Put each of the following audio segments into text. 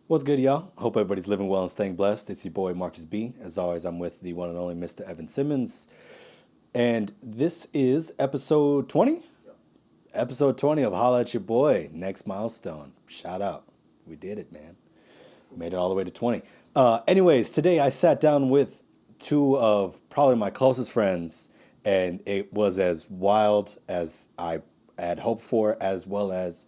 What's good, y'all? Hope everybody's living well and staying blessed. It's your boy, Marcus B. As always, I'm with the one and only Mr. Evan Simmons. And this is episode 20? Yep. Episode 20 of Holla at Your Boy. Next milestone. Shout out. We did it, man. Made it all the way to 20. Anyways, today I sat down with two of probably my closest friends, and it was as wild as I had hoped for, as well as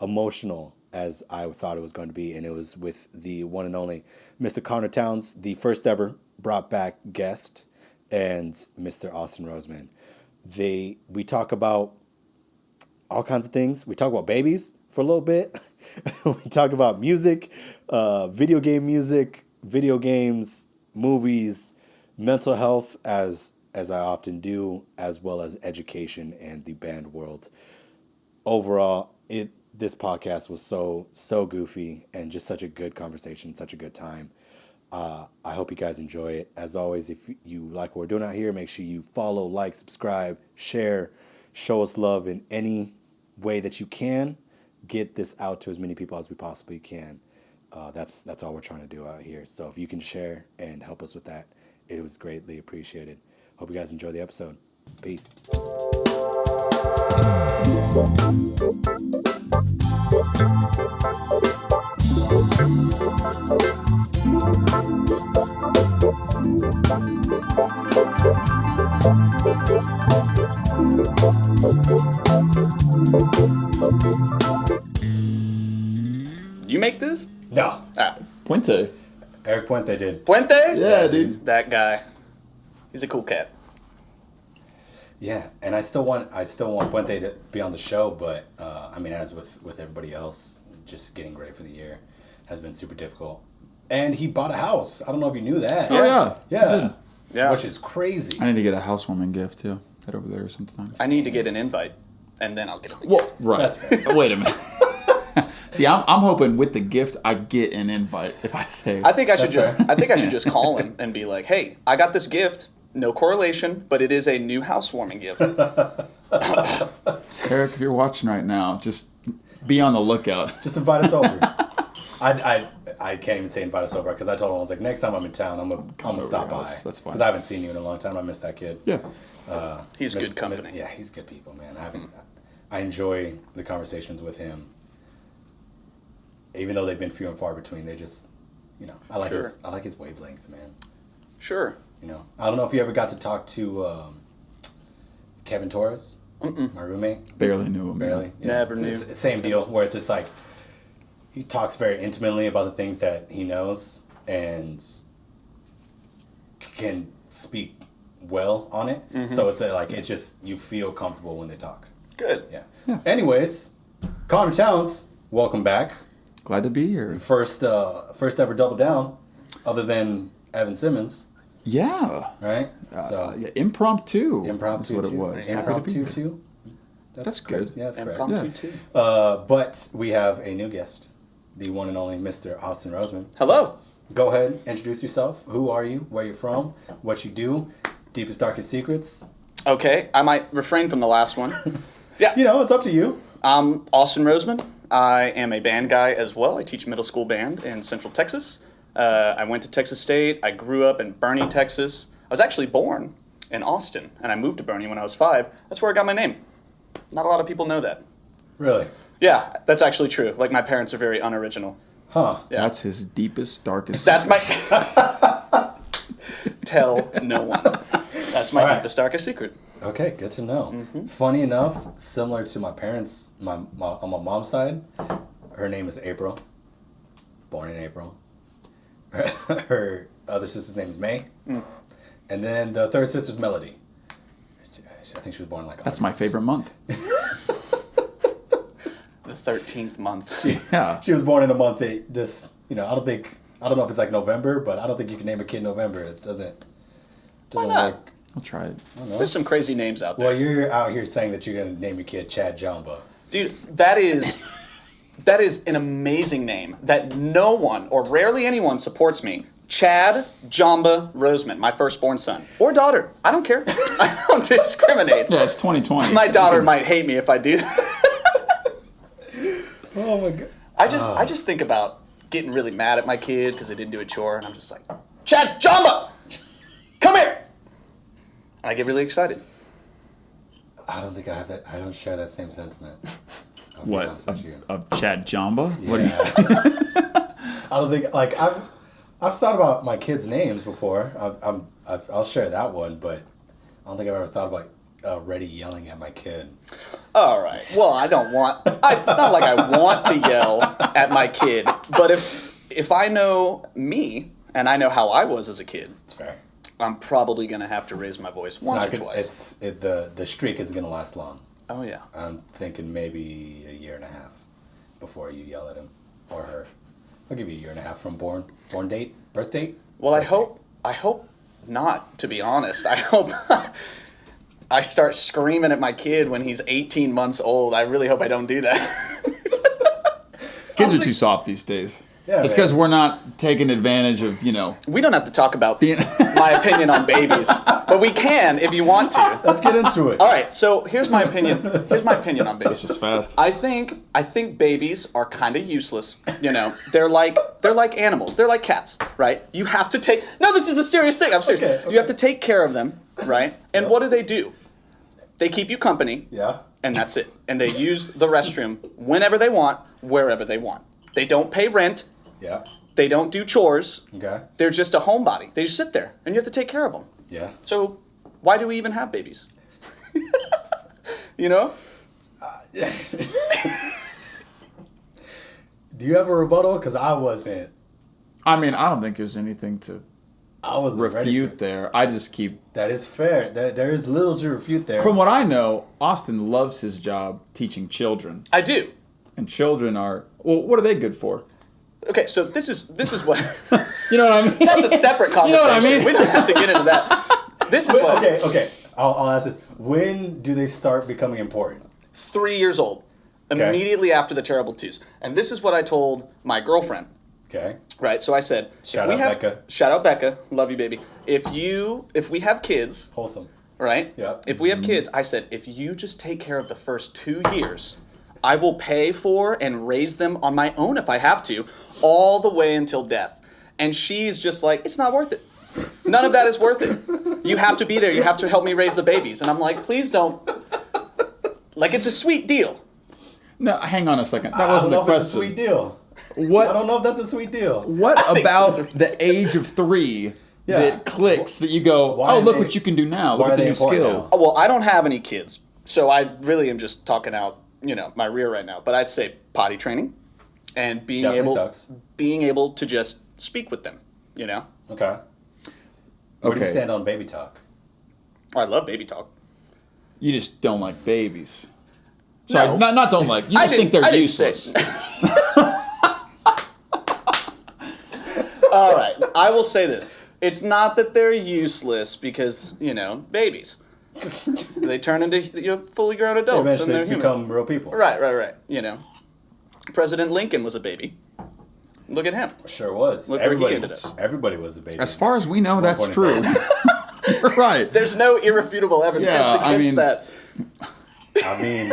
emotional as I thought it was going to be, and it was with the one and only Mr. Connor Towns, the first ever brought back guest, and Mr. Austin Roseman. We talk about all kinds of things. We talk about babies for a little bit. We talk about music, video games, movies, mental health, as I often do, as well as education and the band world. Overall, this podcast was so goofy and just such a good conversation, such a good time. I hope you guys enjoy it. As always, if you like what we're doing out here, make sure you follow, like, subscribe, share, show us love in any way that you can. Get this out to as many people as we possibly can. That's all we're trying to do out here. So if you can share and help us with that, it was greatly appreciated. Hope you guys enjoy the episode. Peace. You make this? No. Puente. Eric Puente did. Puente? Yeah, dude. That guy. He's a cool cat. Yeah, and I still want Puente to be on the show, but as with everybody else, just getting ready for the year has been super difficult. And he bought a house. I don't know if you knew that. Oh, yeah. Yeah. Which is crazy. I need to get a housewarming gift, too. Head over there sometime. I need to get an invite, and then I'll get a Well, right. That's fair. Wait a minute. See, I'm hoping with the gift I get an invite. If I say, I think I should just call him and be like, "Hey, I got this gift. No correlation, but it is a new housewarming gift." Eric, if you're watching right now, just be on the lookout. Just invite us over. I can't even say invite us over because I told him, I was like, next time I'm in town, I'm gonna stop by. That's fine. Because I haven't seen you in a long time. I miss that kid. Yeah. He's good company. Yeah, he's good people, man. I enjoy the conversations with him. Even though they've been few and far between, they just, I like his wavelength, man. Sure. I don't know if you ever got to talk to Kevin Torres, my roommate. Barely knew him. Barely. Yeah. Never knew. It's the same deal where it's just like he talks very intimately about the things that he knows and can speak well on it. Mm-hmm. So it's it's just you feel comfortable when they talk. Good. Yeah. Anyways, Connor Towns, welcome back. Glad to be here. First ever double down, other than Evan Simmons. Yeah. Right? Impromptu. Impromptu. That's what it was. Impromptu too. That's good. Yeah, that's correct. Impromptu too. But we have a new guest, the one and only Mr. Austin Roseman. Hello. So, go ahead, introduce yourself. Who are you? Where you're from? What you do? Deepest, darkest secrets? Okay, I might refrain from the last one. Yeah. It's up to you. I'm Austin Roseman. I am a band guy as well. I teach middle school band in Central Texas. I went to Texas State. I grew up in Boerne, Texas. I was actually born in Austin, and I moved to Boerne when I was 5. That's where I got my name. Not a lot of people know that. Really? Yeah, that's actually true. Like, my parents are very unoriginal. Huh. Yeah. That's his deepest, darkest That's my... Tell no one. That's my deepest, darkest secret. Okay, good to know. Mm-hmm. Funny enough, similar to my parents, on my mom's side, her name is April. Born in April. Her other sister's name is May. Mm. And then the third sister's Melody. I think she was born like That's my favorite month. The 13th month. Yeah. She was born in a month that just, I don't know if it's like November, but I don't think you can name a kid November. It doesn't Why not? work. I'll try it. There's some crazy names out there. Well, you're out here saying that you're going to name your kid Chad Jamba. Dude, that is an amazing name that no one, or rarely anyone, supports me. Chad Jamba Roseman, my firstborn son. Or daughter. I don't care. I don't discriminate. Yeah, it's 2020. My daughter might hate me if I do that. Oh my God. I just think about getting really mad at my kid because they didn't do a chore, and I'm just like, Chad Jamba, come here! And I get really excited. I don't think I have that. I don't share that same sentiment. What? Of Chad Jamba? Yeah. What do you... I don't think, like, I've thought about my kids' names before. I'll share that one, but I don't think I've ever thought about already yelling at my kid. All right. Well, I don't want. It's not like I want to yell at my kid, but if I know me and I know how I was as a kid, It's fair. I'm probably gonna have to raise my voice once or twice. The streak isn't gonna last long. Oh yeah. I'm thinking maybe a year and a half before you yell at him or her. I'll give you a year and a half from born date, birth date. Well, birth I hope not. To be honest, I hope I start screaming at my kid when he's 18 months old. I really hope I don't do that. Kids are too soft these days. Yeah, it's because we're not taking advantage of, We don't have to talk about being... my opinion on babies, but we can if you want to. Let's get into it. All right, so here's my opinion. Here's my opinion on babies. It's just fast. I think babies are kind of useless. They're like animals. They're like cats, right? You have to take. No, this is a serious thing. I'm serious. Okay. You have to take care of them, right? And what do? They keep you company. Yeah. And that's it. And they use the restroom whenever they want, wherever they want. They don't pay rent. Yeah. They don't do chores. Okay. They're just a homebody. They just sit there, and you have to take care of them. Yeah. So why do we even have babies? You know? Do you have a rebuttal? Because I wasn't. I mean, I don't think there's anything to I wasn't ready for refute it. there. I just keep... That is fair. There is little to refute there. From what I know, Austin loves his job teaching children. I do. And children are... Well, what are they good for? Okay, so this is what You know what I mean? that's a separate conversation. You know what I mean? We don't have to get into that. This is what Okay. I'll ask this. When do they start becoming important? 3 years old, Okay. immediately after the terrible twos. And this is what I told my girlfriend. Okay. Right, so I said, Shout out Becca. Shout out Becca, love you, baby. If we have kids, Wholesome. right? Yeah. If we have kids, I said, if you just take care of the first 2 years, I will pay for and raise them on my own if I have to, all the way until death. And she's just like, it's not worth it. None of that is worth it. You have to be there. You have to help me raise the babies. And I'm like, please don't. Like, it's a sweet deal. No, hang on a second. That wasn't the I don't know if it's a question. sweet deal. What? I don't know if that's a sweet deal. What about the age of 3 Yeah. that clicks that you go, Why oh, are look they- what you can do now. Look why at are the they new important skill. now? Oh, well, I don't have any kids, so I really am just talking out, my rear right now. But I'd say potty training and being Definitely able sucks. being able to just speak with them, Okay. Where do you Okay. stand on baby talk? Oh, I love baby talk. You just don't like babies. Sorry, No. not don't like. You I just think didn't- they're I didn't say- useless. All right, I will say this. It's not that they're useless because, babies. They turn into fully grown adults and Eventually they're human. become real people. Right. President Lincoln was a baby. Look at him. Sure was. Look where he ended up. Everybody was a baby. As far as we know, that's point true. in You're right. There's no irrefutable evidence Yeah, against I mean- that. I mean,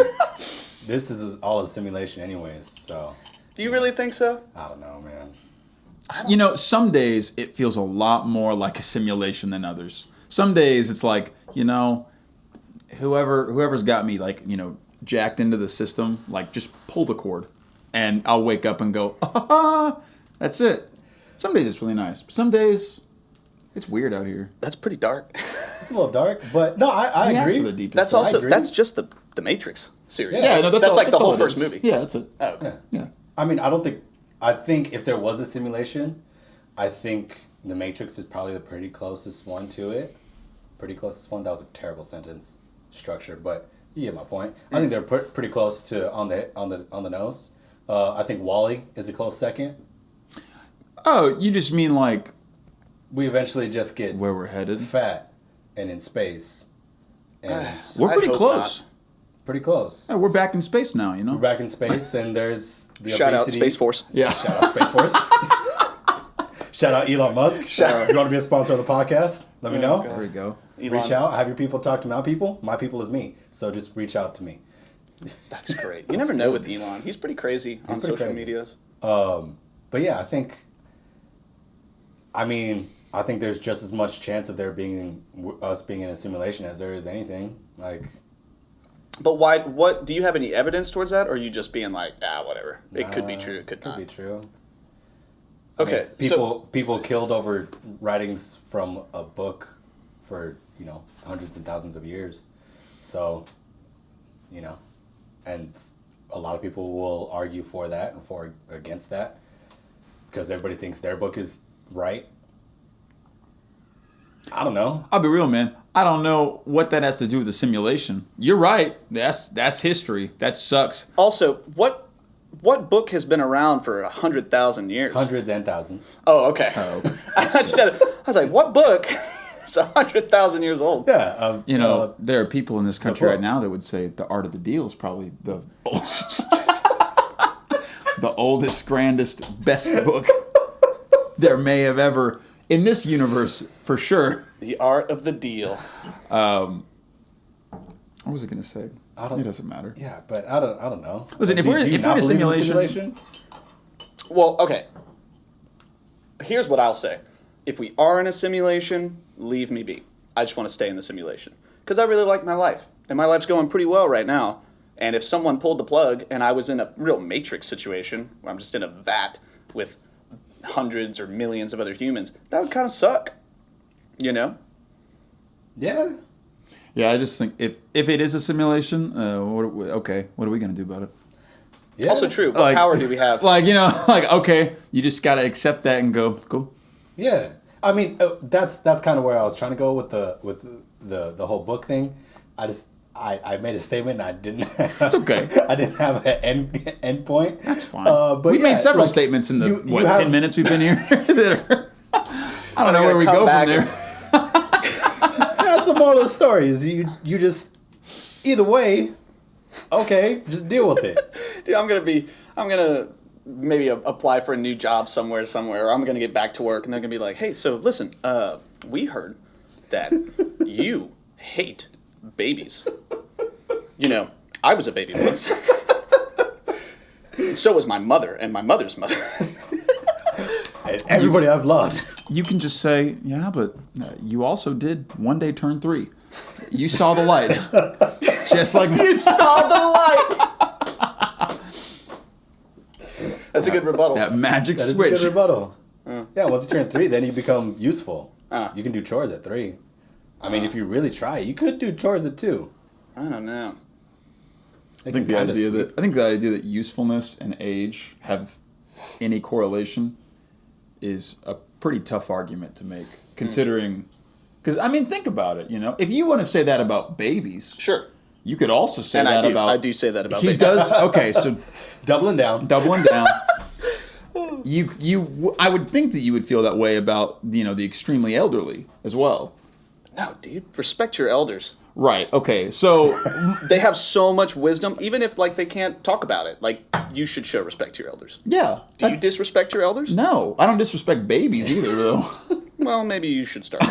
this is all a simulation anyways, so Do you really think so? I don't know, man. Some days it feels a lot more like a simulation than others. Some days it's like, whoever's got me jacked into the system, like just pull the cord and I'll wake up and go, that's it. Some days it's really nice. But some days it's weird out here. That's pretty dark. It's a little dark, but no, I He asked agree. for the deepest That's dark. also agree. that's just the Matrix series. Yeah, no, that's all- like the whole all it first is. movie. Yeah, that's it. Oh, okay. Yeah. I mean, I think if there was a simulation, I think The Matrix is probably the pretty closest one to it. Pretty closest one. That was a terrible sentence structure, but you get my point. I think they're pretty close to on the nose. I think Wall-E is a close second. Oh, you just mean like We eventually just get where we're headed? fat and in space, and We're I pretty hope close. pretty close. Yeah, we're back in space now, We're back in space, and there's the Shout out obesity. Space Force. Yeah. Shout out Space Force. Shout out Elon Musk. If you want to be a sponsor of the podcast, let me know. There we go. Elon. Reach out. Have your people talk to my people. My people is me. So just reach out to me. That's great. You never know with Elon. He's pretty crazy on pretty social crazy. medias. But But yeah, I think there's just as much chance of us being in a simulation as there is anything. Like, But why? What do you have any evidence towards that, or are you just being like, whatever? It could be true. It could not. Could be true. Okay. People killed over writings from a book for hundreds and thousands of years, so and a lot of people will argue for that and for against that because everybody thinks their book is right. I don't know. I'll be real, man. I don't know what that has to do with the simulation. You're right. That's history. That sucks. Also, what book has been around for 100,000 years? Hundreds and thousands. Oh, okay. I was like, what book is 100,000 years old? Yeah. There are people in this country right now that would say The Art of the Deal is probably the oldest, the oldest, grandest, best book there may have ever, in this universe, for sure. The Art of the Deal. What was I going to say? It doesn't matter. Yeah, but I don't know. Listen, if we're in a simulation, well, okay. Here's what I'll say: if we are in a simulation, leave me be. I just want to stay in the simulation because I really like my life, and my life's going pretty well right now. And if someone pulled the plug and I was in a real Matrix situation where I'm just in a vat with hundreds or millions of other humans, that would kind of suck. Yeah. Yeah, I just think if it is a simulation, what are we going to do about it? Yeah. Also true. What power do we have? Okay, you just got to accept that and go, cool. Yeah. I mean, that's kind of where I was trying to go with the whole book thing. I made a statement and I didn't. It's okay. I didn't have an end point. That's fine. But we've made several statements in the 10 minutes we've been here. I don't know where we go from there. That's the moral of the story. Is you just either way, okay, just deal with it. Dude, I'm gonna maybe apply for a new job somewhere, or I'm gonna get back to work, and they're gonna be like, hey, so listen, we heard that you hate babies. I was a baby once. So was my mother and my mother's mother. And everybody I've loved. You can just say, yeah, but you also did one day turn 3. You saw the light. Just like You saw the light. That's a good rebuttal. that magic That is switch. a good rebuttal. Yeah, once you turn 3, then you become useful. You can do chores at 3. I mean, if you really try, you could do chores at 2. I don't know. I think the idea that usefulness and age have any correlation is a pretty tough argument to make, considering. Because think about it. If you want to say that about babies, Sure. you could also say And that about. I do say that about He babies. does. Okay, so Doubling down. I would think that you would feel that way about the extremely elderly as well. No, dude. Respect your elders. Right. Okay. So They have so much wisdom, even if they can't talk about it. You should show respect to your elders. yeah. Do you disrespect your elders? No, I don't disrespect babies either, though. Well, maybe you should start.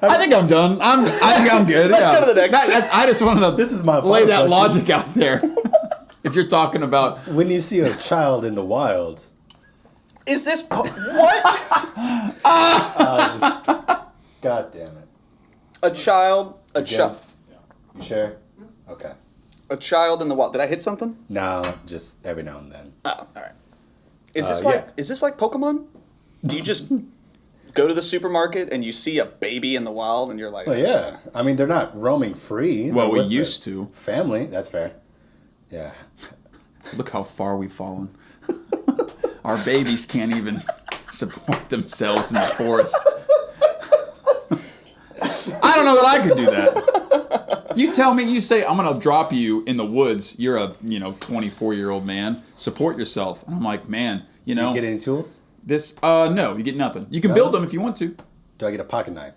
I think I'm done. I think I'm good. Let's go to the next. I just wanted to This is my lay that final question. logic out there. If you're talking about When you see a child in the wild, Is this what? God damn it. A child You sure? Okay. A child in the wild. Did I hit something? No, just every now and then. Oh, all right. Is this yeah. is this like Pokemon? Do you just go to the supermarket and you see a baby in the wild and you're like, Well, yeah. I mean, they're not roaming free. Well, They're we with used their to. Family, that's fair. Yeah. look how far we've fallen. Our babies can't even support themselves in the forest. I don't know that I could do that. You tell me, you say, I'm going to drop you in the woods. You're a 24-year-old man. Support yourself. And I'm like, man, Do you get any tools? No, you get nothing. You can build them if you want to. Do I get a pocket knife?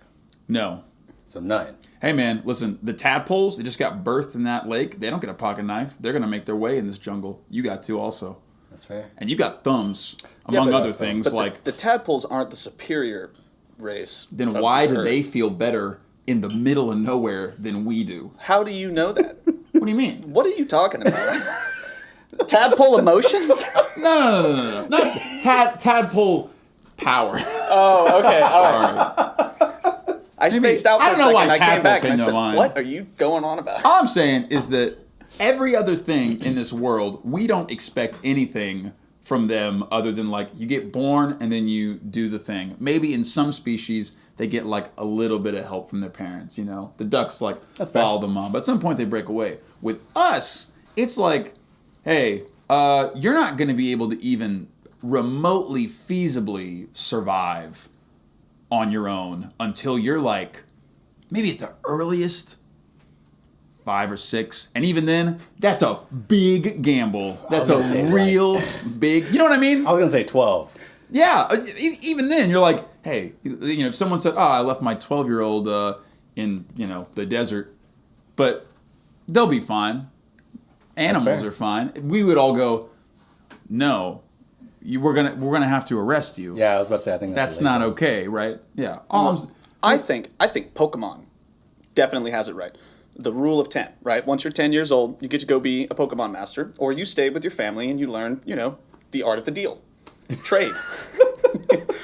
No. So none. Hey, man, listen, the tadpoles, they just got birthed in that lake. They don't get a pocket knife. They're going to make their way in this jungle. You got to also. That's fair. And you got thumbs, among other things. But the tadpoles aren't the superior race. Then why do they feel better in the middle of nowhere than we do? How do you know that? What do you mean? What are you talking about? Tadpole emotions? No. Not tadpole power. Oh, okay. All right. I spaced out for a second. I came back and I said, what are you going on about? All I'm saying is that every other thing in this world, we don't expect anything from them other than like you get born and then you do the thing. Maybe in some species they get like a little bit of help from their parents, you know. The ducks like follow the mom, but at some point they break away. With us, it's like, hey, you're not going to be able to even remotely feasibly survive on your own until you're like maybe at the earliest 5 or 6, and even then that's a big gamble. That's a real big, you know what I mean? I was gonna say 12. Yeah, even then you're like, hey, you know, if someone said, I left my 12-year-old in, you know, the desert, but they'll be fine. Animals are fine. We would all go, no, we're gonna have to arrest you. Yeah, I was about to say, I think that's not okay, right? Yeah. I think Pokemon definitely has it right. The rule of 10, right? Once you're 10 years old, you get to go be a Pokemon master, or you stay with your family and you learn, you know, the art of the deal. Trade.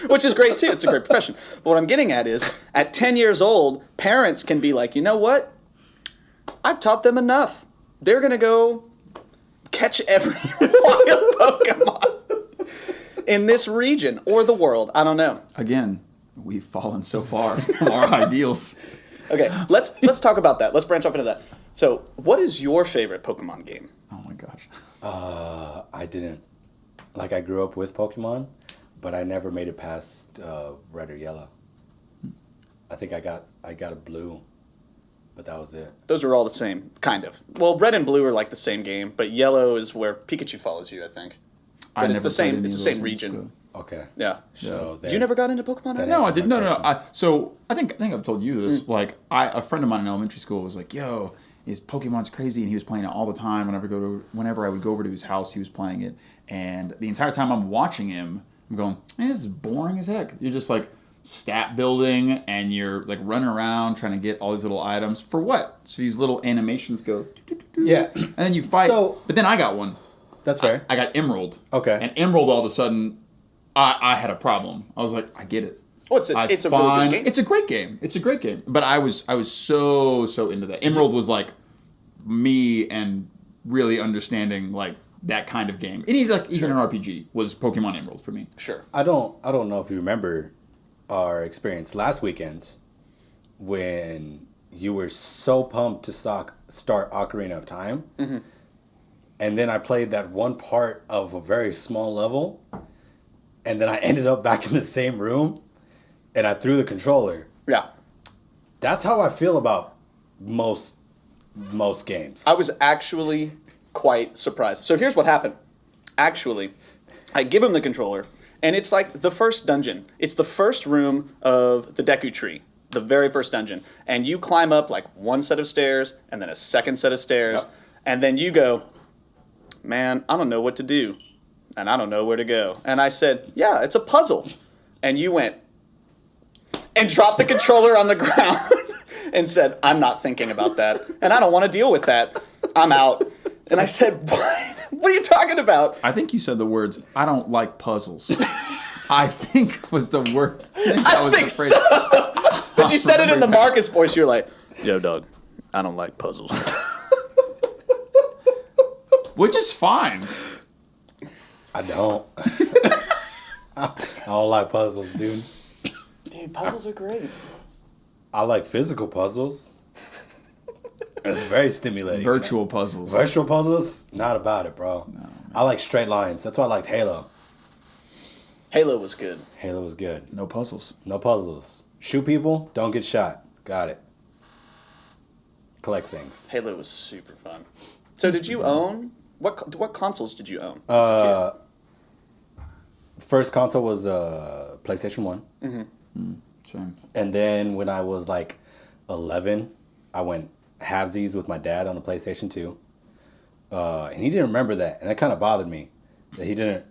Which is great too. It's a great profession. But what I'm getting at is, at 10 years old, parents can be like, you know what? I've taught them enough. They're going to go catch every wild Pokemon in this region or the world. I don't know. Again, we've fallen so far from our ideals. Okay, let's talk about that. Let's branch off into that. So, what is your favorite Pokemon game? Oh my gosh. I didn't. Like, I grew up with Pokemon, but I never made it past red or yellow. I think I got a blue, but that was it. Those are all the same, kind of. Well, red and blue are like the same game, but yellow is where Pikachu follows you, I think. But it's the same region. Okay. Yeah. So Did you never got into Pokemon? No, I didn't. No. So I think I've told you this. Like, a friend of mine in elementary school was like, "Yo, his Pokemon's crazy," and he was playing it all the time. Whenever I would go over to his house, he was playing it, and the entire time I'm watching him, I'm going, "Man, this is boring as heck." You're just like stat building, and you're like running around trying to get all these little items for what? So these little animations go, yeah, and then you fight. But then I got one. That's fair. I got Emerald. Okay. And Emerald, all of a sudden, I had a problem. I was like, I get it. Oh, it's a really good game. It's a great game. It's a great game. But I was so into that. Emerald was like me and really understanding like that kind of game. Even an RPG was Pokemon Emerald for me. Sure. I don't know if you remember our experience last weekend when you were so pumped to start Ocarina of Time. Mm-hmm. And then I played that one part of a very small level, and then I ended up back in the same room, and I threw the controller. Yeah. That's how I feel about most games. I was actually quite surprised. So here's what happened. Actually, I give him the controller, and it's like the first dungeon. It's the first room of the Deku Tree, the very first dungeon. And you climb up like one set of stairs, and then a second set of stairs, and then you go, man, I don't know what to do, and I don't know where to go. And I said, yeah, it's a puzzle. And you went and dropped the controller on the ground and said, I'm not thinking about that, and I don't want to deal with that. I'm out. And I said, what? What are you talking about? I think you said the words, I don't like puzzles. I think was the word. I think so. But you said it in the Marcus voice. You're like, yo, dog, I don't like puzzles. Which is fine. I don't. I don't like puzzles, dude. Dude, puzzles are great. I like physical puzzles. It's very stimulating. Virtual puzzles. Virtual puzzles? Not about it, bro. No, I like straight lines. That's why I liked Halo. Halo was good. Halo was good. No puzzles. No puzzles. Shoot people, don't get shot. Got it. Collect things. Halo was super fun. So did you own... What consoles did you own as a kid? First console was PlayStation 1. Mm-hmm. Same. And then when I was like 11, I went halvesies with my dad on the PlayStation 2. And he didn't remember that. And that kind of bothered me. That he didn't...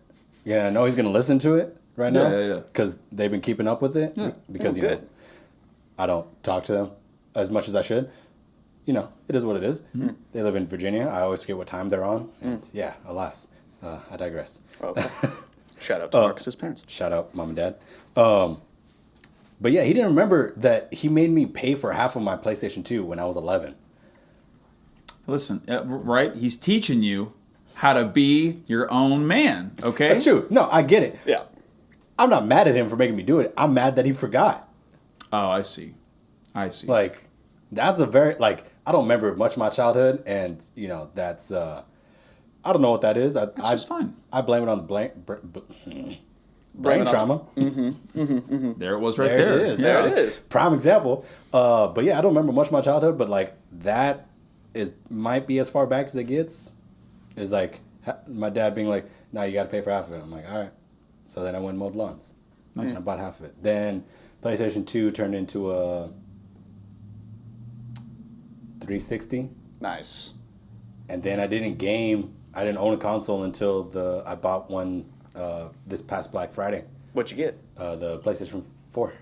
Yeah, I know he's going to listen to it right now. Yeah. Because they've been keeping up with it. Yeah. Because, you know, I don't talk to them as much as I should. you know, it is what it is. They live in Virginia. I always forget what time they're on. And yeah, alas, I digress. Okay. Shout out to Marcus's parents. Shout out, mom and dad. But yeah, he didn't remember that he made me pay for half of my PlayStation 2 when I was 11. Listen, right? He's teaching you how to be your own man, okay? That's true. No, I get it. Yeah. I'm not mad at him for making me do it. I'm mad that he forgot. Oh, I see. Like, that's a very, like, I don't remember much of my childhood, and, you know, that's, I don't know what that is. It's just fine. I blame it on the brain trauma. There it was right There there. it is. There it is. Prime example. But yeah, I don't remember much of my childhood, but like that might be as far back as it gets. Is like my dad being like, "No, you got to pay for half of it." I'm like, "All right." So then I went and mowed lawns. Nice. And I bought half of it. Then PlayStation 2 turned into a 360. Nice. And then I didn't game. I didn't own a console until I bought one this past Black Friday. What'd you get? The PlayStation 4.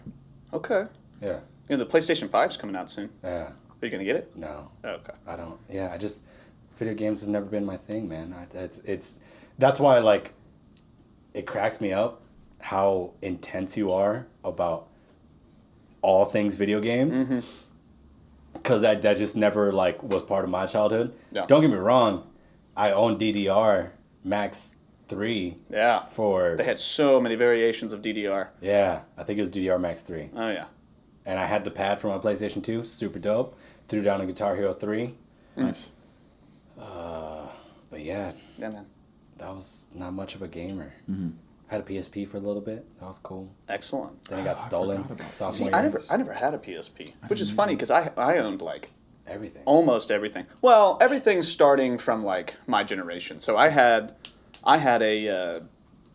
Okay. Yeah. You know, the PlayStation 5's coming out soon. Yeah. Are you going to get it? No. Oh, okay. I don't. Yeah, I just video games have never been my thing, man. It's that's why like it cracks me up how intense you are about all things video games. Because that just never like was part of my childhood. Yeah. Don't get me wrong, I own DDR Max 3. Yeah. For They had so many variations of DDR. yeah, I think it was DDR Max 3. Oh, yeah. And I had the pad for my PlayStation 2, super dope. Threw down a Guitar Hero 3. Nice. But yeah, Yeah, man. that was not much of a gamer. Had a PSP for a little bit. That was cool. Excellent. Then it got stolen. Sophomore I year. never had a PSP, which is funny because I owned like Everything. almost everything. Well, everything starting from like my generation. So I had a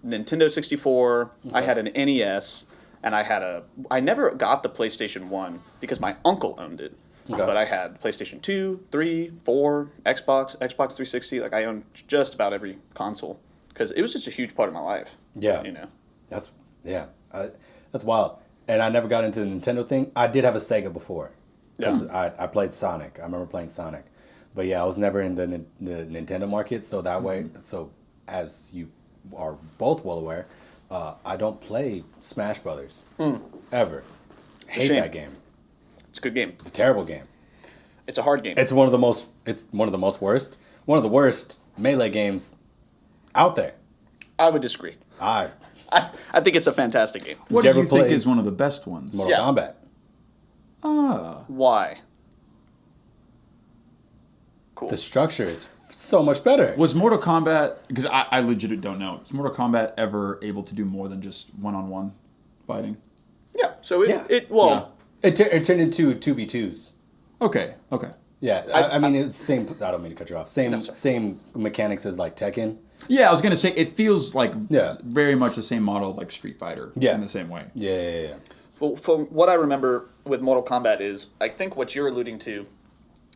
Nintendo 64. Okay. I had an NES, and I never got the PlayStation 1 because my uncle owned it. Okay. But I had PlayStation 2, 3, 4, Xbox 360. Like I owned just about every console because it was just a huge part of my life. Yeah. You know. That's that's wild. And I never got into the Nintendo thing. I did have a Sega before. Because I played Sonic. I remember playing Sonic. But yeah, I was never in the Nintendo market. So that way, so as you are both well aware, I don't play Smash Brothers. Ever. Hate shame. that game. It's a good game. It's a terrible game. It's a hard game. It's one of the worst Melee games out there. I would disagree. I think it's a fantastic game. What Did do you you ever think play is one of the best ones? Mortal Yeah. Kombat. Why? Cool. The structure is so much better. Was Mortal Kombat, because I legit don't know, was Mortal Kombat ever able to do more than just one-on-one fighting? Yeah. So Yeah. it It turned into 2v2s. Okay. Yeah, I mean it's same. I don't mean to cut you off. Same mechanics as like Tekken. Yeah, I was going to say, it feels like Yeah. very much the same model like Street Fighter Yeah. in the same way. Yeah. Well, from what I remember with Mortal Kombat is, I think what you're alluding to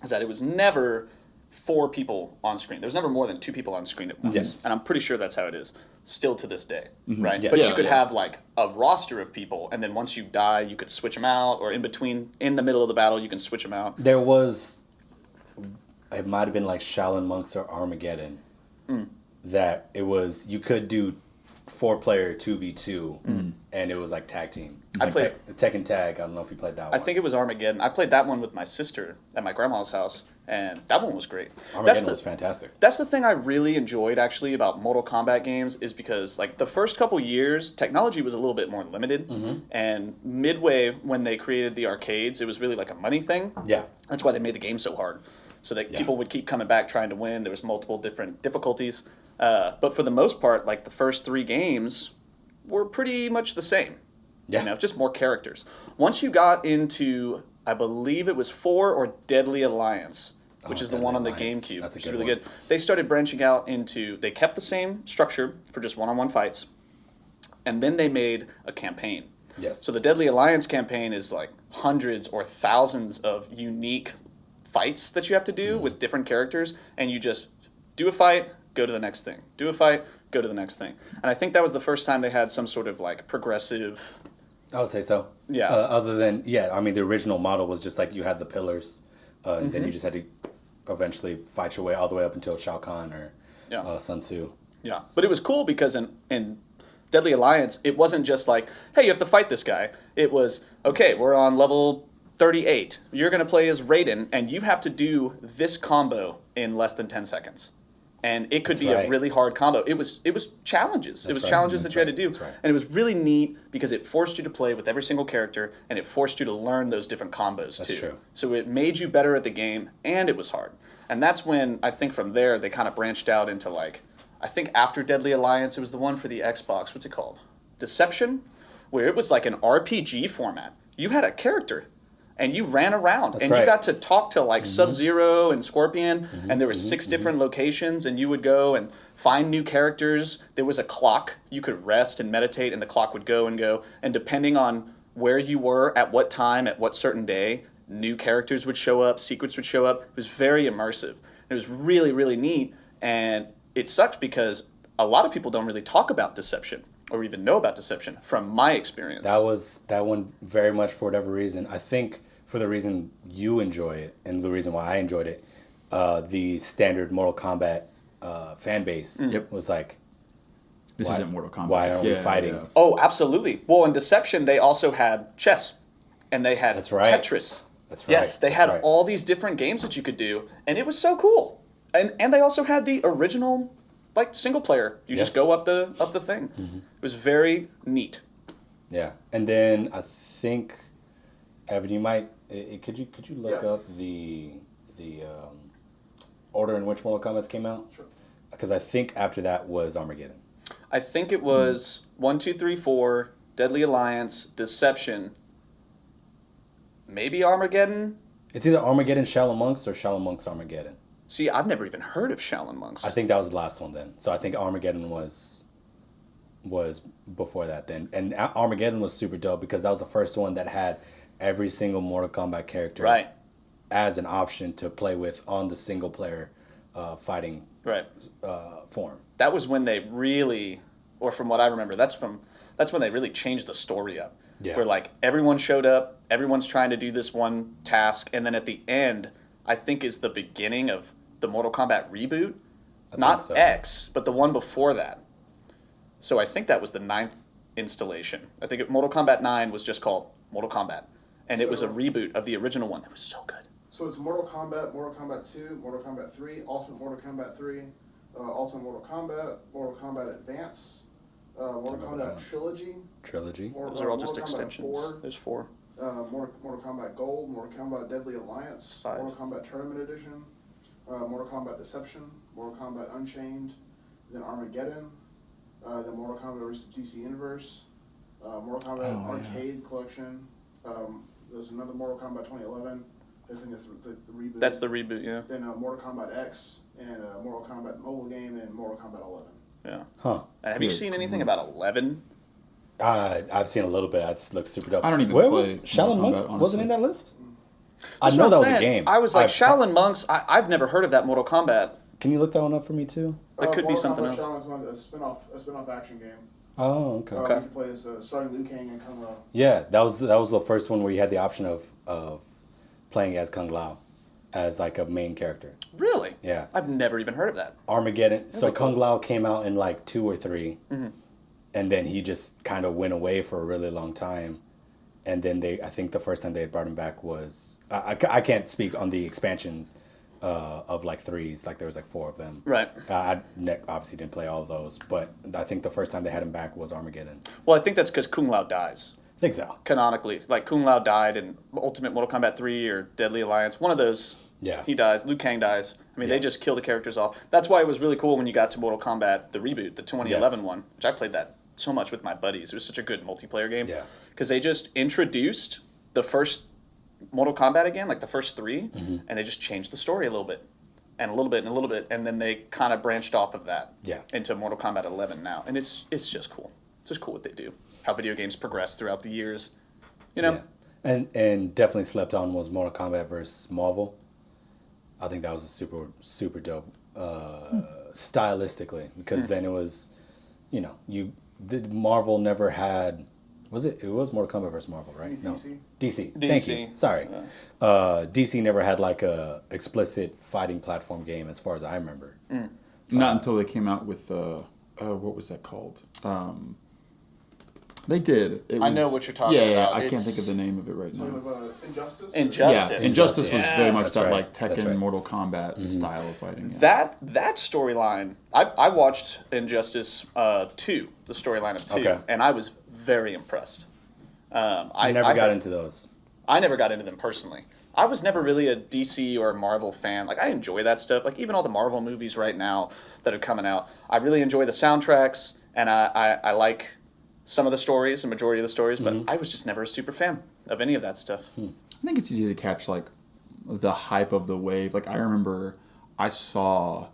is that it was never 4 people on screen. There was never more than 2 people on screen at once. Yes. And I'm pretty sure that's how it is still to this day, right? Yes. But Yeah, you could yeah. have like a roster of people, and then once you die, you could switch them out, or in the middle of the battle, you can switch them out. There was, it might have been like Shaolin Monks or Armageddon. That it was, you could do 4-player 2v2, and it was like tag team. I Like played- Tekken Tag. I don't know if you played that one. I think it was Armageddon. I played that one with my sister at my grandma's house, and that one was great. Armageddon was fantastic. That's the thing I really enjoyed actually about Mortal Kombat games is because like the first couple years, technology was a little bit more limited, and midway when they created the arcades, it was really like a money thing. Yeah. That's why they made the game so hard, so that people would keep coming back trying to win. There was multiple different difficulties, but for the most part, like the first 3 games were pretty much the same. Yeah. You know, just more characters. Once you got into, I believe it was 4 or Deadly Alliance, which is the Deadly one on the Alliance. GameCube, That's a which is good really one. good. They started branching out into, they kept the same structure for just one-on-one fights, and then they made a campaign. Yes. So the Deadly Alliance campaign is like hundreds or thousands of unique fights that you have to do with different characters, and you just do a fight, go to the next thing. Do a fight, go to the next thing. And I think that was the first time they had some sort of like progressive... I would say so. Yeah. Other than, I mean, the original model was just like you had the pillars and then you just had to eventually fight your way all the way up until Shao Kahn or Sun Tzu. Yeah, but it was cool because in Deadly Alliance, it wasn't just like, hey, you have to fight this guy. It was, okay, we're on level 38. You're going to play as Raiden, and you have to do this combo in less than 10 seconds. And it could be a really hard combo. It was challenges. It was challenges that you had to do. And it was really neat because it forced you to play with every single character, and it forced you to learn those different combos too. True. So it made you better at the game, and it was hard. And that's when, I think from there, they kind of branched out into like, I think after Deadly Alliance, it was the one for the Xbox. What's it called? Deception? Where it was like an RPG format. You had a character, and you ran around, you got to talk to like Sub-Zero and Scorpion, and there were 6 different locations, and you would go and find new characters. There was a clock. You could rest and meditate, and the clock would go, and depending on where you were, at what time, at what certain day, new characters would show up, secrets would show up. It was very immersive. It was really, really neat, and it sucked because a lot of people don't really talk about Deception or even know about Deception from my experience. That one very much for whatever reason. I think for the reason you enjoy it and the reason why I enjoyed it, the standard Mortal Kombat fan base was like, this isn't Mortal Kombat. Why aren't we fighting? Yeah. Oh, absolutely. Well, in Deception, they also had chess, and they had Tetris. That's right. Yes, they had all these different games that you could do, and it was so cool. And they also had the original, like, single player. You just go up the thing. It was very neat. Yeah, and then I think, Evan, you might could you look up the order in which Mortal Kombat came out? Sure. Because I think after that was Armageddon. I think it was 1, 2, 3, 4, Deadly Alliance, Deception, maybe Armageddon. It's either Armageddon Shaolin Monks or Shaolin Monks Armageddon. See, I've never even heard of Shaolin Monks. I think that was the last one then. So I think Armageddon was before that then. And Armageddon was super dope because that was the first one that had every single Mortal Kombat character as an option to play with on the single player fighting form. That was when they really, or from what I remember, that's when they really changed the story up. Yeah. Where like everyone showed up, everyone's trying to do this one task, and then at the end, I think is the beginning of the Mortal Kombat reboot. Not X, but the one before that. So I think that was the 9th installation. I think Mortal Kombat 9 was just called Mortal Kombat. And it was a reboot of the original one. It was so good. So it's Mortal Kombat, Mortal Kombat 2, Mortal Kombat 3, Ultimate Mortal Kombat 3, Ultimate Mortal Kombat Advance, Mortal Kombat Trilogy. Those are all just extensions. 4, There's 4. Mortal Kombat Gold, Mortal Kombat Deadly Alliance, 5. Mortal Kombat Tournament Edition, Mortal Kombat Deception, Mortal Kombat Unchained, then Armageddon, then Mortal Kombat vs. DC Universe, Mortal Kombat Arcade Collection. There's another Mortal Kombat 2011. I think that's the reboot. That's the reboot, yeah. Then Mortal Kombat X and Mortal Kombat mobile game and Mortal Kombat 11. Yeah. Huh. Have you seen anything about 11? I've seen a little bit. That looks super dope. I don't even Where play was Shaolin Monks? Kombat, Wasn't in that list? I That's know what that I'm was a saying. game. I was like, Shaolin Monks, I've never heard of that Mortal Kombat. Can you look that one up for me too? That could be Mortal something Kombat else. Shaolin's a spin-off action game. Oh, okay. You can play as starting Liu Kang and Kung Lao. Yeah, that was the first one where you had the option of playing as Kung Lao as like a main character. Really? Yeah. I've never even heard of that. Armageddon. So Kung Lao came out in like 2 or 3, and then he just kind of went away for a really long time. And then I think the first time they brought him back was I can't speak on the expansion of like 3s. Like there was like 4 of them. Right. I obviously didn't play all of those, but I think the first time they had him back was Armageddon. Well, I think that's because Kung Lao dies. I think so. Canonically. Like Kung Lao died in Ultimate Mortal Kombat 3 or Deadly Alliance. One of those. Yeah. He dies. Liu Kang dies. I mean, they just kill the characters off. That's why it was really cool when you got to Mortal Kombat, the reboot, the 2011 one, which I played that so much with my buddies. It was such a good multiplayer game. Yeah. Because they just introduced the first Mortal Kombat again, like the first 3, and they just changed the story a little bit. And a little bit and a little bit, and then they kind of branched off of that into Mortal Kombat 11 now. And it's just cool. It's just cool what they do. How video games progress throughout the years. You know? Yeah. And definitely slept on was Mortal Kombat versus Marvel. I think that was a super, super dope stylistically, because then it was, Marvel never had Was it? It was Mortal Kombat versus Marvel, right? No. DC. DC. Thank you. DC. Sorry. DC never had like a explicit fighting platform game, as far as I remember. Not until they came out with what was that called? They did. I know what you're talking yeah, about. I can't think of the name of it right Talking now. about Injustice? Injustice. Yeah, Injustice was Yeah. very much That's that right. like That's Tekken, right. Mortal Kombat style of fighting. Yeah. That storyline, I watched Injustice 2, the storyline of 2, Okay. and I was very impressed. I never got into those. I never got into them personally. I was never really a DC or Marvel fan. Like, I enjoy that stuff. Like, even all the Marvel movies right now that are coming out, I really enjoy the soundtracks, and I like some of the stories, the majority of the stories, but I was just never a super fan of any of that stuff. I think it's easy to catch like the hype of the wave. Like I remember, I saw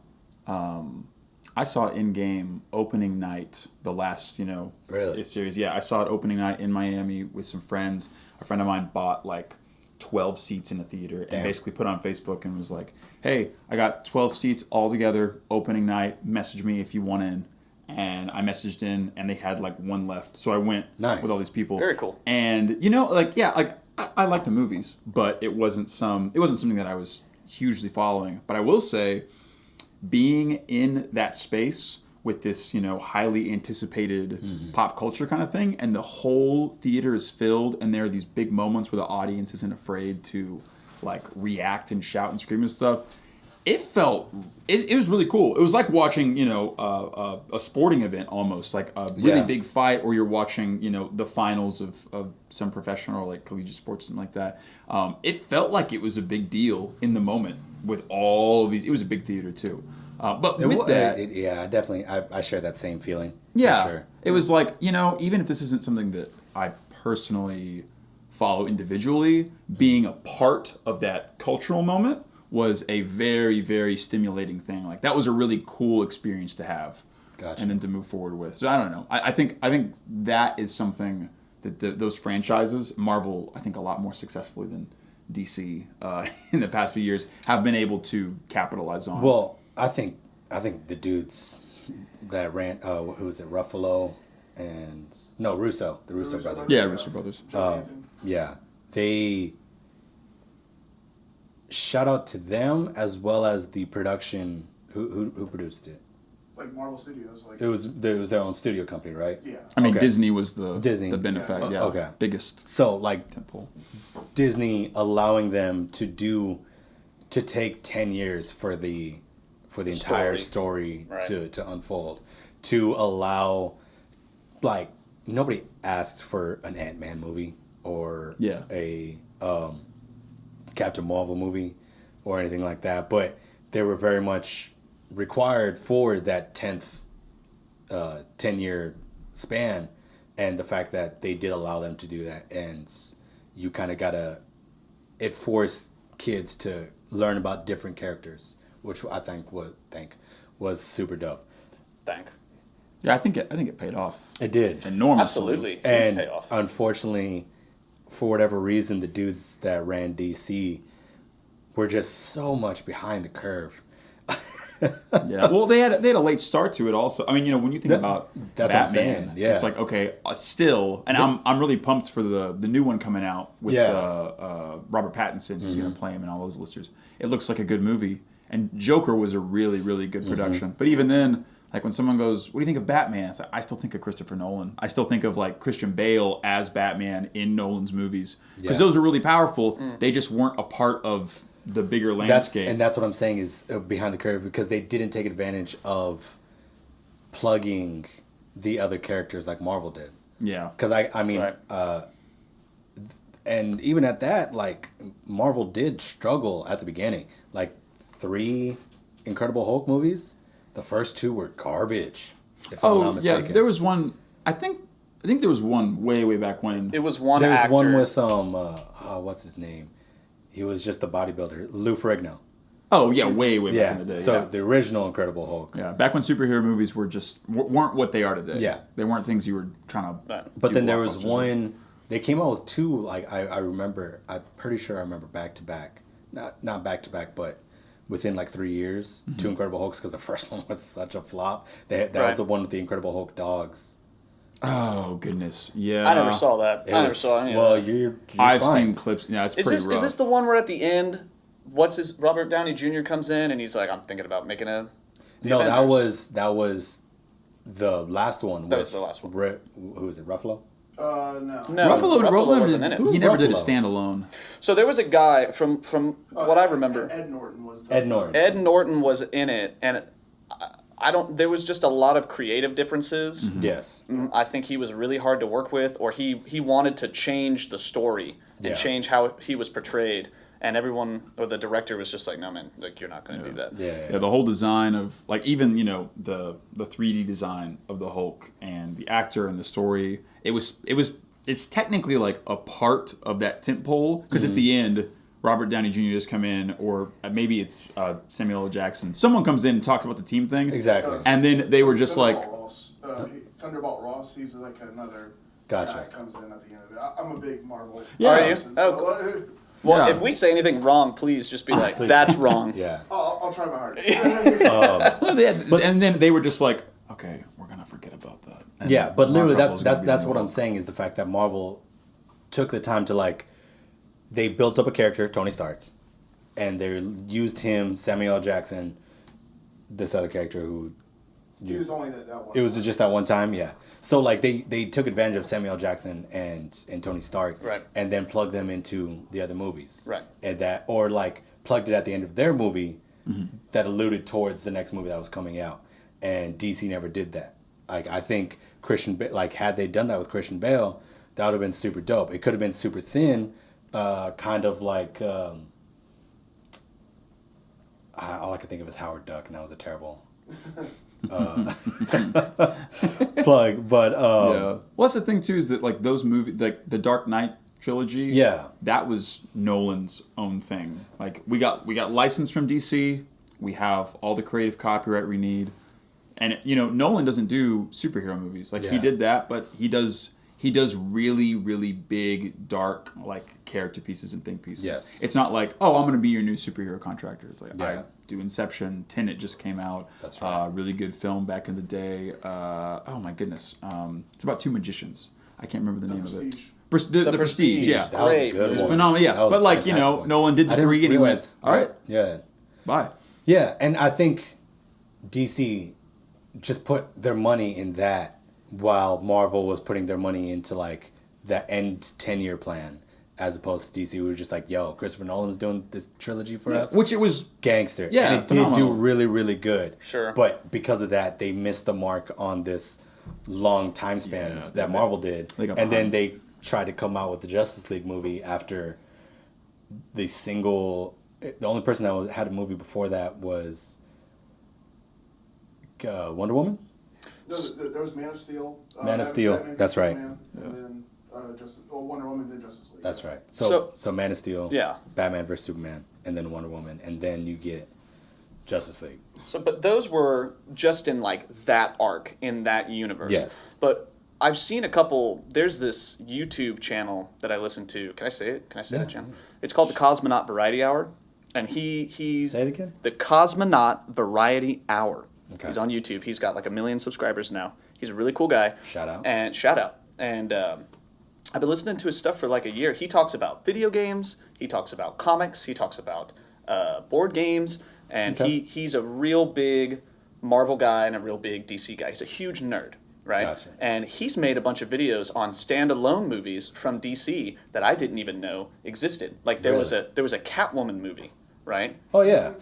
in game opening night, the last Really? series. Yeah, I saw it opening night in Miami with some friends. A friend of mine bought like 12 seats in a theater and basically put on Facebook and was like, "Hey, I got 12 seats all together. Opening night. Message me if you want in." And I messaged in, and they had like one left. So I went Nice. with all these people. Very cool. And I like the movies, but it wasn't something that I was hugely following. But I will say, being in that space with this highly anticipated pop culture kind of thing, and the whole theater is filled, and there are these big moments where the audience isn't afraid to like react and shout and scream and stuff. It was really cool. It was like watching, a sporting event almost, like a really big fight, or you're watching, the finals of some professional or like collegiate sports, something like that. It felt like it was a big deal in the moment with all these. It was a big theater too. But with that, I share that same feeling. yeah, For sure. it was like, even if this isn't something that I personally follow individually, being a part of that cultural moment was a very, very stimulating thing. Like that was a really cool experience to have, Gotcha. and then to move forward with. So I don't know. I think that is something that those franchises, Marvel, I think a lot more successfully than DC in the past few years, have been able to capitalize on. Well, I think the dudes that ran, who was it, Ruffalo and Russo, the Russo brothers. yeah, Russo Brothers. Yeah, they. Shout out to them as well as the production. Who produced it? Like Marvel Studios. Like It was their own studio company, right? yeah. I mean, Okay. Disney was the benefactor. Yeah. Yeah, Okay. biggest So like temple. Disney allowing them to take 10 years for the entire story Right. to unfold, to allow, like, nobody asked for an Ant-Man movie or Yeah. a Captain Marvel movie or anything like that, but they were very much required for that 10-year span, and the fact that they did allow them to do that, and you kind of it forced kids to learn about different characters, which I think was super dope. Yeah, I think it paid off It did. enormously. Absolutely. Huge And payoff. unfortunately, for whatever reason, the dudes that ran DC were just so much behind the curve. Yeah, well, they had a late start to it also. I mean, when you think about that's what I'm Batman, saying, yeah. it's like, okay, still, and I'm really pumped for the new one coming out with Robert Pattinson, who's going to play him and all those listers. It looks like a good movie, and Joker was a really, really good production. But even then, like when someone goes, "What do you think of Batman?" It's like, I still think of Christopher Nolan. I still think of like Christian Bale as Batman in Nolan's movies because those are really powerful. They just weren't a part of the bigger landscape. That's what I'm saying is behind the curve, because they didn't take advantage of plugging the other characters like Marvel did. Yeah. Because I mean, Right. and even at that, like, Marvel did struggle at the beginning. Like 3 Incredible Hulk movies, the first 2 were garbage. If I'm not mistaken. yeah, there was one. I think there was one way back when. It was one There's actor. one with what's his name? He was just a bodybuilder, Lou Ferrigno. Oh yeah, way back Yeah. in the day. So yeah. the original Incredible Hulk. Yeah, back when superhero movies were weren't what they are today. Yeah. They weren't things you were trying to. Right. But do then there was blockbusters one. They came out with 2. Like I remember. I'm pretty sure I remember back to back. Not back to back, but within like 3 years, 2 Incredible Hulks, because the first one was such a flop. That was Right. the one with the Incredible Hulk dogs. Oh goodness, yeah. I never saw that. It I never was- saw any well, of that. you're I've fine. seen clips. Yeah, it's Is pretty this rough. is this the one where at the end, Robert Downey Jr. comes in and he's like, I'm thinking about making a. The No, Avengers. that was the last one. That with was the last one. Who is it? Ruffalo. No. No, Ruffalo wasn't in it. He never did a Ruffalo? standalone. So there was a guy from what I remember. Ed Norton was the Ed Norton. Ed Norton was in it, and I don't. There was just a lot of creative differences. Yes. I think he was really hard to work with, or he wanted to change the story and Yeah. change how he was portrayed, and everyone or the director was just like, no man, like you're not going to do that. Yeah. Yeah, the whole design of like even the 3D design of the Hulk and the actor and the story. It's technically like a part of that tent pole because at the end. Robert Downey Jr. just come in, or maybe it's Samuel L. Jackson. Someone comes in and talks about the team thing. Exactly. And then they were just like, Thunderbolt Ross. He's like another Gotcha. guy that comes in at the end of it. I'm a big Marvel. Yeah. Are you? person, Oh, so, Well, Yeah. if we say anything wrong, please just be like, that's wrong. Yeah. I'll try my hardest. and then they were just like, okay, we're gonna forget about that. And Yeah, but literally Mark Ruffalo's gonna be that's the what I'm Hulk. saying is the fact that Marvel took the time to like they built up a character, Tony Stark, and they used him, Samuel L. Jackson, this other character who He was only that one. it was just that one time, yeah. So like they took advantage of Samuel L. Jackson and Tony Stark, Right. and then plugged them into the other movies, Right. And that or like plugged it at the end of their movie that alluded towards the next movie that was coming out, and DC never did that. Like I think like had they done that with Christian Bale, that would have been super dope. It could have been super thin, kind of like all I could think of is Howard Duck, and that was a terrible plug. But Yeah. Well, that's the thing too is that like those movies, like the Dark Knight trilogy, Yeah. that was Nolan's own thing. Like we got licensed from DC. We have all the creative copyright we need, and Nolan doesn't do superhero movies. Like he Yeah. did that, but he does really really big dark like character pieces and think pieces. Yes. It's not like, oh, I'm going to be your new superhero contractor. It's like Yeah. I do Inception. Tenet just came out. That's right. Really good film back in the day. Oh my goodness. It's about two magicians. I can't remember the name of it. Prestige. The Prestige, yeah. That was a Great good It's one. phenomenal, yeah. That was But a like, fantastic one. Nolan did the I didn't three and he went, realize- all right, Yeah. bye. Yeah, and I think DC just put their money in that while Marvel was putting their money into like the end 10-year plan, as opposed to DC who were just like, yo, Christopher Nolan's doing this trilogy for us. Which it was, Gangster. Yeah, and it did do phenomenal. really, really good. Sure. But because of that, they missed the mark on this long time span Yeah, that Marvel did. they got And then behind. they tried to come out with the Justice League movie after the only person that had a movie before that was Wonder Woman? No, there was Man of Steel. Man of Steel, Batman v that's right. Superman, and then Wonder Woman, then Justice League. That's right. So- So Man of Steel, Yeah. Batman vs. Superman, and then Wonder Woman, and then you get Justice League. So, but those were just in like that arc in that universe. Yes. But I've seen a couple. There's this YouTube channel that I listen to. Can I say it? Can I say Yeah. that channel? It's called the Cosmonaut Variety Hour, and he's Say it again? The Cosmonaut Variety Hour. Okay. He's on YouTube. He's got like 1 million subscribers now. He's a really cool guy. Shout out. And shout out. And I've been listening to his stuff for like a year. He talks about video games. He talks about comics. He talks about board games. And Okay. he's a real big Marvel guy and a real big DC guy. He's a huge nerd, right? Gotcha. And he's made a bunch of videos on standalone movies from DC that I didn't even know existed. Like there was Really? a Catwoman movie, right? Oh, yeah.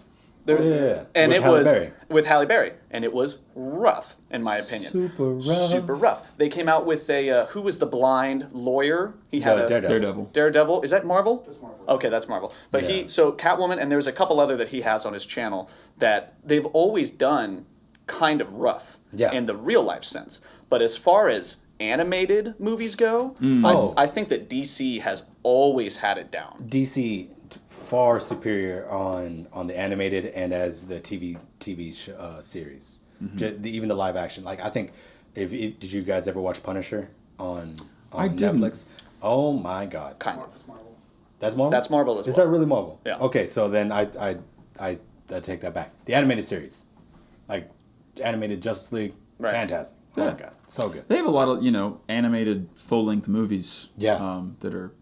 There, Yeah. And With it Halle was Berry. with Halle Berry, and it was rough, in my opinion. Super rough. Super rough. They came out with a who was the blind lawyer? He had a Daredevil. Daredevil. Is that Marvel? That's Marvel. Okay, that's Marvel. But Yeah. so Catwoman, and there's a couple other that he has on his channel that they've always done kind of rough Yeah. in the real life sense. But as far as animated movies go, Oh. I think that DC has always had it down. DC far superior on the animated and as the TV series. Even the live action. Like I think, did you guys ever watch Punisher on I didn't. Netflix? Oh my God, Kind of. That's Marvel. that's Marvel. That's Marvel as Is well. that really Marvel? Yeah. Okay, so then I take that back. The animated series, like animated Justice League, Right. fantastic. Oh Yeah. my god, so good. They have a lot of, animated full-length movies. Yeah. That are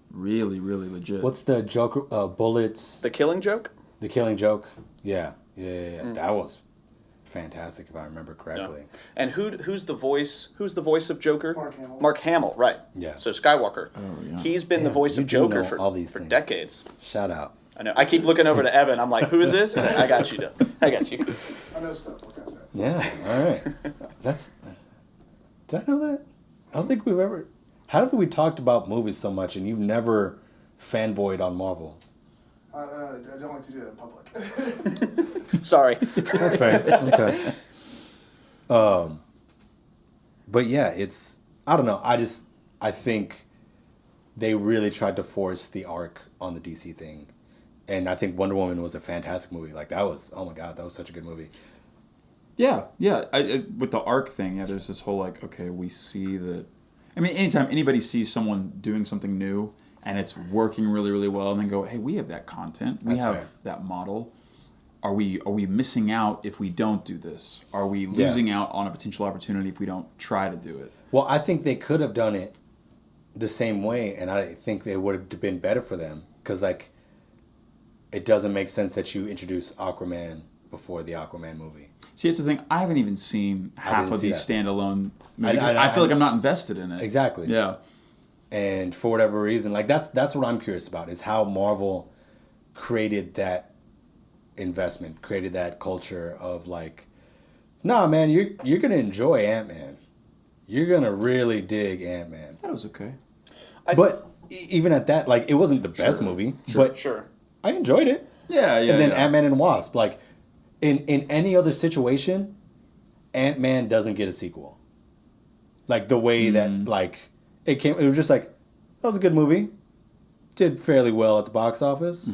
really, really legit. What's the Joker? Bullets. The Killing Joke. The Killing Joke. Yeah. That was fantastic, if I remember correctly. Yeah. And who's the voice? Who's the voice of Joker? Mark Hamill. Mark Hamill, right? Yeah. So Skywalker. Oh, yeah. He's been the Damn, voice you of do Joker know for all these things. decades. Shout out. I know. I keep looking over to Evan. I'm like, who is this? He's like, I got you. I got you. I know stuff. What can I say? Yeah. All right. That's. Did I know that? I don't think we've ever. How have we talked about movies so much and you've never fanboyed on Marvel? I don't like to do that in public. Sorry. That's fair. Okay. But yeah, it's, I don't know. I think they really tried to force the arc on the DC thing. And I think Wonder Woman was a fantastic movie. Like that was, oh my God, that was such a good movie. Yeah. With the arc thing, there's this whole okay, we see that. I mean, anytime anybody sees someone doing something new and it's working really, really well, and then go, hey, we have that content, we That's have fair. that model. Are we missing out if we don't do this? Are we losing out on a potential opportunity if we don't try to do it? Well, I think they could have done it the same way, and I think they would have been better for them. Because, it doesn't make sense that you introduce Aquaman before the Aquaman movie. See, that's the thing. I haven't even seen half didn't of see these that. standalone movies. I feel like I'm not invested in it. Exactly. Yeah. And for whatever reason, that's what I'm curious about, is how Marvel created that investment, created that culture of nah, man, you're gonna enjoy Ant-Man. You're gonna really dig Ant-Man. That was okay. But even at that, it wasn't the best movie, but Sure. I enjoyed it. Yeah. And then Ant-Man and Wasp, in any other situation, Ant-Man doesn't get a sequel. The way that it came, it was just that was a good movie, did fairly well at the box office.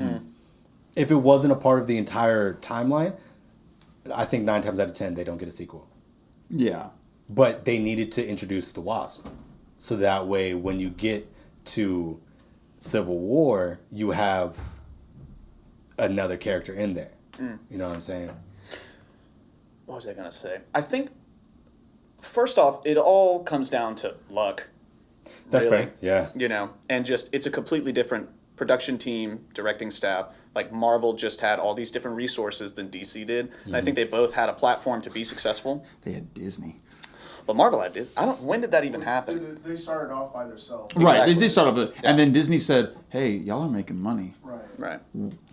If it wasn't a part of the entire timeline, I think 9 times out of 10 they don't get a sequel. Yeah. But they needed to introduce the Wasp, so that way when you get to Civil War, you have another character in there. You know what I'm saying? What was I going to say? I think, first off, it all comes down to luck. That's really. fair. Yeah. And just, it's a completely different production team, directing staff. Marvel just had all these different resources than DC did. And I think they both had a platform to be successful. They had Disney. But Marvel had this. When did that even happen? They started off by themselves. Right. Exactly. They started off, and then Disney said, "Hey, y'all are making money. Right.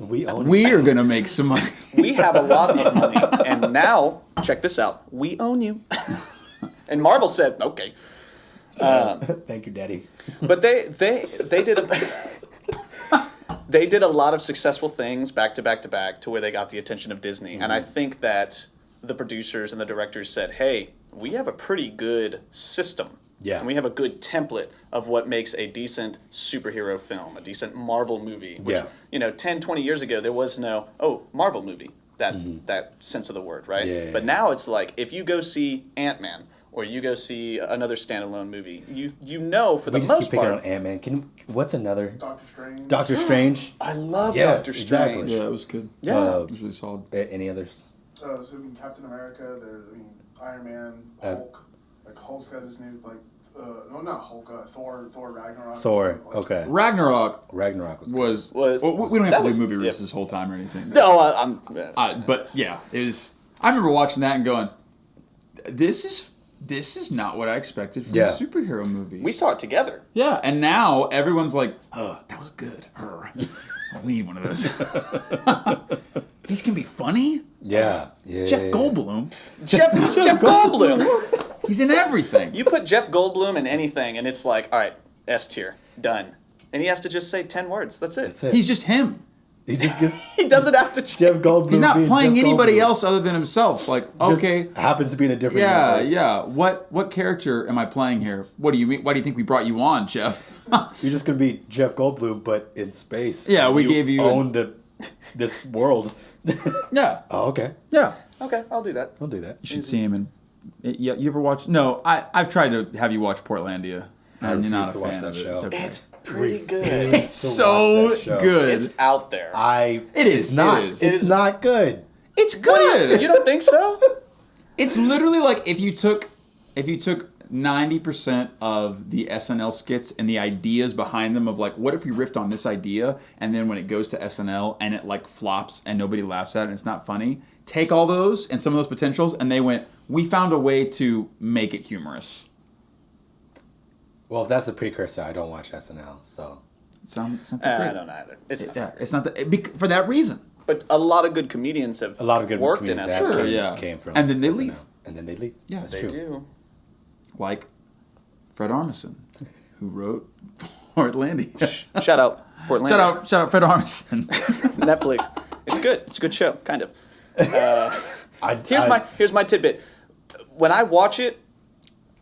We own We are gonna make some money." We have a lot of money, and now check this out. We own you. And Marvel said, "Okay." Thank you, Daddy. But they did a they did a lot of successful things back to back to back to where they got the attention of Disney. And I think that the producers and the directors said, "Hey, we have a pretty good system. Yeah. And we have a good template of what makes a decent superhero film, a decent Marvel movie." Which, Yeah. 10, 20 years ago, there was no, Marvel movie, that sense of the word, right? Yeah. But now it's if you go see Ant-Man or you go see another standalone movie, you know for the We just most keep picking part. on Ant-Man. What's another? Doctor Strange. Doctor Strange. I love Yes, Doctor Strange. exactly. Yeah, it was good. Yeah. It was really solid. Any others? Captain America. There's Iron Man, Uh, Hulk. Hulk's got his new no, not Hulk. Thor Ragnarok. Thor. Okay. Ragnarok Ragnarok was. was. Was- well, we don't that have to was do movie reviews diff- this whole time or anything. No, But yeah, it was. I remember watching that and going, "This is not what I expected from Yeah. a superhero movie." we saw it together. Yeah, and now everyone's like, "Oh, that was good. We need one of those." These can be funny. Yeah. Yeah. Jeff yeah, yeah. Goldblum, Jeff Goldblum. he's in everything. You put Jeff Goldblum in anything, and it's all right, S tier, done. And he has to just say 10 words. That's it. That's it. He's just him. He just gets He doesn't have to. Jeff Goldblum. He's not being playing Jeff anybody Goldblum. else other than himself. Like, Just okay, happens to be in a different yeah, universe. yeah. What character am I playing here? What do you mean? Why do you think we brought you on, Jeff? You're just gonna be Jeff Goldblum, but in space. Yeah, we gave you own this world. Yeah, Oh, okay. yeah. Okay, I'll do that. I'll do that. You should see him. And yeah, you ever watch? No, I've tried to have you watch Portlandia. I and you're not refuse a to watch fan that of it. show. It's okay. It's pretty good. It's so good. It's out there. It is. It's not. It is. It's not good. It's good. You don't think so? It's literally like if you took if you took 90% of the SNL skits and the ideas behind them of like, what if we riffed on this idea, and then when it goes to SNL and it like flops and nobody laughs at it and it's not funny, take all those and some of those potentials and they went, we found a way to make it humorous. Well, if that's a precursor, I don't watch SNL, so. It's not that great. I don't either. It's It's not that, for that reason. But a lot of good comedians have worked in SNL. Sure, came from and then they SNL. leave. And then they leave. Yeah, that's They true. do. Like Fred Armisen, who wrote Portlandia. Shout out Portland. Shout out Fred Armisen. Netflix. It's good. It's a good show, kind of. I Here's my tidbit. When I watch it,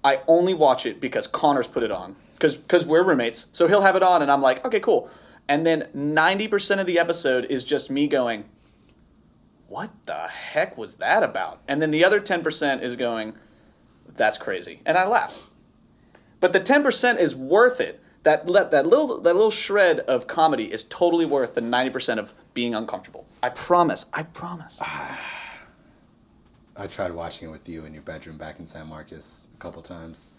I only watch it because Connor's put it on. Because we're roommates. So he'll have it on and I'm like, okay, cool. And then 90% of the episode is just me going, what the heck was that about? And then the other 10% is going, that's crazy. And I laugh. But the 10% is worth it. That little shred of comedy is totally worth the 90% of being uncomfortable. I promise. I tried watching it with you in your bedroom back in San Marcos a couple times,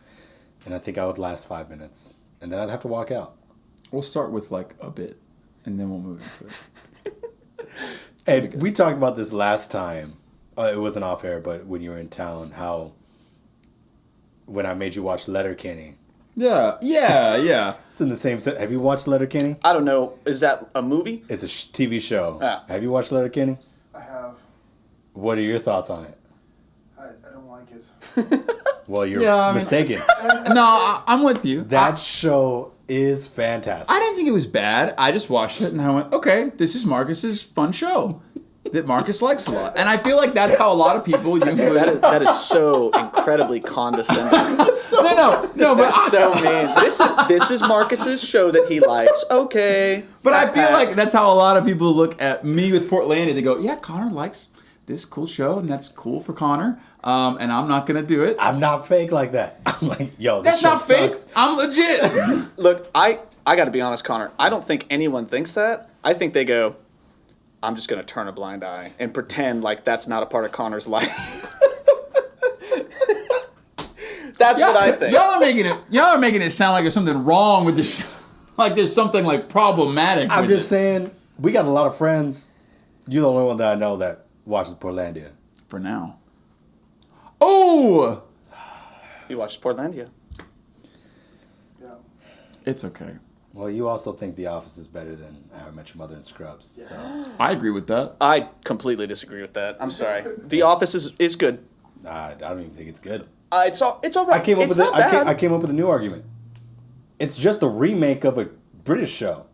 and I think I would last 5 minutes, and then I'd have to walk out. We'll start with like a bit, and then we'll move into it. And we talked about this last time. It wasn't off air, but when you were in town, how when I made you watch Letterkenny. Yeah. It's in the same set. Have you watched Letterkenny? I don't know. Is that a movie? It's a TV show. Ah. Have you watched Letterkenny? I have. What are your thoughts on it? I don't like it. Well, you're Yeah, I mean- mistaken. No, I'm with you. That show is fantastic. I didn't think it was bad. I just watched it and I went, okay, this is Marcus's fun show that Marcus likes a lot. And I feel like that's how a lot of people usually... That is so incredibly condescending. No, but That's so mean. This is Marcus's show that he likes. Okay. But I feel like that's how a lot of people look at me with Portlandia. They go, yeah, Connor likes this cool show, and that's cool for Connor, and I'm not going to do it. I'm not fake like that. I'm like, yo, this That's show not fake. sucks. I'm legit. Look, I got to be honest, Connor. I don't think anyone thinks that. I think they go, I'm just going to turn a blind eye and pretend like that's not a part of Connor's life. That's what I think. Y'all are making it sound like there's something wrong with this show. Like there's something like problematic. I'm with just it. saying, we got a lot of friends. You're the only one that I know that watches Portlandia. For now. Oh! You watched Portlandia. Yeah. It's okay. Well, you also think The Office is better than How I Met Your Mother and Scrubs. So I agree with that. I completely disagree with that. I'm sorry. The Office is good. I don't even think it's good. It's all right. I came up it's with not bad. I came up with a new argument. It's just a remake of a British show.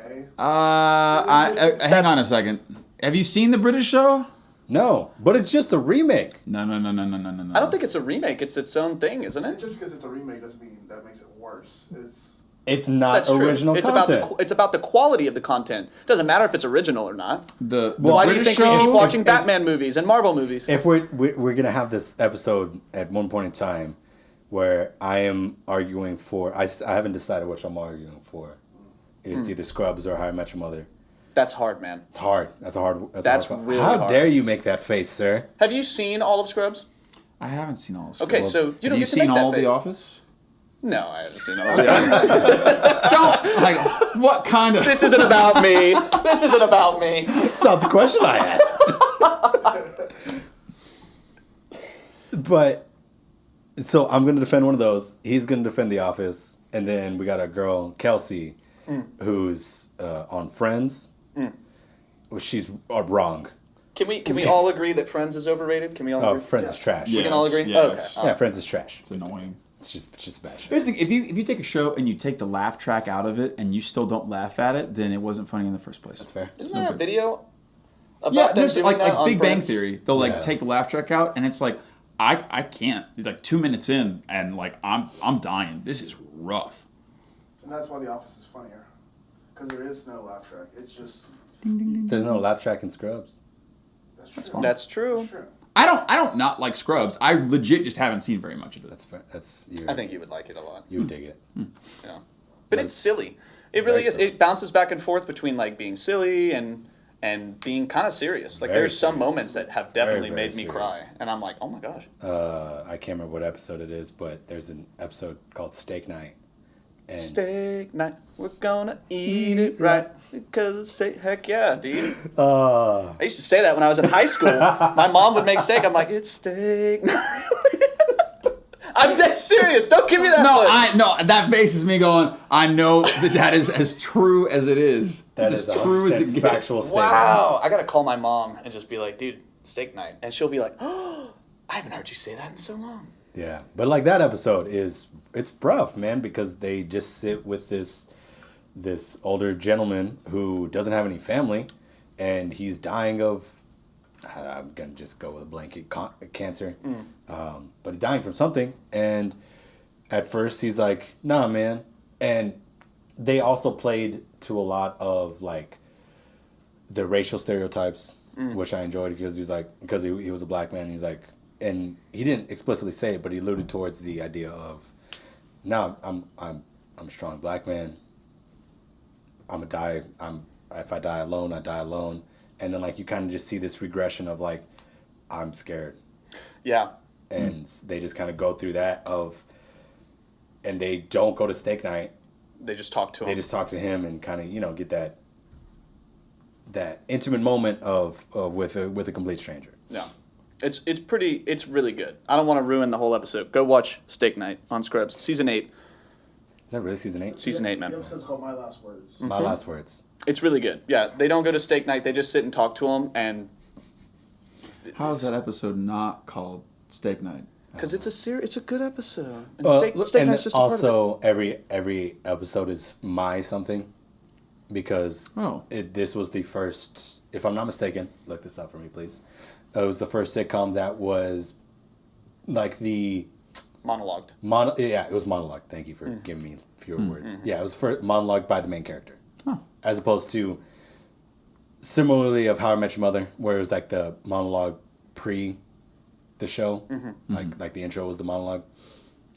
Okay. Hang on a second. Have you seen the British show? No, but it's just a remake. No. I don't think it's a remake. It's its own thing, isn't it? Just because it's a remake doesn't mean that makes it worse. It's not That's original true. content. It's about the quality of the content. It doesn't matter if it's original or not. Why do you British think we keep show- watching Batman movies and Marvel movies? If we're gonna have this episode at one point in time where I am arguing for, I haven't decided which I'm arguing for. It's either Scrubs or How I Met Your Mother. That's hard, man. It's hard. That's a hard. That's a hard really How hard. dare you make that face, sir? Have you seen all of Scrubs? I haven't seen all of Scrubs. Okay, so you don't Have you get to seen make that all of face. The Office? No, I haven't seen all of that. Don't like what kind of This isn't about me. This isn't about me. That's not the question I asked. But so I'm gonna defend one of those. He's gonna defend The Office, and then we got a girl, Kelsey, who's on Friends. Well, she's wrong. Can we all agree that Friends is overrated? Can we all Oh, agree? Friends is trash. We can all agree? Yes. Okay. Yeah, Friends is trash. It's annoying. It's just a bad show. Here's the thing, if you take a show and you take the laugh track out of it and you still don't laugh at it, then it wasn't funny in the first place. That's fair. Isn't there a video about Yeah, them there's doing like that on Big Bang Friends? Theory. They'll Yeah. take the laugh track out and it's like I can't. It's like 2 minutes in and like I'm dying. This is rough. And that's why The Office is funnier. Because there is no laugh track. It's just... There's no laugh track in Scrubs. That's true. fine. That's true. That's true. I don't not like Scrubs. I legit just haven't seen very much of it. That's fair. That's I think you would like it a lot. you would dig it. Yeah. But it's silly. It Very really is. silly. It bounces back and forth between like being silly and and being kind of serious. Like Very there's some serious. moments that have definitely Very, very made me serious. cry, and I'm like, oh my gosh. I can't remember what episode it is, but there's an episode called Steak Night. And Steak night, we're gonna eat it right because it's steak. Heck yeah, dude. uh, I used to say that when I was in high school. My mom would make steak. I'm like, it's steak night. I'm dead serious. Don't give me that look. That face is me going, I know that is as true as it is. that It's is as true as 100% it gets. factual statement. Wow. I gotta call my mom and just be like, dude, steak night. And she'll be like, oh, I haven't heard you say that in so long. Yeah, but like that episode it's rough, man, because they just sit with this older gentleman who doesn't have any family, and he's dying of, I'm gonna just go with a blanket, cancer, but he's dying from something, and at first he's like, nah, man, and they also played to a lot of like the racial stereotypes, which I enjoyed because he was a black man, and he's like. And he didn't explicitly say it, but he alluded towards the idea of, now I'm a strong black man. I'm gonna die. If I die alone, I die alone. And then like you kind of just see this regression of like, I'm scared. Yeah. And they just kind of go through that and they don't go to steak night. They just talk to him. They just talk to him and kind of get that intimate moment with a complete stranger. Yeah. It's really good. I don't want to ruin the whole episode. Go watch Steak Night on Scrubs. Season 8. Is that really season 8? Season 8, The man. episode's called My Last Words. My last words. It's really good. Yeah, they don't go to Steak Night. They just sit and talk to him, and How is that episode not called Steak Night? because it's a good episode. And Well, Steak and Night's just a part of it. also every episode is my something, because this was the first, if I'm not mistaken, look this up for me, please. It was the first sitcom that was like the Monologued. it was monologue. Thank you for giving me fewer words. Yeah, it was for monologue by the main character, as opposed to similarly of How I Met Your Mother, where it was like the monologue pre the show, like the intro was the monologue.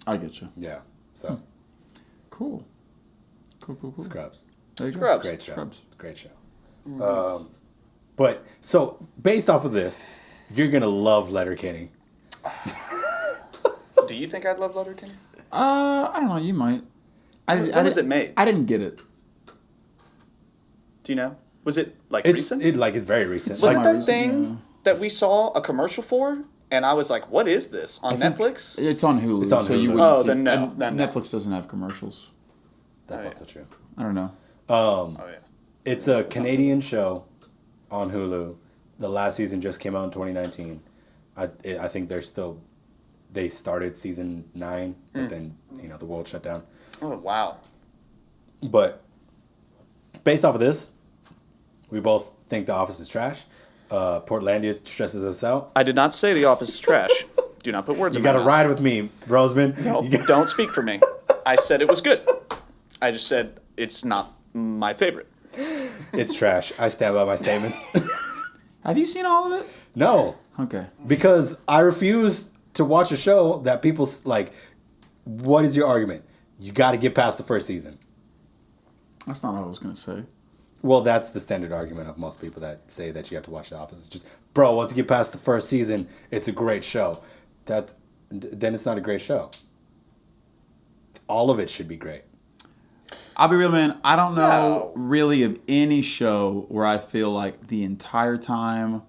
I get you. Yeah, so Cool. Scrubs. There you go. Scrubs. Great show. Scrubs. Great show. But so based off of this, you're gonna love Letterkenny. Do you think I'd love Letterkenny? I don't know. You might. When was it made? I didn't get it. Do you know? Was it like It's recent? it's very recent. Was Like, it that recent, thing that we saw a commercial for? And I was like, what is this? On Netflix? It's on Hulu. It's on so you Hulu. wouldn't Oh, see then no, and then no. Netflix doesn't have commercials. that's Oh, also true. I don't know. Oh, yeah. It's a Canadian show on Hulu. The last season just came out in 2019. I think they started season 9, but then the world shut down. Oh, wow. But based off of this, we both think The Office is trash. Portlandia stresses us out. I did not say The Office is trash. Do not put words You in my got to mouth. ride with me, Roseman. No, don't speak for me. I said it was good. I just said it's not my favorite. It's trash. I stand by my statements. Have you seen all of it? No, Okay. because I refuse to watch a show that people like. What is your argument? You got to get past the first season. That's not what I was gonna say. Well, that's the standard argument of most people that say that you have to watch The Office. It's just, bro, once you get past the first season, it's a great show. Then it's not a great show. All of it should be great. I'll be real, man. I don't know No. really of any show where I feel like the entire time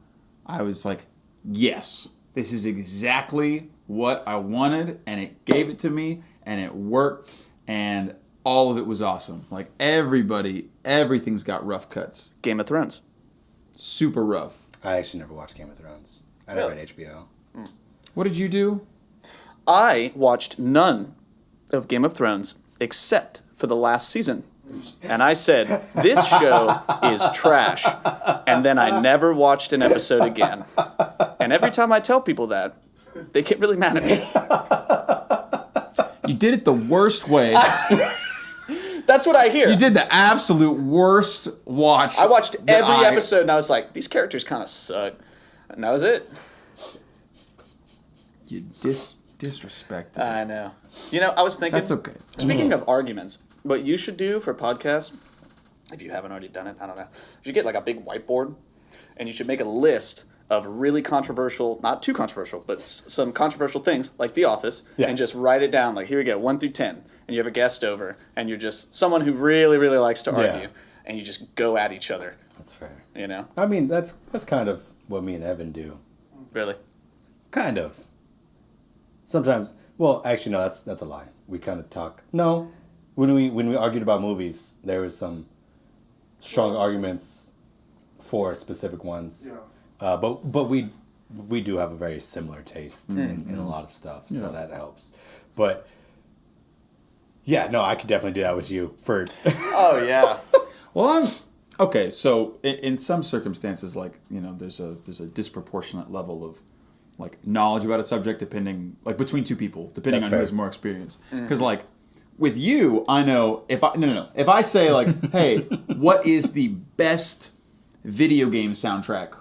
I was like, yes, this is exactly what I wanted, and it gave it to me, and it worked, and all of it was awesome. Like everything's got rough cuts. Game of Thrones. Super rough. I actually never watched Game of Thrones. I never Really? had HBO. What did you do? I watched none of Game of Thrones except for the last season. And I said, this show is trash. And then I never watched an episode again. And every time I tell people that, they get really mad at me. You did it the worst way. That's what I hear. You did the absolute worst watch. I watched that every episode and I was like, these characters kind of suck. And that was it. You disrespected. I know. You know, I was thinking. That's okay. Speaking of arguments, what you should do for podcasts, if you haven't already done it, I don't know. You should get like a big whiteboard and you should make a list of really controversial, not too controversial, but some controversial things like The Office, and just write it down. Like, here we go, 1 through 10, and you have a guest over, and you're just someone who really, really likes to argue, and you just go at each other. That's fair. You know? I mean, that's kind of what me and Evan do. Really? Kind of. Sometimes, well, actually, no, that's a lie. We kind of talk. No, when we argued about movies, there was some strong arguments for specific ones. Yeah. But we do have a very similar taste in a lot of stuff, so that helps. But yeah, no, I could definitely do that with you for. Oh yeah. Well, okay. So in some circumstances, like there's a disproportionate level of like knowledge about a subject depending like between two people depending That's on fair. who has more experience. Because like with you, I know if I say like, hey, what is the best video game soundtrack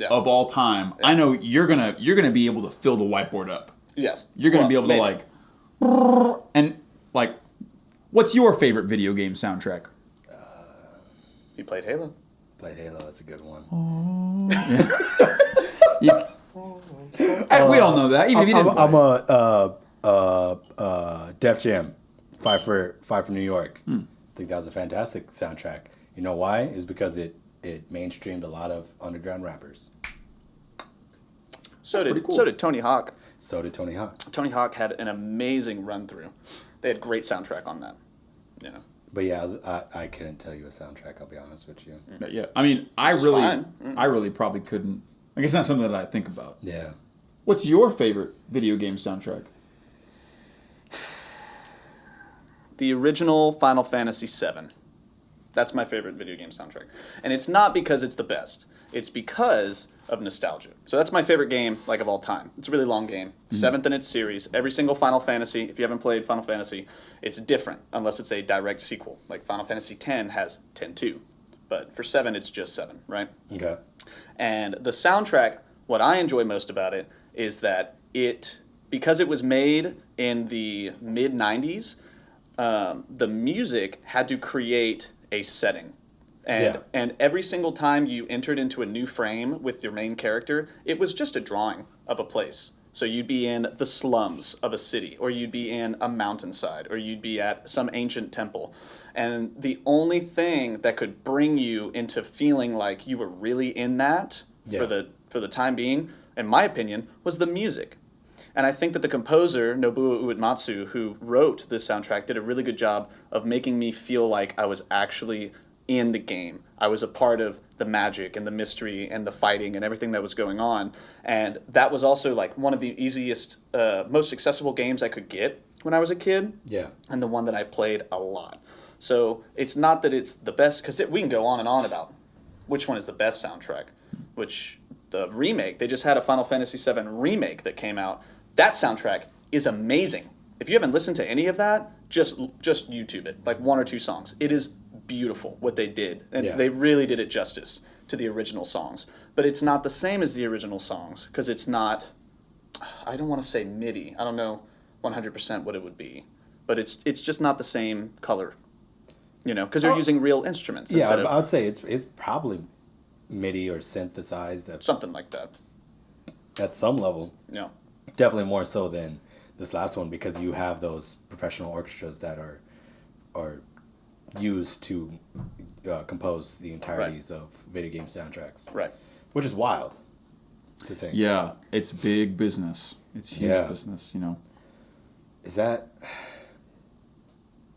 of all time? I know you're gonna be able to fill the whiteboard up. Yes. You're gonna be able to like, and like, what's your favorite video game soundtrack? You played Halo. Play Halo, that's a good one. We all know that. Even if you didn't play. I'm a Def Jam, Five for New York. I think that was a fantastic soundtrack. You know why? Is because it mainstreamed a lot of underground rappers. So pretty cool. did Tony Hawk. So did Tony Hawk. Tony Hawk had an amazing run through. They had great soundtrack on that. You know. But yeah, I couldn't tell you a soundtrack. I'll be honest with you. Yeah, I mean, I is really fine. probably couldn't. I guess it's not something that I think about. Yeah. What's your favorite video game soundtrack? The original Final Fantasy VII. That's my favorite video game soundtrack. And it's not because it's the best. It's because of nostalgia. So that's my favorite game, like, of all time. It's a really long game. Seventh in its series. Every single Final Fantasy, if you haven't played Final Fantasy, it's different, unless it's a direct sequel. Like Final Fantasy X has 10-2. But for 7, it's just 7, right? Okay. And the soundtrack, what I enjoy most about it is that because it was made in the mid-90s, the music had to create a setting. And every single time you entered into a new frame with your main character, it was just a drawing of a place. So you'd be in the slums of a city, or you'd be in a mountainside, or you'd be at some ancient temple. And the only thing that could bring you into feeling like you were really in that for the time being, in my opinion, was the music. And I think that the composer, Nobuo Uematsu, who wrote this soundtrack, did a really good job of making me feel like I was actually in the game. I was a part of the magic and the mystery and the fighting and everything that was going on. And that was also like one of the easiest, most accessible games I could get when I was a kid. Yeah. And the one that I played a lot. So it's not that it's the best, because we can go on and on about which one is the best soundtrack. Which the remake, they just had a Final Fantasy VII remake that came out. That soundtrack is amazing. If you haven't listened to any of that, just YouTube it, like 1 or 2 songs. It is beautiful what they did, and they really did it justice to the original songs. But it's not the same as the original songs, because it's not, I don't want to say MIDI. I don't know 100% what it would be, but it's just not the same color, because they're using real instruments. Yeah, I would say it's probably MIDI or synthesized something like that. At some level. Yeah. Definitely more so than this last one, because you have those professional orchestras that are used to compose the entirities of video game soundtracks. Right. Which is wild to think. Yeah, it's big business. It's huge business, Is that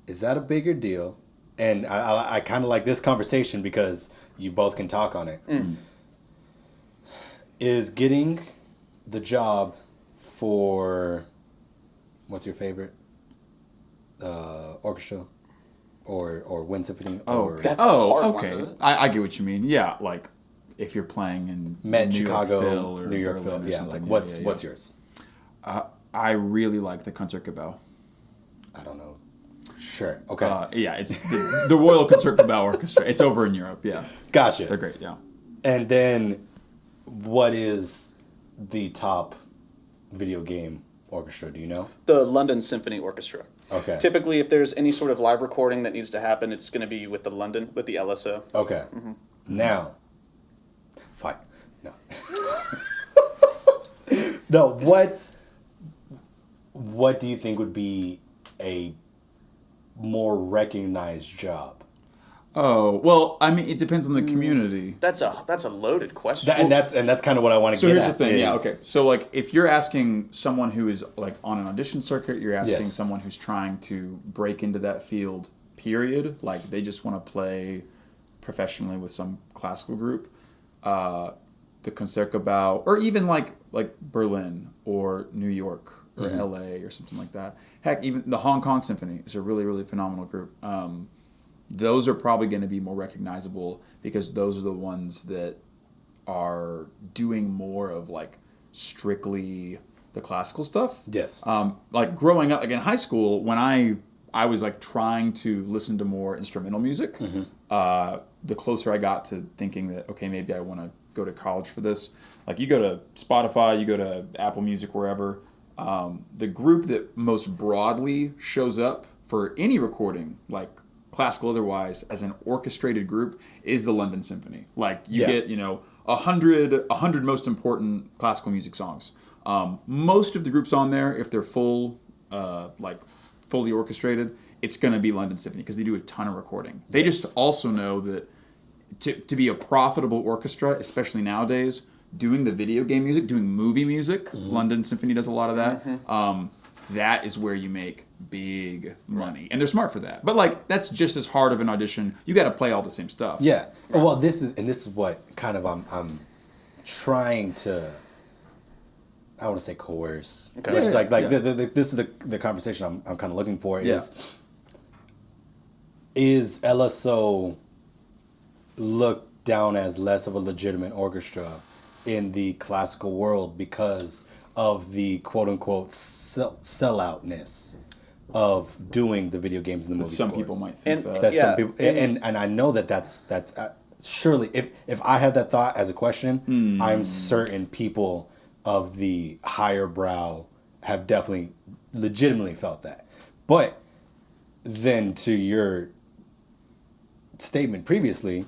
a bigger deal? And I kind of like this conversation because you both can talk on it. Is getting the job for, what's your favorite orchestra or wind symphony? That's a hard okay. one. I get what you mean. Yeah, like if you're playing in Met, New Chicago, York Phil or New York Berlin Phil. or Yeah, something. like what's yours? I really like the Concertgebouw. I don't know. Sure. Okay. Yeah, it's the Royal Concertgebouw Orchestra. It's over in Europe. Yeah, Gotcha. they're great. Yeah. And then, what is the top video game orchestra? Do you know? The London Symphony Orchestra. Okay. Typically, if there's any sort of live recording that needs to happen, it's going to be with the LSO. Okay. Now, Fight. No. No, what do you think would be a more recognized job? Oh, well, I mean, it depends on the community. That's a loaded question. And that's kind of what I want to So get here's at. the thing, yeah, is- okay. So like, if you're asking someone who is like on an audition circuit, you're asking Yes. someone who's trying to break into that field. Period. Like they just want to play professionally with some classical group. The Concertgebouw, or even like Berlin or New York or L.A. or something like that. Heck, even the Hong Kong Symphony is a really, really phenomenal group. Those are probably going to be more recognizable because those are the ones that are doing more of like strictly the classical stuff. Yes. Like growing up, like in high school, when I was like trying to listen to more instrumental music, the closer I got to thinking that, okay, maybe I want to go to college for this. Like you go to Spotify, you go to Apple Music, wherever. The group that most broadly shows up for any recording, like classical otherwise, as an orchestrated group is the London Symphony. Like you get, 100 most important classical music songs. Most of the groups on there, if they're fully orchestrated, it's going to be London Symphony because they do a ton of recording. They just also know that to be a profitable orchestra, especially nowadays, doing the video game music, doing movie music, London Symphony does a lot of that. That is where you make big money, and they're smart for that. But like, that's just as hard of an audition. You got to play all the same stuff. Yeah. Well, this is what kind of I'm trying to. I want to say coerce. Okay. Which is like Yeah. this is the conversation I'm kind of looking for is LSO looked down as less of a legitimate orchestra in the classical world because of the quote unquote selloutness of doing the video games and the movie Some scores. people might think And- that. That Yeah, some people and I know that's surely if I had that thought as a question, I'm certain people of the higher brow have definitely legitimately felt that. But then to your statement previously,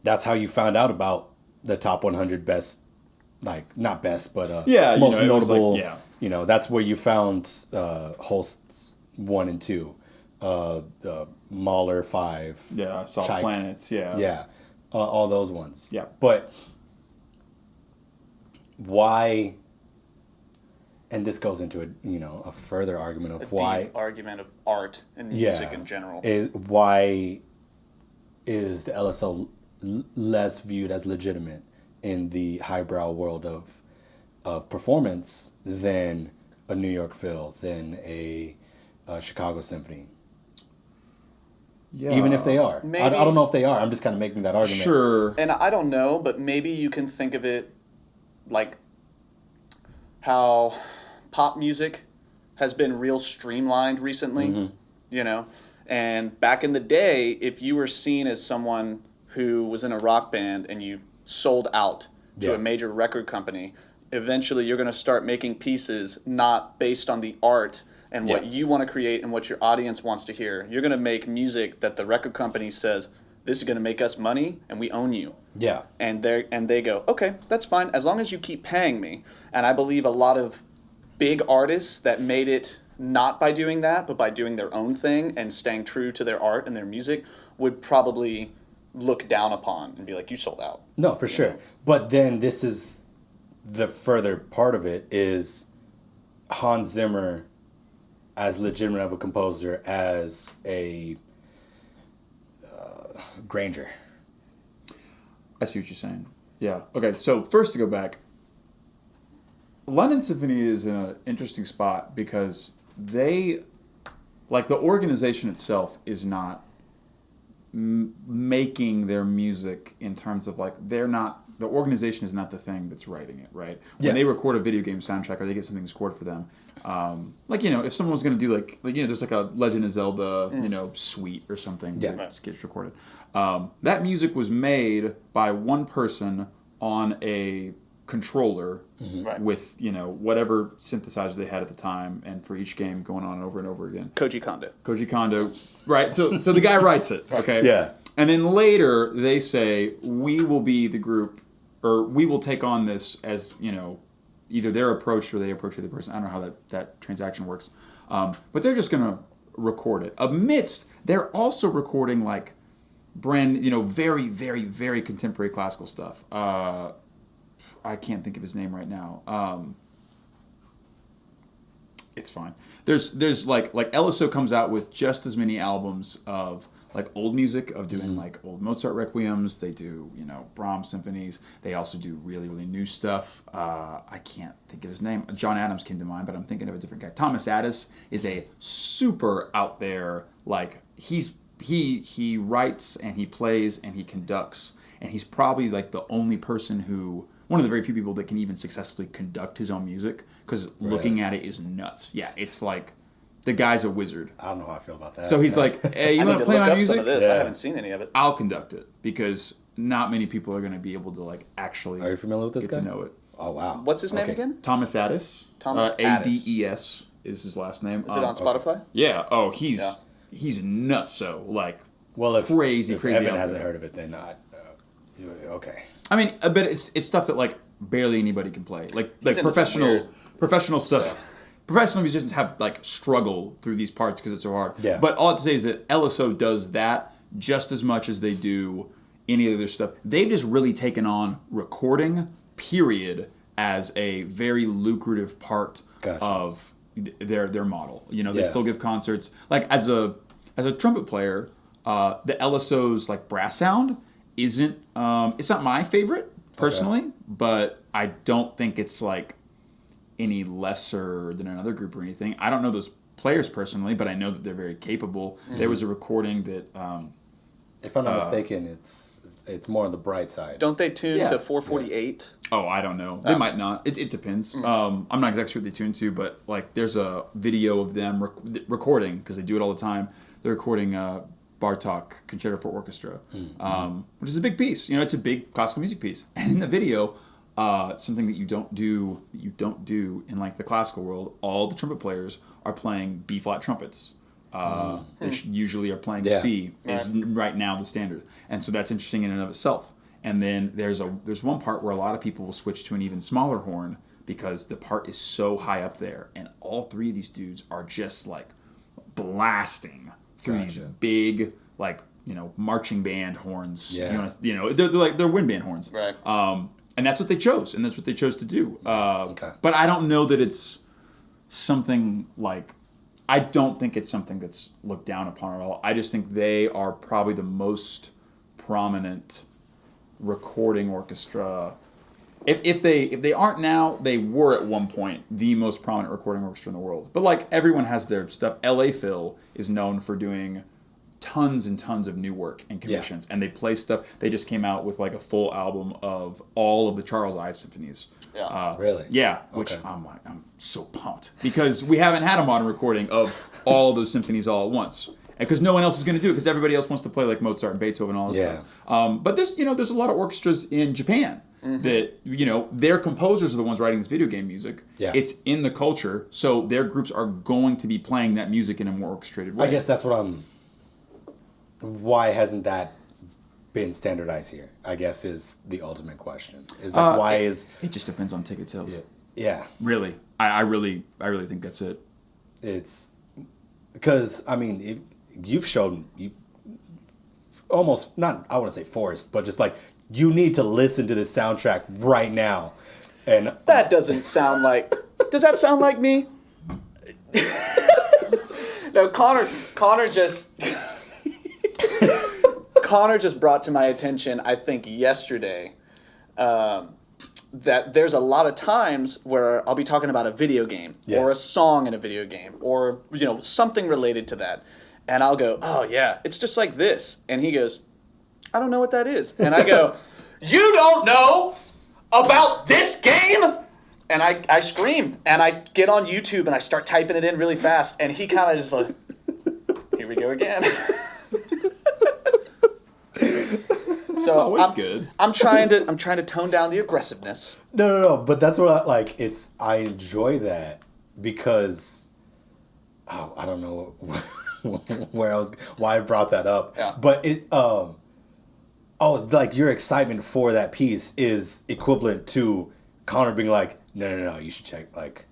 that's how you found out about the top 100 best, like not best, but most it was like, notable. That's where you found Holst 1 and 2, Mahler 5. Yeah, Soft Chaik. Planets, yeah. Yeah, all those ones. Yeah. But why? And this goes into a further argument of why. Deep argument of art and music in general. Why is the LSO less viewed as legitimate in the highbrow world of performance than a New York Phil, than a Chicago Symphony? Yeah. Even if they are. I Maybe- don't know if they are. I'm just kind of making that argument. Sure. And I don't know, but maybe you can think of it like how pop music has been real streamlined recently, And back in the day, if you were seen as someone who was in a rock band and you sold out to Yeah. a major record company, eventually you're going to start making pieces not based on the art and what Yeah. you want to create and what your audience wants to hear. You're going to make music that the record company says, this is going to make us money and we own you. Yeah. And they go, okay, that's fine, as long as you keep paying me. And I believe a lot of big artists that made it not by doing that, but by doing their own thing and staying true to their art and their music would probably look down upon and be like, you sold out. No, for sure. But then this is the further part of it is Hans Zimmer as legitimate of a composer as a Granger. I see what you're saying. Yeah. Okay, so first to go back, London Symphony is in an interesting spot because they, like the organization itself is not making their music in terms of like, they're not, the organization is not the thing that's writing it, right? When Yeah. they record a video game soundtrack or they get something scored for them, if someone was going to do there's like a Legend of Zelda, suite or something Yeah. that gets recorded. That music was made by one person on a controller Right. with, whatever synthesizer they had at the time, and for each game going on over and over again. Koji Kondo. Koji Kondo, right? So the guy writes it, okay? Yeah. And then later they say, we will be the group, or we will take on this as, either they're approached or they approach the other person. I don't know how that transaction works. But they're just going to record it. They're also recording like brand, very, very, very contemporary classical stuff. I can't think of his name right now. It's fine. There's like LSO comes out with just as many albums of like old music, of doing like old Mozart requiems. They do Brahms symphonies. They also do really, really new stuff. I can't think of his name. John Adams came to mind, but I'm thinking of a different guy. Thomas Addis is a super out there, like he writes and he plays and he conducts, and he's probably like the only person one of the very few people that can even successfully conduct his own music, because looking at it is nuts. Yeah, it's like the guy's a wizard. I don't know how I feel about that. So he's like, hey, you want to play my music? Some of this. I haven't seen any of it. I'll conduct it, because not many people are going to be able to like actually. Are you familiar with this guy? To know it. Oh wow. What's his name again? Thomas Addis. Thomas Addis. Ades is his last name. Is it on Spotify? Okay. Yeah. Oh, he's nuts. So like, if crazy. Evan hasn't heard of it, then not. Okay. I mean, but it's stuff that like barely anybody can play. Like professional stuff. Yeah. Professional musicians have like struggle through these parts because it's so hard. Yeah. But all I have to say is that LSO does that just as much as they do any other stuff. They've just really taken on recording, period, as a very lucrative part of their model. They still give concerts. Like as a trumpet player, the LSO's like brass sound isn't it's not my favorite personally, but I don't think it's like any lesser than another group or anything. I don't know those players personally, but I know that they're very capable. Mm-hmm. There was a recording that if I'm not mistaken, it's more on the bright side. Don't they tune to 448? Oh, I don't know. They might not. It depends. I'm not exactly sure what they tune to, but like there's a video of them recording, because they do it all the time. They're recording Bartók Concerto for Orchestra, which is a big piece. It's a big classical music piece. And in the video, something that you don't do in like the classical world, all the trumpet players are playing B flat trumpets. They usually are playing C is right now the standard, and so that's interesting in and of itself. And then there's one part where a lot of people will switch to an even smaller horn, because the part is so high up there, and all three of these dudes are just like blasting through these big like marching band horns. Yeah. They're wind band horns. Right. And that's what they chose, to do. But I don't know that it's something like. I don't think it's something that's looked down upon at all. I just think they are probably the most prominent recording orchestra. If they aren't now, they were at one point the most prominent recording orchestra in the world. But like everyone has their stuff. LA Phil is known for doing tons and tons of new work and commissions, and they play stuff. They just came out with like a full album of all of the Charles Ives symphonies. Yeah. Really? Yeah. Which I'm so pumped, because we haven't had a modern recording of all of those symphonies all at once, because no one else is going to do it, because everybody else wants to play like Mozart and Beethoven and all this stuff. But there's a lot of orchestras in Japan that their composers are the ones writing this video game music. Yeah. It's in the culture, so their groups are going to be playing that music in a more orchestrated way. I guess that's what why hasn't that been standardized here? I guess is the ultimate question. Is like why it just depends on ticket sales. Yeah. Really, I really think that's it. It's because if you've shown almost not, I wouldn't say forced, but just like you need to listen to this soundtrack right now, and that doesn't sound like. Does that sound like me? No, Connor just. Connor just brought to my attention, I think yesterday, that there's a lot of times where I'll be talking about a video game or a song in a video game or something related to that, and I'll go, oh yeah, it's just like this, and he goes, I don't know what that is, and I go, you don't know about this game? And I scream, and I get on YouTube and I start typing it in really fast, and he kind of just like, here we go again. So always good. I'm trying to tone down the aggressiveness. No. But that's what I like. I enjoy that because I don't know why I brought that up. Yeah. But oh, like your excitement for that piece is equivalent to Connor being like, no, you should check. Like,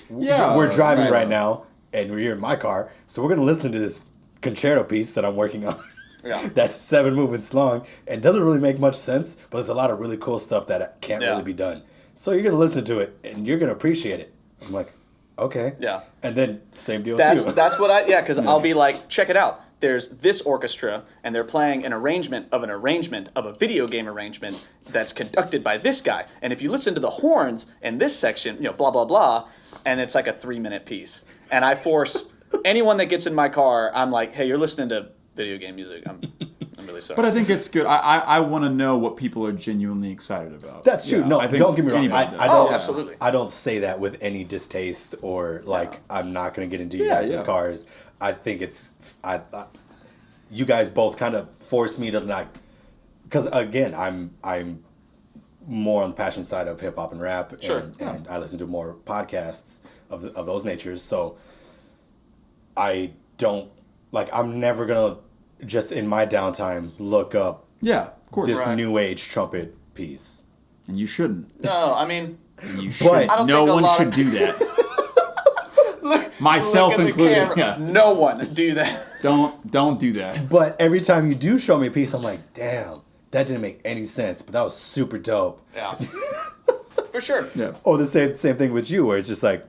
we're driving right now, and we're here in my car, so we're gonna listen to this concerto piece that I'm working on. Yeah. That's 7 movements long and doesn't really make much sense, but there's a lot of really cool stuff that can't really be done. So you're gonna listen to it and you're gonna appreciate it. I'm like, okay. Yeah. And then same deal with you. That's what because I'll be like, check it out. There's this orchestra, and they're playing an arrangement of a video game arrangement that's conducted by this guy. And if you listen to the horns in this section, blah, blah, blah, and it's like a 3-minute piece. And I force anyone that gets in my car, I'm like, hey, you're listening to video game music. I'm really sorry. But I think it's good. I want to know what people are genuinely excited about. That's true. No, don't get me wrong. I don't, absolutely. I don't say that with any distaste or I'm not going to get into you guys' cars. I think it's you guys both kind of force me to not, because again I'm more on the passion side of hip hop and rap, and I listen to more podcasts of those natures. So I don't I'm never gonna just in my downtime look up of course this new age trumpet piece. And you shouldn't. No, I mean, you should. No one should do that. Myself included. Yeah. No one do that. Don't do that. But every time you do show me a piece, I'm like, damn, that didn't make any sense, but that was super dope. Yeah. For sure. Yeah. Or the same thing with you, where it's just like,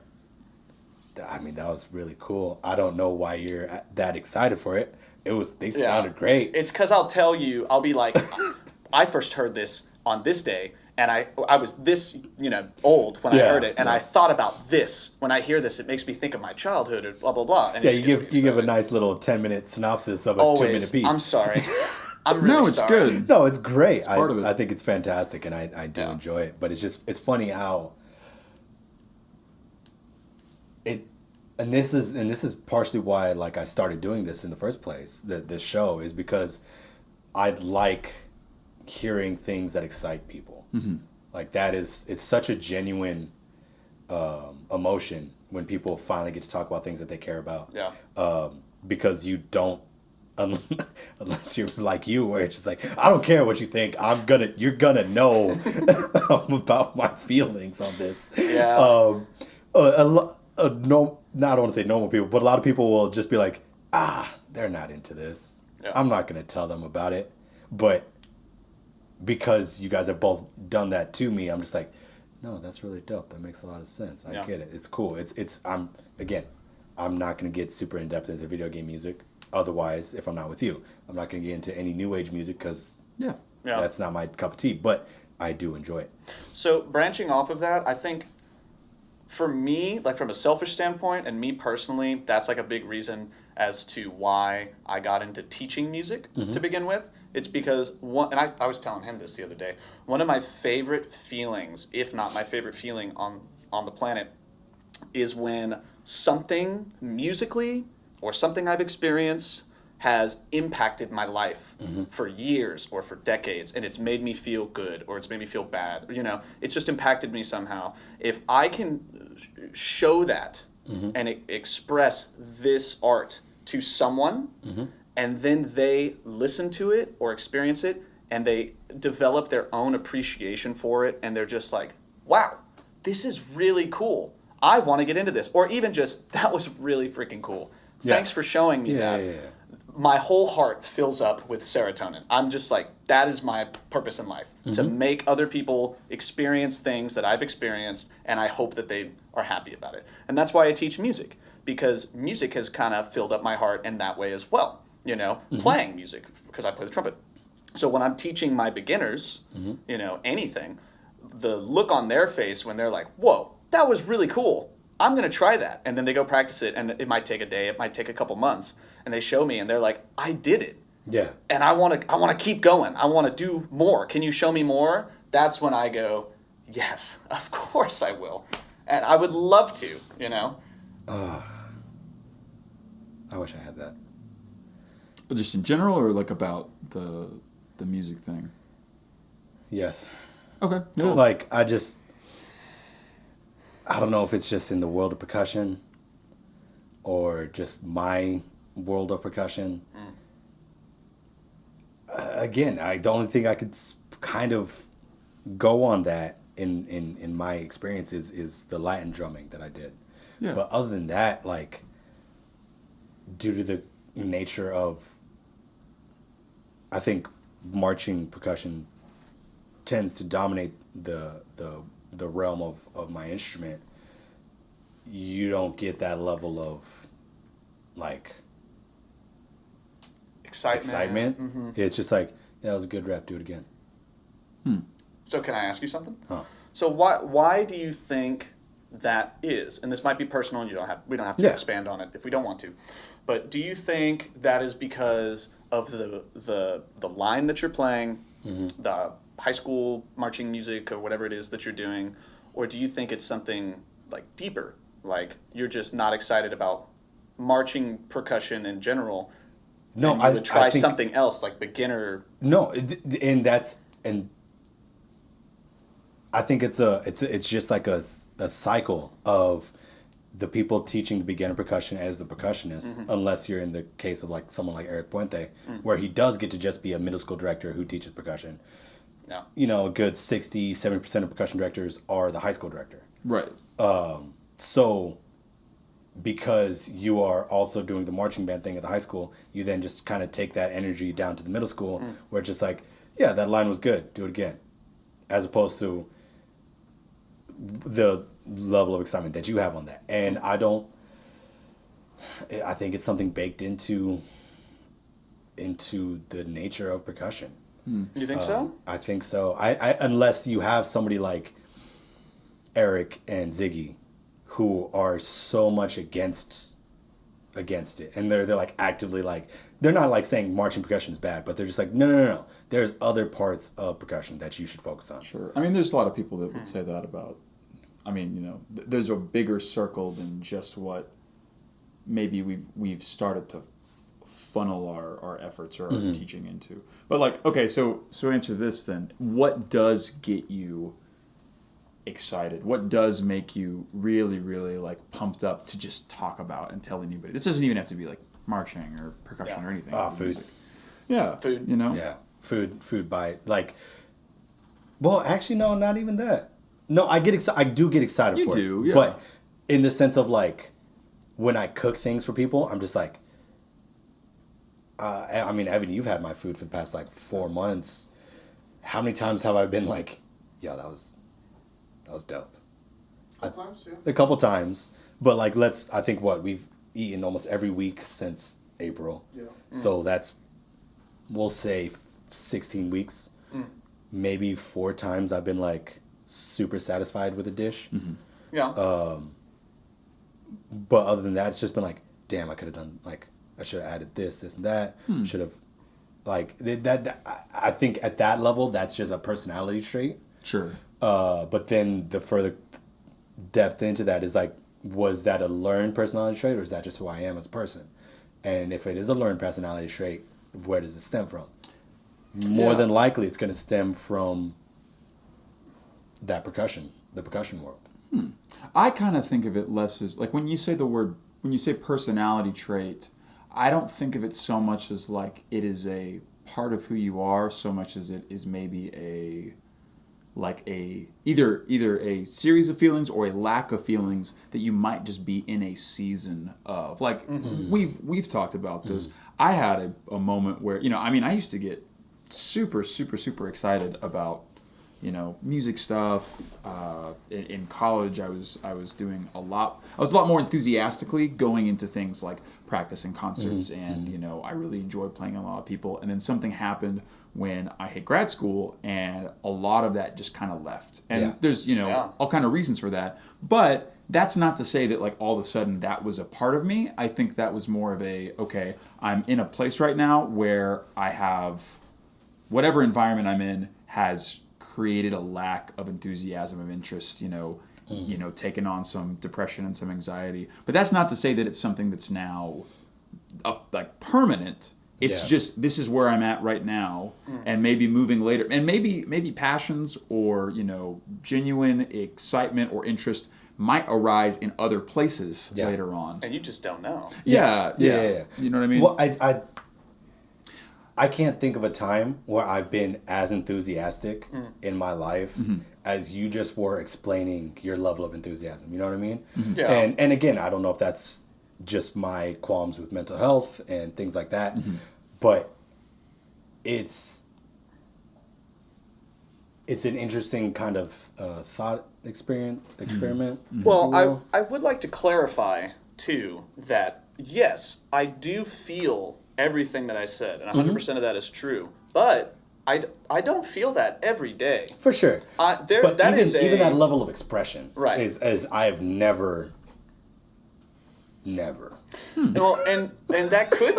I mean, that was really cool. I don't know why you're that excited for it. They sounded great. It's because I'll be like, I first heard this on this day, and I was this, old when I heard it, and I thought about this. When I hear this, it makes me think of my childhood, or blah, blah, blah. And you give a nice little 10-minute synopsis of a 2-minute piece. I'm sorry. I'm really sorry. It's good. No, it's great. It's part of it. I think it's fantastic, and I do enjoy it. But it's funny how and this is partially why I started doing this in the first place. This show is because I like hearing things that excite people. Mm-hmm. It's such a genuine emotion when people finally get to talk about things that they care about. Yeah. Because you don't, unless you're like you, where it's just like, I don't care what you think. You're gonna know about my feelings on this. Yeah. I don't want to say normal people, but a lot of people will just be like, they're not into this. Yeah. I'm not gonna tell them about it. But because you guys have both done that to me, I'm just like, no, that's really dope. That makes a lot of sense. I get it. It's cool. I'm not gonna get super in depth into video game music. Otherwise, if I'm not with you, I'm not gonna get into any new age music because that's not my cup of tea. But I do enjoy it. So branching off of that, I think for me, from a selfish standpoint, and me personally, that's a big reason as to why I got into teaching music to begin with. It's because and I was telling him this the other day, one of my favorite feelings, if not my favorite feeling on the planet, is when something musically or something I've experienced has impacted my life for years or for decades, and it's made me feel good or it's made me feel bad. It's just impacted me somehow. If I can show that and express this art to someone, and then they listen to it or experience it, and they develop their own appreciation for it, and they're just like, wow, this is really cool. I want to get into this. Or even just, that was really freaking cool. Yeah. Thanks for showing me that. Yeah. My whole heart fills up with serotonin. I'm just like, that is my purpose in life, to make other people experience things that I've experienced, and I hope that they are happy about it. And that's why I teach music, because music has kind of filled up my heart in that way as well. Playing music, because I play the trumpet. So when I'm teaching my beginners, anything, the look on their face when they're like, whoa, that was really cool. I'm going to try that. And then they go practice it, and it might take a day, it might take a couple months. And they show me, and they're like, I did it. Yeah. And I want to keep going. I want to do more. Can you show me more? That's when I go, yes, of course I will. And I would love to, I wish I had that. Just in general, or about the music thing? Yes. Okay. Cool. I don't know if it's just in the world of percussion or just my world of percussion. again, the only thing I could kind of go on that in my experience is the Latin drumming that I did. Yeah. But other than that, like, due to the nature of, I think marching percussion tends to dominate the realm of my instrument. You don't get that level of like excitement. Mm-hmm. It's just like, yeah, that was a good rep. Do it again. So can I ask you something? Huh. So why do you think that is? And this might be personal, and we don't have to Yeah. expand on it if we don't want to. But do you think that is because of the line that you're playing, the high school marching music or whatever it is that you're doing, or do you think it's something like deeper, like you're just not excited about marching percussion in general? No, and you would try I think, something else like beginner. No, and I think it's just like a cycle of the people teaching the beginner percussion as the percussionist, unless you're in the case of like someone like Eric Puente, where he does get to just be a middle school director who teaches percussion. Yeah. You know, a good 60-70% of percussion directors are the high school director. Right. So because you are also doing the marching band thing at the high school, you then just kind of take that energy down to the middle school where it's just like, yeah, that line was good, do it again. As opposed to the level of excitement that you have on that. And I think it's something baked into the nature of percussion. You think so? I think so. I unless you have somebody like Eric and Ziggy who are so much against it, and they're like actively like, they're not like saying marching percussion is bad, but they're just like, no, there's other parts of percussion that you should focus on. Sure. I mean, there's a lot of people that would say that about, I mean, you know, there's a bigger circle than just what maybe we've started to funnel our efforts or our teaching into. But like, okay, so answer this then. What does get you excited? What does make you really, really like pumped up to just talk about and tell anybody? This doesn't even have to be like marching or percussion or anything. Food. Music. Yeah. Food. You know? Yeah. Food by like, well, actually, no, not even that. No, I do get excited You for do, it. yeah. But in the sense of like, when I cook things for people, I'm just like, I mean, Evan, you've had my food for the past like 4 months. How many times have I been like, yo, that was dope? Sometimes, yeah. A couple times, but like, I think we've eaten almost every week since April. Yeah. So that's, we'll say 16 weeks. Maybe 4 times I've been like super satisfied with a dish. Yeah. But other than that, it's just been like, damn, I could have done, like, I should have added this and that. Should have, like, that. I think at that level, that's just a personality trait. Sure. But then the further depth into that is like, was that a learned personality trait, or is that just who I am as a person? And if it is a learned personality trait, where does it stem from? More than likely, it's going to stem from that the percussion world. I kind of think of it less as like when you say personality trait, I don't think of it so much as like it is a part of who you are, so much as it is maybe either a series of feelings or a lack of feelings that you might just be in a season of. Like we've talked about this. I had a moment where, you know, I mean, I used to get super, super, super excited about, you know, music stuff. In college, I was doing a lot. I was a lot more enthusiastically going into things like practice and concerts, and you know, I really enjoyed playing a lot of people. And then something happened when I hit grad school, and a lot of that just kind of left. And there's, you know, all kind of reasons for that. But that's not to say that like all of a sudden that was a part of me. I think that was more of okay, I'm in a place right now where I have whatever environment I'm in has created a lack of enthusiasm, of interest, you know, taken on some depression and some anxiety. But that's not to say that it's something that's now like permanent. It's just, this is where I'm at right now, and maybe moving later, and maybe passions or, you know, genuine excitement or interest might arise in other places later on. And you just don't know. Yeah. You know what I mean? Well, I can't think of a time where I've been as enthusiastic in my life as you just were explaining your level of enthusiasm. You know what I mean? Yeah. And again, I don't know if that's just my qualms with mental health and things like that, but it's an interesting kind of thought experiment. Well, I would like to clarify, too, that yes, I do feel everything that I said, and 100% of that is true, but I don't feel that every day. For sure. But But that even, is even that level of expression Right. is as I have never. Well, and that could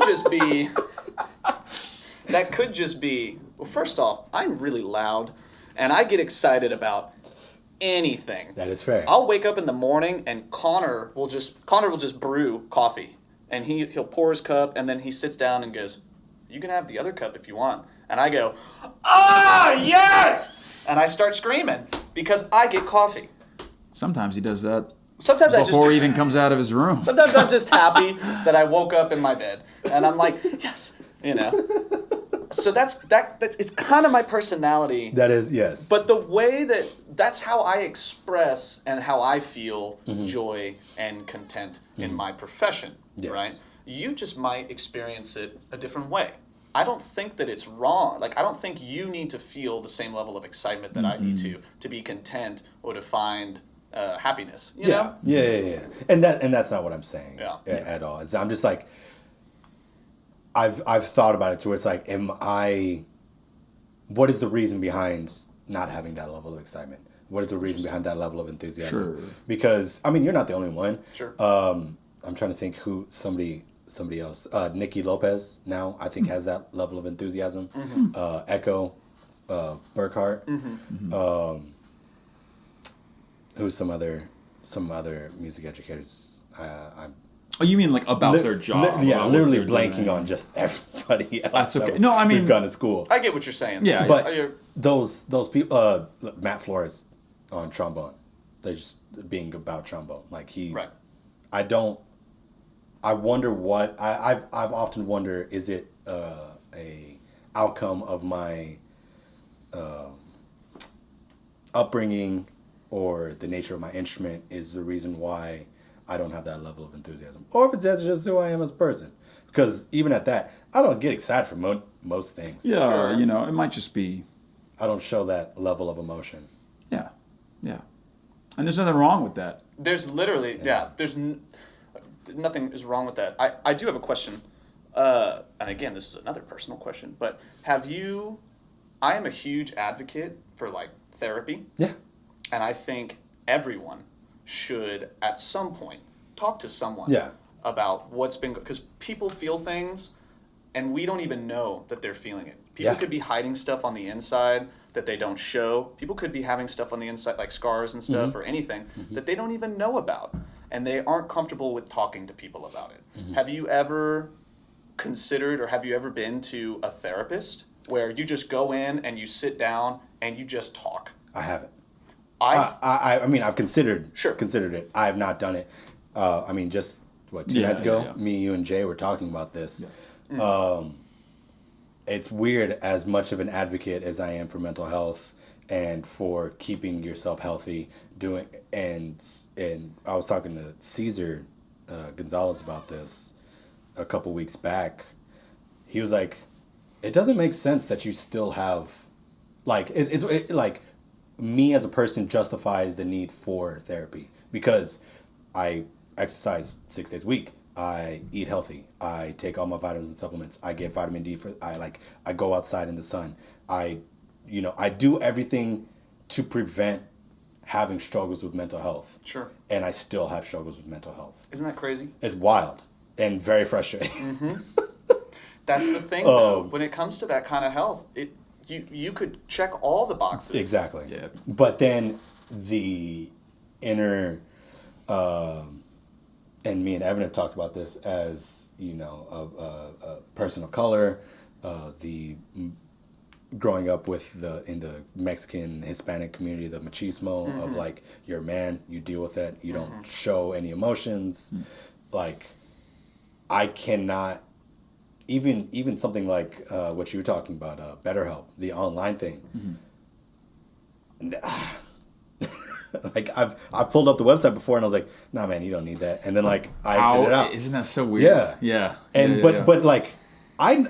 just be well, first off, I'm really loud and I get excited about anything. That is fair. I'll wake up in the morning and Connor will just brew coffee, and he'll pour his cup, and then he sits down and goes, "You can have the other cup if you want." And I go, "Ah, yes!" And I start screaming because I get coffee. Sometimes he does that Sometimes before he even comes out of his room. Sometimes I'm just happy that I woke up in my bed, and I'm like, yes, So that's it's kind of my personality. That is, yes. But the way that's how I express and how I feel joy and content in my profession, Yes. right? You just might experience it a different way. I don't think that it's wrong. Like, I don't think you need to feel the same level of excitement that I need to be content or to find happiness. You know? Yeah. And that's not what I'm saying at all. I'm just like, I've thought about it too. It's like, what is the reason behind not having that level of excitement? What is the reason behind that level of enthusiasm? Sure. Because, I mean, you're not the only one. Sure. I'm trying to think who somebody else. Nikki Lopez now, I think, has that level of enthusiasm. Echo Burkhart. Who's some other music educators? Oh, you mean like about their job? About literally what they're blanking doing. on just everybody else. That's okay. that No, I mean- we've gone to school. I get what you're saying. Yeah, But I- those people, Matt Flores on trombone, they're just being about trombone. Like Right. I wonder what I've often wondered, is it a outcome of my upbringing or the nature of my instrument is the reason why I don't have that level of enthusiasm, or if it's just who I am as a person. Because even at that, I don't get excited for most things. Yeah, Sure. or, it might just be, I don't show that level of emotion. yeah. And there's nothing wrong with that. There's literally, nothing is wrong with that. I do have a question. And again, this is another personal question, but I am a huge advocate for like therapy. Yeah. And I think everyone should at some point talk to someone Yeah. about what's been, because people feel things and we don't even know that they're feeling it. People Yeah. could be hiding stuff on the inside that they don't show. People could be having stuff on the inside, like scars and stuff or anything that they don't even know about. And they aren't comfortable with talking to people about it. Have you ever considered, or have you ever been to a therapist where you just go in and you sit down and you just talk? I haven't. I mean, I've considered Sure. it. I have not done it. I mean, just two Yeah, nights ago, yeah. me, you, and Jay were talking about this. It's weird, as much of an advocate as I am for mental health and for keeping yourself healthy, and I was talking to Cesar Gonzalez about this a couple weeks back. He was like, it doesn't make sense that you still have, like, it's like, me as a person justifies the need for therapy because I exercise 6 days a week. I eat healthy. I take all my vitamins and supplements. I get vitamin D I go outside in the sun. I do everything to prevent having struggles with mental health. Sure. And I still have struggles with mental health. Isn't that crazy? It's wild and very frustrating. That's the thing, though. When it comes to that kind of health, you could check all the boxes. Exactly. Yeah. But then the inner, and me and Evan have talked about this as, a person of color, growing up in the Mexican Hispanic community, the machismo of like, you're a man, you deal with it, you don't show any emotions. Like, I cannot even something like what you were talking about, BetterHelp, the online thing. Like I pulled up the website before and I was like, nah, man, you don't need that. And then like I exited it out. Isn't that so weird? Yeah. Yeah. And Yeah. but like I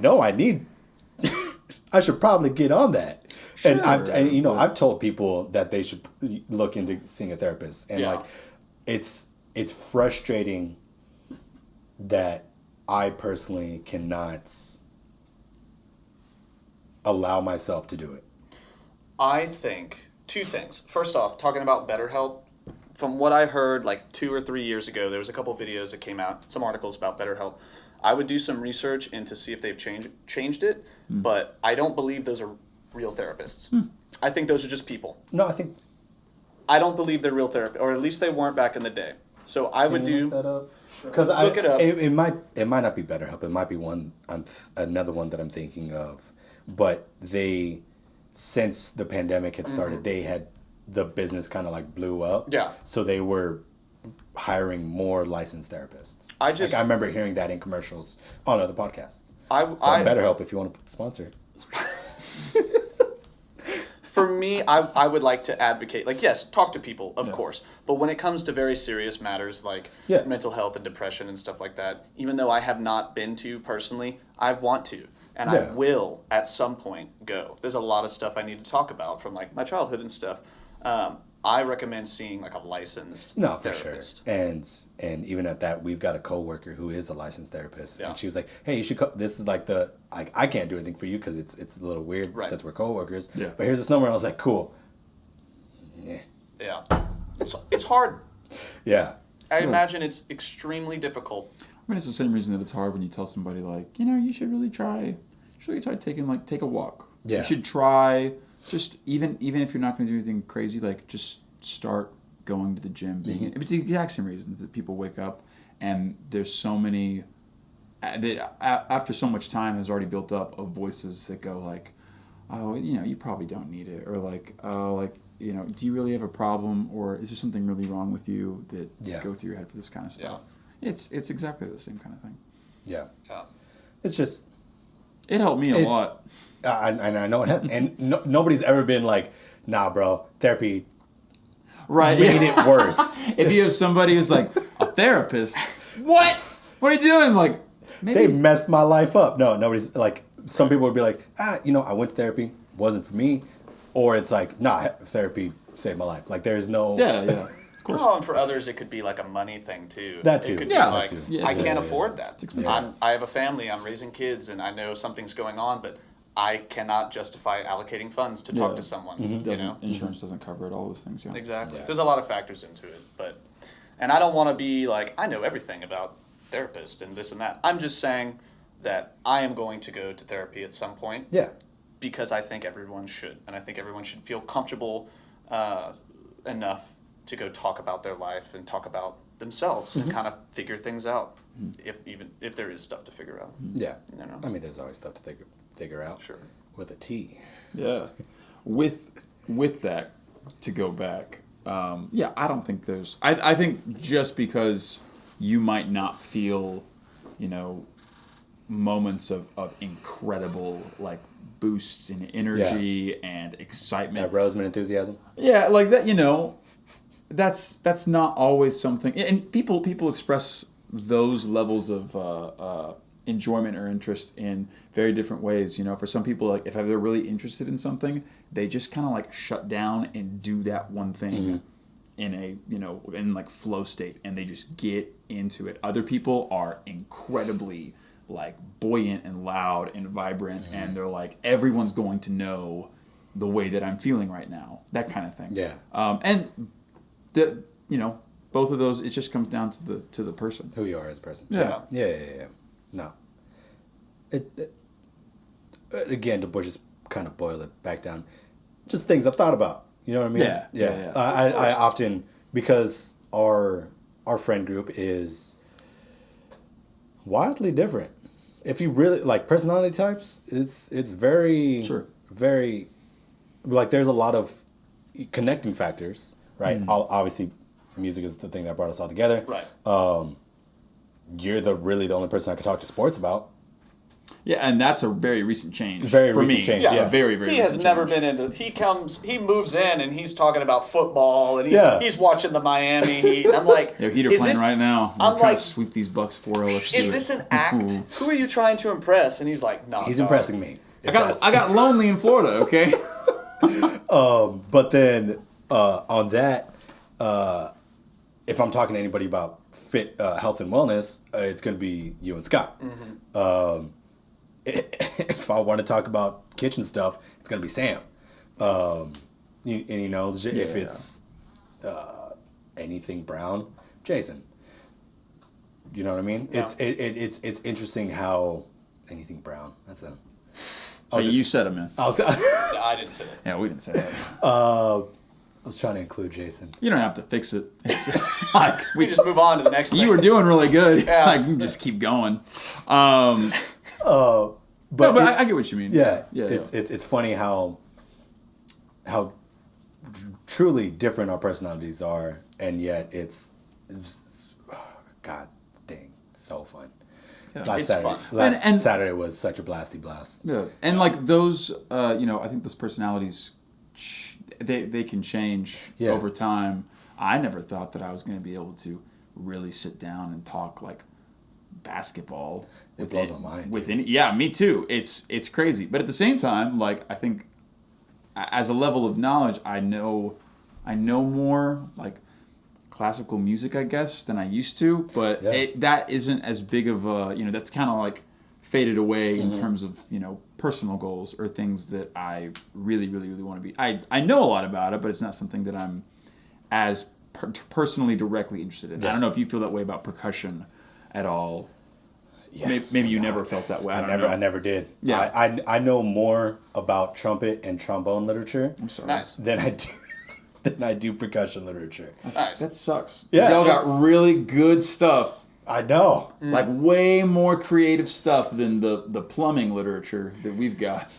know I need. I should probably get on that. And I've told people that they should look into seeing a therapist. And like it's frustrating that I personally cannot allow myself to do it. I think two things. First off, talking about BetterHelp, from what I heard like 2 or 3 years ago, there was a couple videos that came out, some articles about BetterHelp. I would do some research into see if they've changed it, but I don't believe those are real therapists. I think those are just people. No, I don't believe they're real therapists, or at least they weren't back in the day. So I would do. Because Look it up. It might not be BetterHelp. It might be another one that I'm thinking of. But they, since the pandemic had started, they had the business kind of like blew up. Yeah. So they were hiring more licensed therapists. I remember hearing that in commercials on other podcasts. BetterHelp if you want to sponsor it. For me, I would like to advocate, like, yes, talk to people, of course. But when it comes to very serious matters like mental health and depression and stuff like that, even though I have not been to personally, I want to. And I will, at some point, go. There's a lot of stuff I need to talk about from, like, my childhood and stuff. I recommend seeing, like, a licensed therapist. For sure. And even at that, we've got a coworker who is a licensed therapist. Yeah. And she was like, hey, you should this is like I can't do anything for you because it's a little weird since we're coworkers. Yeah. But here's this number. And I was like, cool. Yeah. It's hard. Yeah. I imagine it's extremely difficult. I mean, it's the same reason that it's hard when you tell somebody, like, you should really try take a walk. Yeah. You should try, just even if you're not going to do anything crazy, like, just start going to the gym. It's the exact same reasons that people wake up and there's so many, after so much time has already built up of voices that go like, oh, you probably don't need it. Or like, oh, like, do you really have a problem? Or is there something really wrong with you that go through your head for this kind of stuff? Yeah. It's exactly the same kind of thing. Yeah. Yeah. It's just... It helped me a lot. And I know it has. And nobody's ever been like, nah, bro, therapy made it worse. If you have somebody who's like, a therapist? What are you doing? Like, maybe... They messed my life up. No, nobody's like... Some people would be like, I went to therapy. Wasn't for me. Or it's like, nah, therapy saved my life. Like, there's no... Yeah. Of course. Well, and for others, it could be like a money thing too. That too. It could be Yeah, like, that too. I can't afford that. It's expensive. I have a family, I'm raising kids, and I know something's going on, but I cannot justify allocating funds to talk to someone. Insurance doesn't cover it, all those things, yeah. Exactly. Yeah. There's a lot of factors into it, and I don't want to be like, I know everything about therapists and this and that. I'm just saying that I am going to go to therapy at some point. Yeah. Because I think everyone should, and I think everyone should feel comfortable enough to go talk about their life and talk about themselves and kind of figure things out, if there is stuff to figure out. Yeah. I mean, there's always stuff to figure out. Sure. With a T. Yeah. With that, to go back, I don't think there's... I think just because you might not feel, moments of incredible, like, boosts in energy and excitement. That Roseman enthusiasm? Yeah, like that, that's not always something... And people express those levels of enjoyment or interest in very different ways. For some people, like, if they're really interested in something, they just kind of like shut down and do that one thing in a, in like flow state, and they just get into it. Other people are incredibly like buoyant and loud and vibrant, and they're like, everyone's going to know the way that I'm feeling right now, that kind of thing. Yeah. And both of those, it just comes down to the person, who you are as a person. Yeah. No. It again, to just kind of boil it back down, just things I've thought about. You know what I mean? Yeah. I often, because our friend group is wildly different. If you really like personality types, it's very very, like, there's a lot of connecting factors, right? Obviously, music is the thing that brought us all together. Right. You're really the only person I could talk to sports about. Yeah, and that's a very recent change. Very for recent me. change, Yeah. yeah. Very, very He has recent never change. been into. He moves in and he's talking about football and Yeah. he's watching the Miami Heat. I'm like, Yo, Heat are is playing this, right now. I'm We're trying like, to sweep these Bucks 4-0. Let's do is it. this an act? Ooh. Who are you trying to impress? And he's like, no. He's dog. impressing me. I got lonely in Florida, okay? But then on that, if I'm talking to anybody about fit health and wellness, it's going to be you and Scott. If I want to talk about kitchen stuff, it's going to be Sam. If it's anything brown, Jason. You know what I mean? Yeah. It's interesting how anything brown. That's a. Oh, you said it, man. I was I didn't say that. Yeah, we didn't say that. I was trying to include Jason. You don't have to fix it. It's like We just move on to the next thing. you were doing really good. Yeah. Like, you just keep going. But I get what you mean. yeah, yeah. it's funny how truly different our personalities are, and yet it's God dang, so fun. Last It's Saturday, fun. last And- Saturday was such a blasty blast. Yeah, and like those, I think those personalities, they can change Yeah. over time. I never thought that I was going to be able to really sit down and talk like basketball. It blows my mind. Yeah, me too. It's crazy, but at the same time, like I think, as a level of knowledge, I know more like classical music, I guess, than I used to. But Yeah. that isn't as big of a, that's kind of like faded away in terms of, personal goals or things that I really, really, really want to be. I know a lot about it, but it's not something that I'm as personally directly interested in. Yeah. I don't know if you feel that way about percussion at all. Yeah, Maybe you never felt that way. I don't know. I never did. Yeah. I know more about trumpet and trombone literature I'm sorry. Nice. than I do percussion literature. Nice. That sucks. Yeah, Y'all got it's- really good stuff. I know. Like way more creative stuff than the plumbing literature that we've got.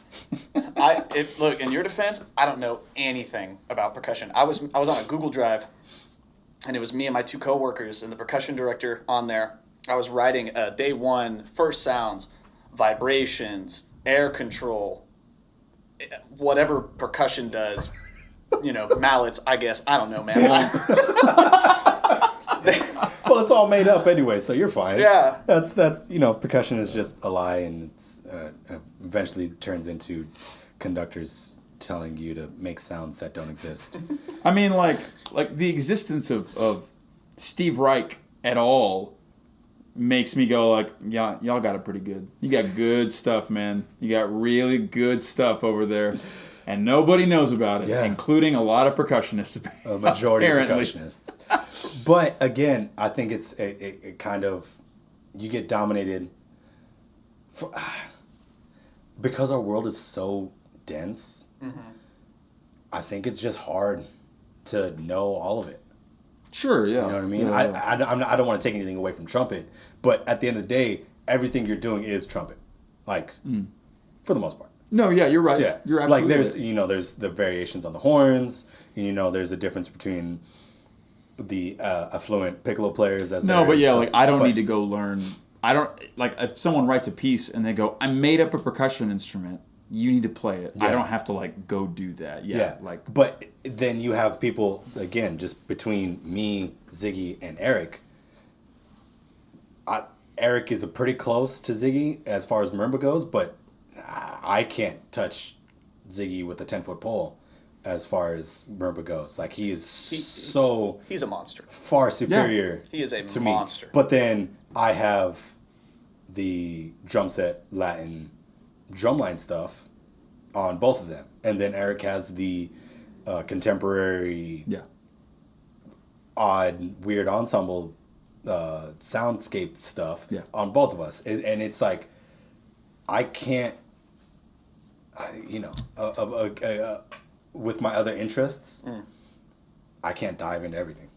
Look, in your defense, I don't know anything about percussion. I was on a Google Drive, and it was me and my two coworkers and the percussion director on there. I was writing day one, first sounds, vibrations, air control, whatever percussion does. Mallets, I guess. I don't know, man. Well, it's all made up anyway, so you're fine. Yeah. That's percussion is just a lie, and it's eventually turns into conductors telling you to make sounds that don't exist. I mean, like the existence of Steve Reich at all makes me go like, yeah, y'all got it pretty good. You got good stuff, man. You got really good stuff over there. And nobody knows about it, Yeah. including a lot of percussionists. A majority apparently. of percussionists. But again, I think it's it kind of, you get dominated because our world is so dense. Mm-hmm. I think it's just hard to know all of it. Sure, yeah. You know what I mean? Yeah, yeah. I don't want to take anything away from trumpet, but at the end of the day, everything you're doing is trumpet, like for the most part. No, yeah, you're right. Yeah, You're absolutely like there's right. there's the variations on the horns. There's a difference between the affluent piccolo players as No, there but is yeah, the- like I don't but- need to go learn. I don't like if someone writes a piece and they go, "I made up a percussion instrument. You need to play it." I Yeah. don't have to like go do that. Yeah, like but then you have people again just between me, Ziggy, and Eric. Eric is pretty close to Ziggy as far as marimba goes, but I can't touch Ziggy with a 10-foot pole as far as marimba goes. Like he is so He's a monster. far superior. He is a to monster. Me. But then I have the drum set Latin drumline stuff on both of them, and then Eric has the contemporary, yeah. odd, weird ensemble soundscape stuff Yeah. on both of us, and it's like I can't, with my other interests, I can't dive into everything.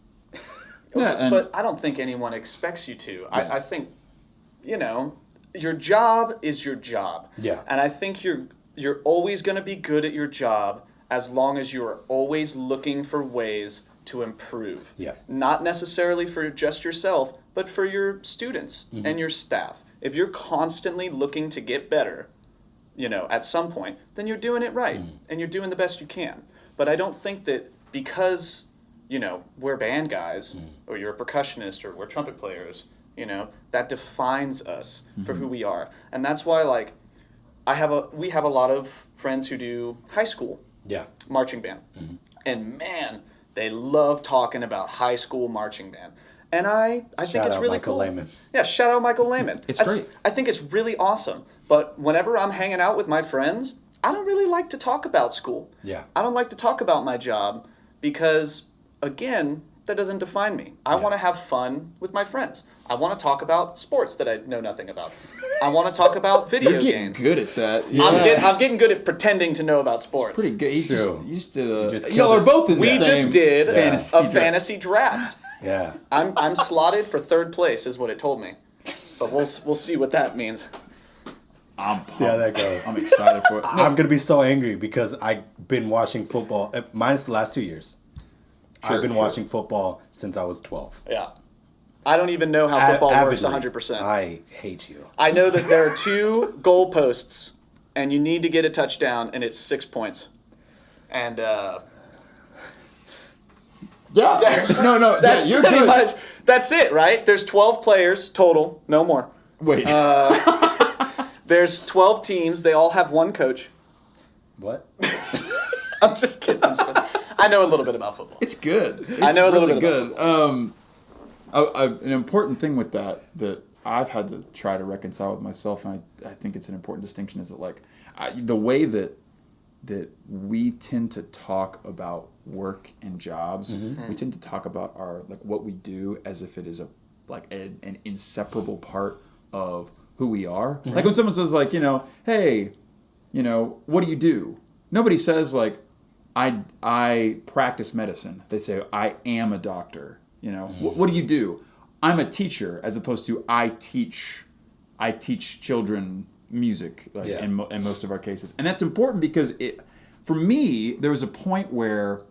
Yeah, and But I don't think anyone expects you to. I think, your job is your job. Yeah. And I think you're always going to be good at your job as long as you are always looking for ways to improve. Yeah. Not necessarily for just yourself, but for your students and your staff. If you're constantly looking to get better, at some point, then you're doing it right and you're doing the best you can. But I don't think that because, we're band guys or you're a percussionist or we're trumpet players, that defines us for who we are. And that's why, like, we have a lot of friends who do high school marching band. And man, they love talking about high school marching band. And I think it's really Michael cool. Lehman. Yeah, shout out Michael Lehman. It's great. I think it's really awesome. But whenever I'm hanging out with my friends, I don't really like to talk about school. Yeah. I don't like to talk about my job because, again, that doesn't define me. I want to have fun with my friends. I want to talk about sports that I know nothing about. I want to talk about video You're getting games. good at that. I'm getting good at pretending to know about sports. Pretty good. You True. just did a. just Y'all killed are it. both in We the just same did fantasy a draft. fantasy draft. Yeah. I'm slotted for third place, is what it told me. But we'll see what that means. I'm See how that goes. I'm excited for it. I'm going to be so angry because I've been watching football, minus the last 2 years. I've been watching football since I was 12. Yeah. I don't even know how football works Avidly. 100%. I hate you. I know that there are 2 goalposts, and you need to get a touchdown, and it's 6 points. And Yeah. that's you're pretty good. much, that's it, right? There's 12 players total, no more. Wait. There's 12 teams. They all have one coach. What? I'm just kidding. I know a little bit about football. It's good. It's I know a little really bit good. An important thing with that I've had to try to reconcile with myself, and I think it's an important distinction, is that the way that we tend to talk about work and jobs, we tend to talk about our what we do as if it is an inseparable part of who we are. Like when someone says hey, what do you do? Nobody says I practice medicine. They say I am a doctor. What do you do? I'm a teacher, as opposed to I teach children music in most of our cases. And that's important because for me, there was a point where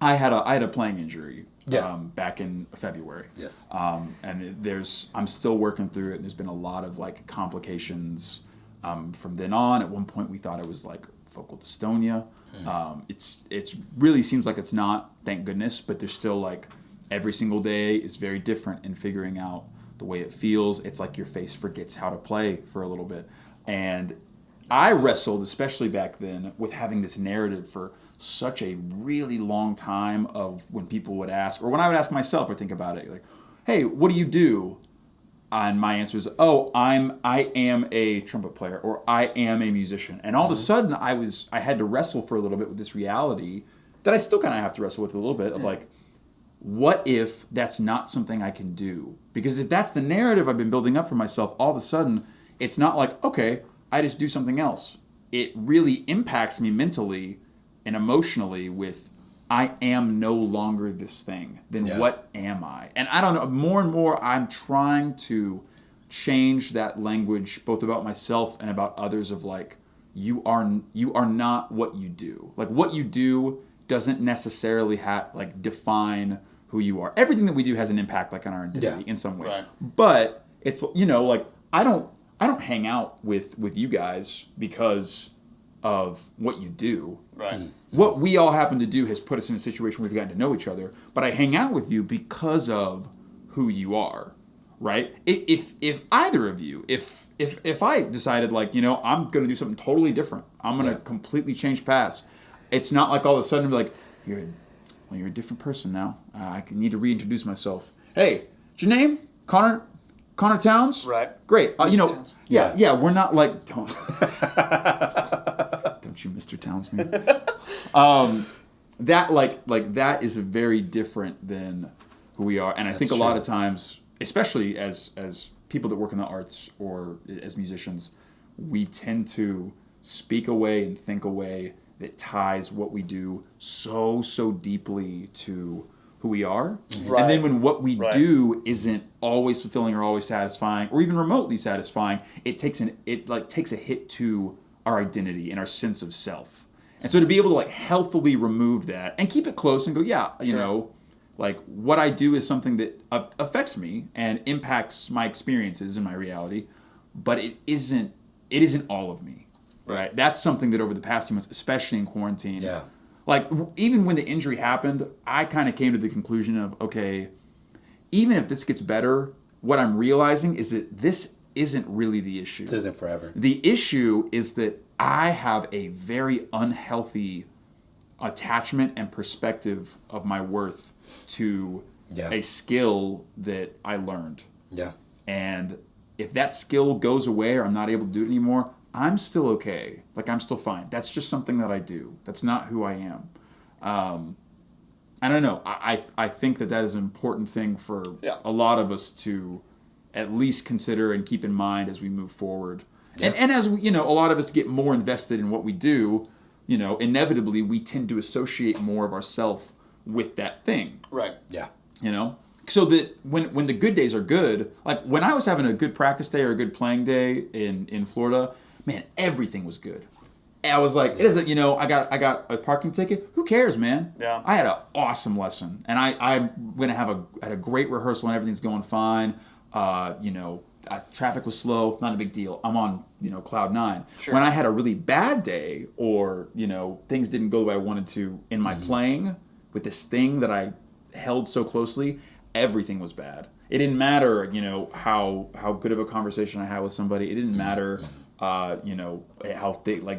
I had a playing injury back in February. Yes. And I'm still working through it, and there's been a lot of complications from then on. At one point we thought it was focal dystonia. It's really seems like it's not, thank goodness, but there's still every single day is very different in figuring out the way it feels. It's like your face forgets how to play for a little bit. And I wrestled, especially back then, with having this narrative for such a really long time of when people would ask, or when I would ask myself or think about it, hey, what do you do? And my answer is, I am a trumpet player, or I am a musician. And all of a sudden I had to wrestle for a little bit with this reality that I still kind of have to wrestle with a little bit of what if that's not something I can do? Because if that's the narrative I've been building up for myself, all of a sudden, it's not okay, I just do something else. It really impacts me mentally and emotionally with, I am no longer this thing. Then what am I? And I don't know, more and more I'm trying to change that language, both about myself and about others, of you are not what you do. What you do doesn't necessarily define who you are. Everything that we do has an impact on our identity in some way. Right. But it's I don't hang out with you guys because of what you do. Right. What we all happen to do has put us in a situation where we've gotten to know each other, but I hang out with you because of who you are. Right? If either of you, if I decided I'm going to do something totally different, I'm going to completely change paths. It's not all of a sudden you're a different person now. I need to reintroduce myself. Hey, what's your name? Connor Towns? Right. Great. Towns. Yeah, we're not don't you Mr. Towns me. That that is very different than who we are. And I think a lot of times, especially as people that work in the arts or as musicians, we tend to speak a way and think a way that ties what we do so deeply to who we are. Right. And then when what we do isn't always fulfilling or always satisfying or even remotely satisfying, it takes a hit to our identity and our sense of self. And so to be able to healthily remove that and keep it close and go, Like, what I do is something that affects me and impacts my experiences and my reality, but it isn't all of me, right? That's something that over the past few months, especially in quarantine, like, even when the injury happened, I kind of came to the conclusion of, okay, even if this gets better, what I'm realizing is that this isn't really the issue. This isn't forever. The issue is that I have a very unhealthy attachment and perspective of my worth to a skill that I learned. Yeah. And if that skill goes away or I'm not able to do it anymore, I'm still okay. Like, I'm still fine. That's just something that I do. That's not who I am. I don't know. I think that is an important thing for a lot of us to at least consider and keep in mind as we move forward. Yeah. And as we, a lot of us get more invested in what we do, inevitably we tend to associate more of ourself with that thing. Right. Yeah. So that when the good days are good, like when I was having a good practice day or a good playing day in Florida, man, everything was good. I was like, it isn't, I got a parking ticket. Who cares, man? Yeah. I had an awesome lesson, and I'm gonna had a great rehearsal, and everything's going fine. Traffic was slow, not a big deal. I'm on, cloud nine. Sure. When I had a really bad day, or things didn't go the way I wanted to in my playing with this thing that I held so closely, everything was bad. It didn't matter, how good of a conversation I had with somebody. It didn't matter, how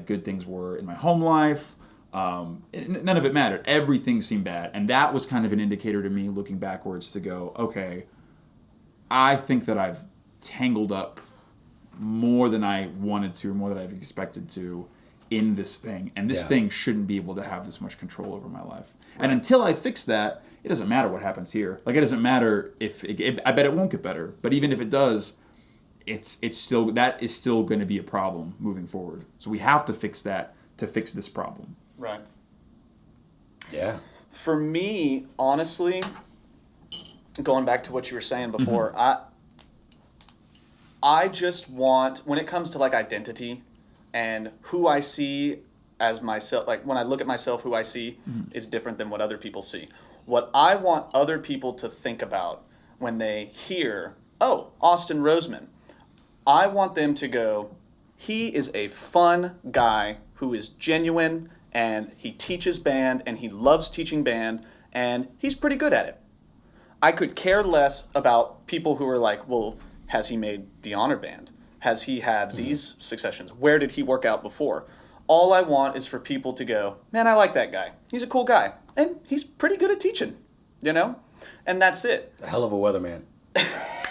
good things were in my home life. None of it mattered. Everything seemed bad, and that was kind of an indicator to me, looking backwards, to go, okay, I think that I've tangled up more than I wanted to, or more than I've expected to, in this thing, and this thing shouldn't be able to have this much control over my life. Right. And until I fix that, it doesn't matter what happens here. Like, it doesn't matter if I bet it won't get better. But even if it does, it's still going to be a problem moving forward. So we have to fix that to fix this problem. Right. Yeah. For me, honestly, going back to what you were saying before, I just want, when it comes to like identity and who I see as myself, like when I look at myself, who I see is different than what other people see. What I want other people to think about when they hear, oh, Austin Roseman, I want them to go, he is a fun guy who is genuine, and he teaches band, and he loves teaching band, and he's pretty good at it. I could care less about people who are like, well, has he made the honor band? Has he had these successions? Where did he work out before? All I want is for people to go, man, I like that guy. He's a cool guy. And he's pretty good at teaching, And that's it. A hell of a weatherman.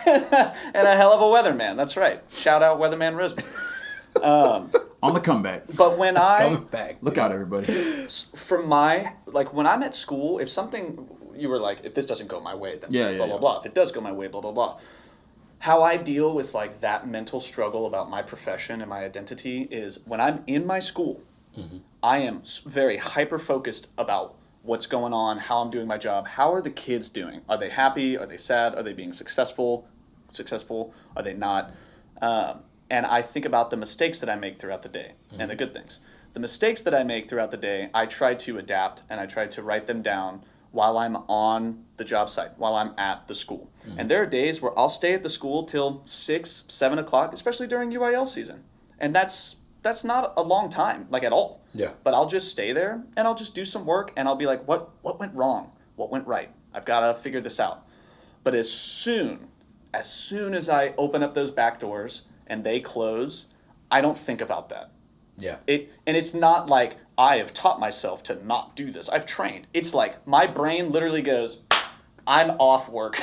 And a hell of a weatherman. That's right. Shout out Weatherman Roseman. On the comeback. But when Come back. Look out, everybody. When I'm at school, if something, you were like, if this doesn't go my way, then blah, blah. If it does go my way, blah, blah, blah. How I deal with like that mental struggle about my profession and my identity is when I'm in my school, I am very hyper-focused about what's going on, how I'm doing my job. How are the kids doing? Are they happy? Are they sad? Are they being successful? Are they not? And I think about the mistakes that I make throughout the day and the good things. The mistakes that I make throughout the day, I try to adapt and I try to write them down while I'm on the job site, while I'm at the school. And there are days where I'll stay at the school till 6, 7 o'clock, especially during UIL season. And that's not a long time, like at all. Yeah. But I'll just stay there and I'll just do some work and I'll be like, what went wrong? What went right? I've got to figure this out. But as soon as I open up those back doors and they close, I don't think about that. Yeah. It's not like I have taught myself to not do this. I've trained. It's like my brain literally goes, I'm off work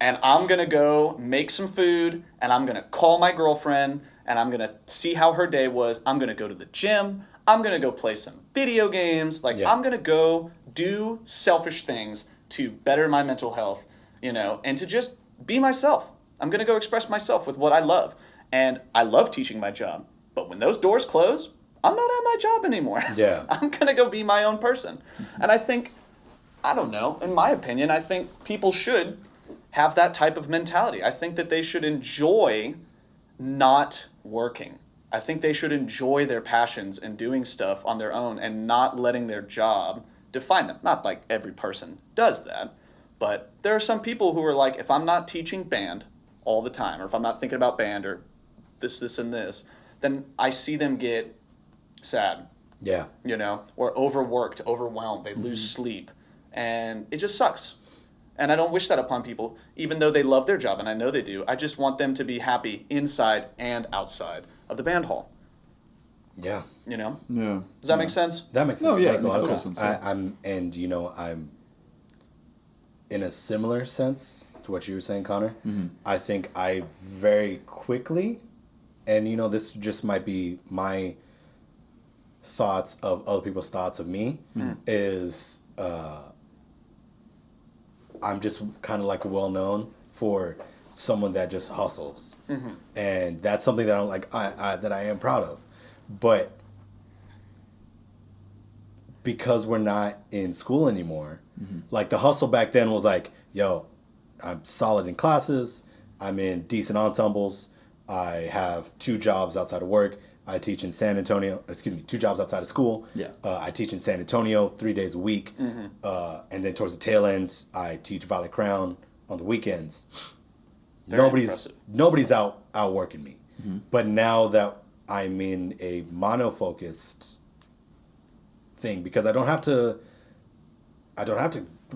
and I'm going to go make some food and I'm going to call my girlfriend and I'm going to see how her day was. I'm going to go to the gym. I'm going to go play some video games. I'm going to go do selfish things to better my mental health, and to just be myself. I'm going to go express myself with what I love. And I love teaching my job. But when those doors close, I'm not at my job anymore. Yeah. I'm going to go be my own person. And I think, I don't know, in my opinion, I think people should have that type of mentality. I think that they should enjoy not working. I think they should enjoy their passions and doing stuff on their own and not letting their job define them. Not like every person does that, But there are some people who are like, if I'm not teaching band all the time, or if I'm not thinking about band or this, and this, then I see them get sad, Yeah. or overworked, overwhelmed. They lose sleep, and it just sucks. And I don't wish that upon people, even though they love their job, and I know they do. I just want them to be happy inside and outside of the band hall. Yeah. Yeah. Does that make sense? That makes No, yeah, makes it a lot of makes sense. total sense, I'm in a similar sense to what you were saying, Connor. I think I very quickly, and this just might be my thoughts of other people's thoughts of me, is I'm just kind of like well known for someone that just hustles, and that's something that I'm like that I am proud of, but because we're not in school anymore, like the hustle back then was like, yo, I'm solid in classes, I'm in decent ensembles, I have 2 jobs outside of work. I teach in San Antonio, 2 jobs outside of school. Yeah. I teach in San Antonio 3 days a week. And then towards the tail end, I teach Violet Crown on the weekends. Very Nobody's impressive. out working me. But now that I'm in a mono-focused thing, because I don't have to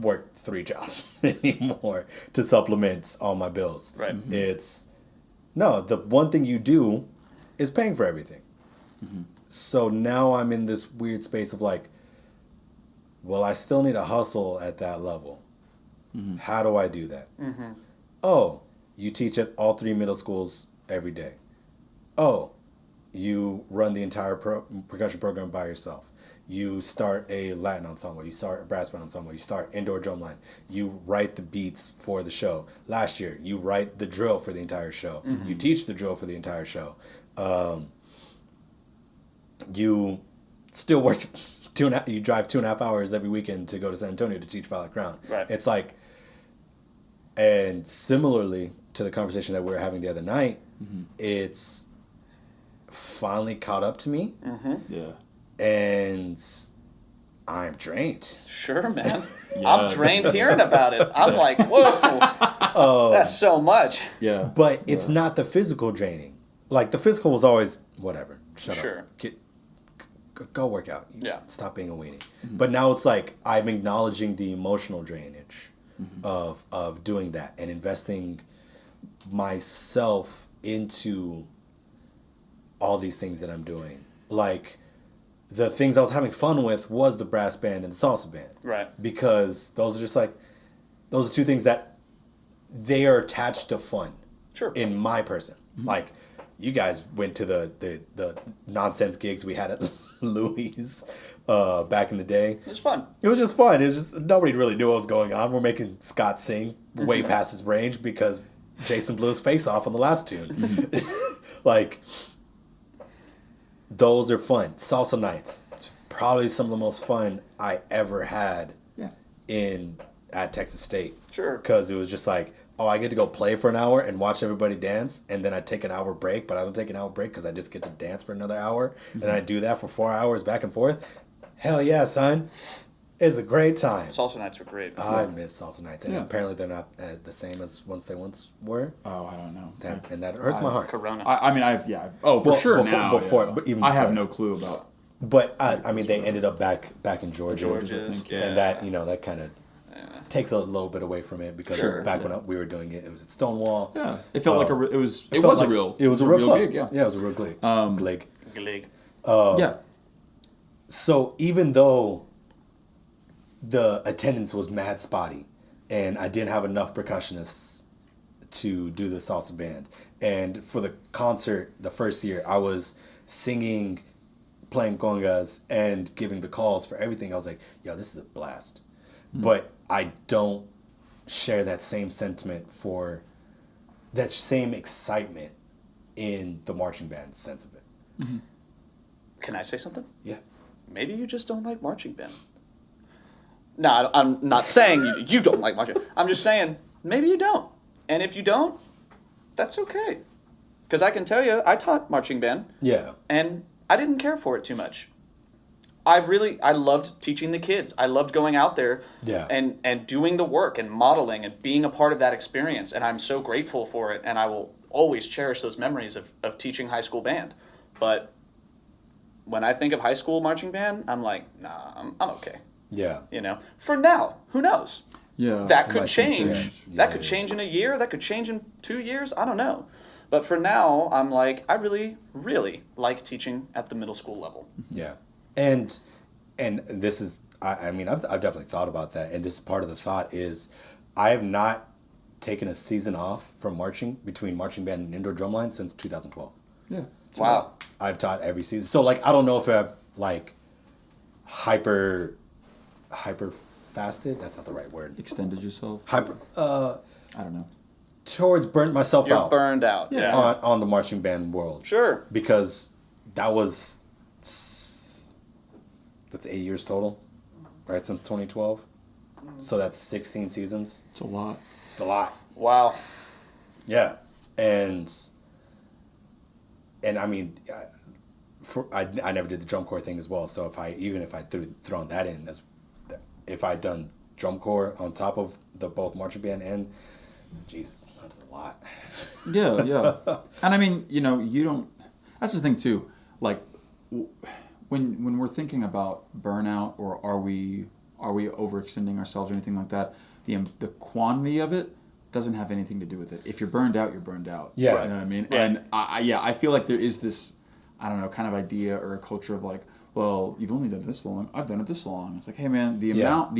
work 3 jobs anymore to supplement all my bills. Right. The one thing you do is paying for everything. So now I'm in this weird space of like, well, I still need to hustle at that level. How do I do that? Oh, you teach at all 3 middle schools every day. Oh, you run the entire percussion program by yourself. You start a Latin ensemble. You start a brass band ensemble. You start indoor drumline. You write the beats for the show. Last year, you write the drill for the entire show. You teach the drill for the entire show. You still work you drive 2.5 hours every weekend to go to San Antonio to teach Violet Crown. Right. It's like, and similarly to the conversation that we were having the other night, it's finally caught up to me. Yeah. And I'm drained. Sure, man. Yeah. I'm drained hearing about it. I'm like, whoa, that's so much. Yeah. But it's not the physical draining. Like the physical was always whatever. Shut Sure. up. Go work out. Yeah. Stop being a weenie. But now it's like I'm acknowledging the emotional drainage of doing that and investing myself into all these things that I'm doing. Like the things I was having fun with was the brass band and the salsa band. Right. Because those are 2 things that they are attached to fun. Sure. In my person. Like you guys went to the nonsense gigs we had at Louis back in the day. It was fun. It was just fun. It was just nobody really knew what was going on. We're making Scott sing way past his range because Jason blew his face off on the last tune. Like those are fun. Salsa nights, probably some of the most fun I ever had at Texas State. Sure. Because it was just like, oh, I get to go play for an hour and watch everybody dance, and then I take an hour break, but I don't take an hour break because I just get to dance for another hour, and I do that for 4 hours back and forth. Hell yeah, son. It's a great time. Salsa nights were great. I miss salsa nights, and apparently they're not the same as they once were. Oh, I don't know. And that hurts my heart. Corona. I mean, for Well, sure before- now. before- yeah. but even I have before. no clue about. But I mean, they ended up back in Georgia's, Georgia's, yeah. and that that kind of takes a little bit away from it because Sure, back when we were doing it, it was at Stonewall. Yeah, it felt like it was It a felt real. It was a real club. gig. Yeah. Yeah, it was a real gig. Gig. Glig. Yeah. So even though the attendance was mad spotty, and I didn't have enough percussionists to do the salsa band, and for the concert the first year, I was singing, playing congas, and giving the calls for everything. I was like, yo, this is a blast. But I don't share that same sentiment for that same excitement in the marching band sense of it. Can I say something? Yeah. Maybe you just don't like marching band. No, I'm not saying you don't like marching. I'm just saying maybe you don't. And if you don't, that's okay. Because I can tell you, I taught marching band, Yeah. and I didn't care for it too much. I loved teaching the kids. I loved going out there Yeah. and doing the work and modeling and being a part of that experience. And I'm so grateful for it. And I will always cherish those memories of teaching high school band. But when I think of high school marching band, I'm like, nah, I'm okay. Yeah. You know, for now, who knows? Yeah. That It could might change. change. That Yeah, could yeah. change in a year. That could change in 2 years. I don't know. But for now, I'm like, I really, really like teaching at the middle school level. Yeah, and this is I mean I've definitely thought about that, and this is part of the thought is I have not taken a season off from marching between marching band and indoor drumline since 2012. Yeah. Wow. I've taught every season, so like I don't know if I've like hyper fasted. That's not the right word. Extended yourself. Hyper I don't know. towards burnt myself You're out burned out. Yeah. Yeah. on the marching band world. Sure. Because that was that's 8 years total, right, since 2012. So that's 16 seasons. It's a lot. It's a lot. Wow. Yeah, and I mean, I never did the drum corps thing as well. So if I thrown that in as if I'd done drum corps on top of the both marching band and Jesus, that's a lot. Yeah, yeah. And I mean, you know, you don't. That's the thing too. Like, when we're thinking about burnout, or are we overextending ourselves or anything like that, the quantity of it doesn't have anything to do with it. If you're burned out, you're burned out. Yeah. You know what I mean? Right. And I feel like there is this, I don't know, kind of idea or a culture of like, well, you've only done it this long. I've done it this long. It's like, hey man, the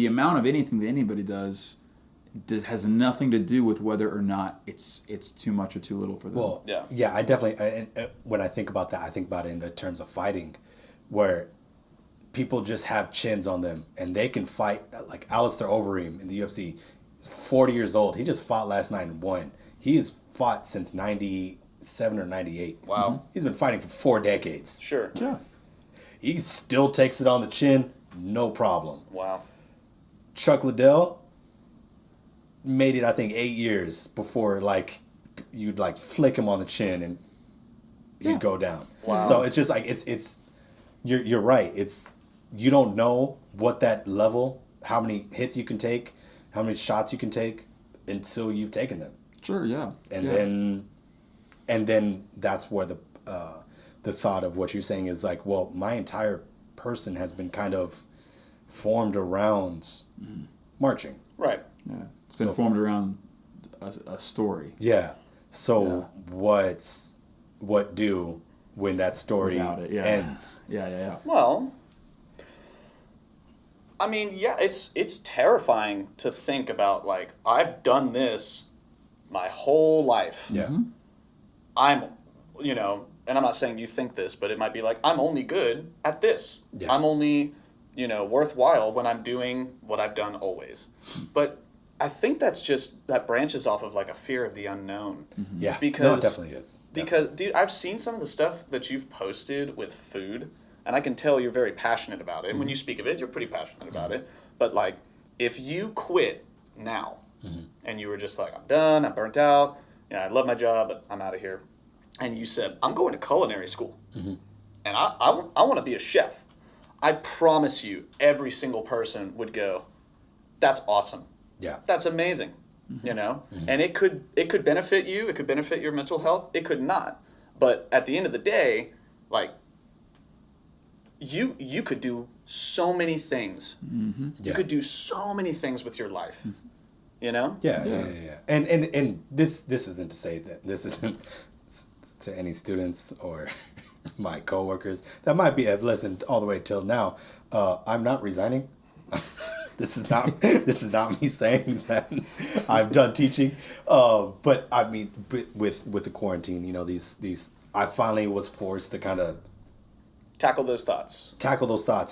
amount of anything that anybody does has nothing to do with whether or not it's too much or too little for them. Well, Yeah. I definitely. When I think about that, I think about it in the terms of fighting, where people just have chins on them and they can fight. Like Alistair Overeem in the UFC, he's 40 years old. He just fought last night and won. He's fought since 97 or 98. Wow. He's been fighting for 4 decades. Sure. yeah. He still takes it on the chin, no problem. Wow. Chuck Liddell made it, I think, 8 years before like you'd like flick him on the chin and he'd Yeah. go down. Wow. So it's just like it's you're right. It's you don't know what that level, how many hits you can take, how many shots you can take until you've taken them, Sure, yeah. and yeah. then that's where the thought of what you're saying is like, well, my entire person has been kind of formed around marching. Right. Yeah. It's been So- formed around a story. Yeah. So Yeah. what do when that story Without it, yeah. ends? Yeah. Well, I mean, yeah, it's terrifying to think about. Like, I've done this my whole life. Yeah. I'm, you know, and I'm not saying you think this, but it might be like, I'm only good at this. Yeah. I'm only, you know, worthwhile when I'm doing what I've done always. But I think that branches off of like a fear of the unknown. Yeah. Because no, it definitely is. Because, dude, I've seen some of the stuff that you've posted with food, and I can tell you're very passionate about it. And when you speak of it, you're pretty passionate about it. But, like, if you quit now, and you were just like, I'm done, I'm burnt out, you know, I love my job, but I'm out of here, and you said, I'm going to culinary school, and I want to be a chef, I promise you, every single person would go, that's awesome. Yeah. That's amazing, you know? And it could benefit you, it could benefit your mental health, it could not. But at the end of the day, like, you could do so many things. You Yeah. could do so many things with your life, you know? Yeah. And this isn't to say that this isn't to any students or my coworkers that might have listened all the way till now. I'm not resigning. This is not me saying that I'm done teaching. But I mean, with the quarantine, you know, these I finally was forced to kind of Tackle those thoughts.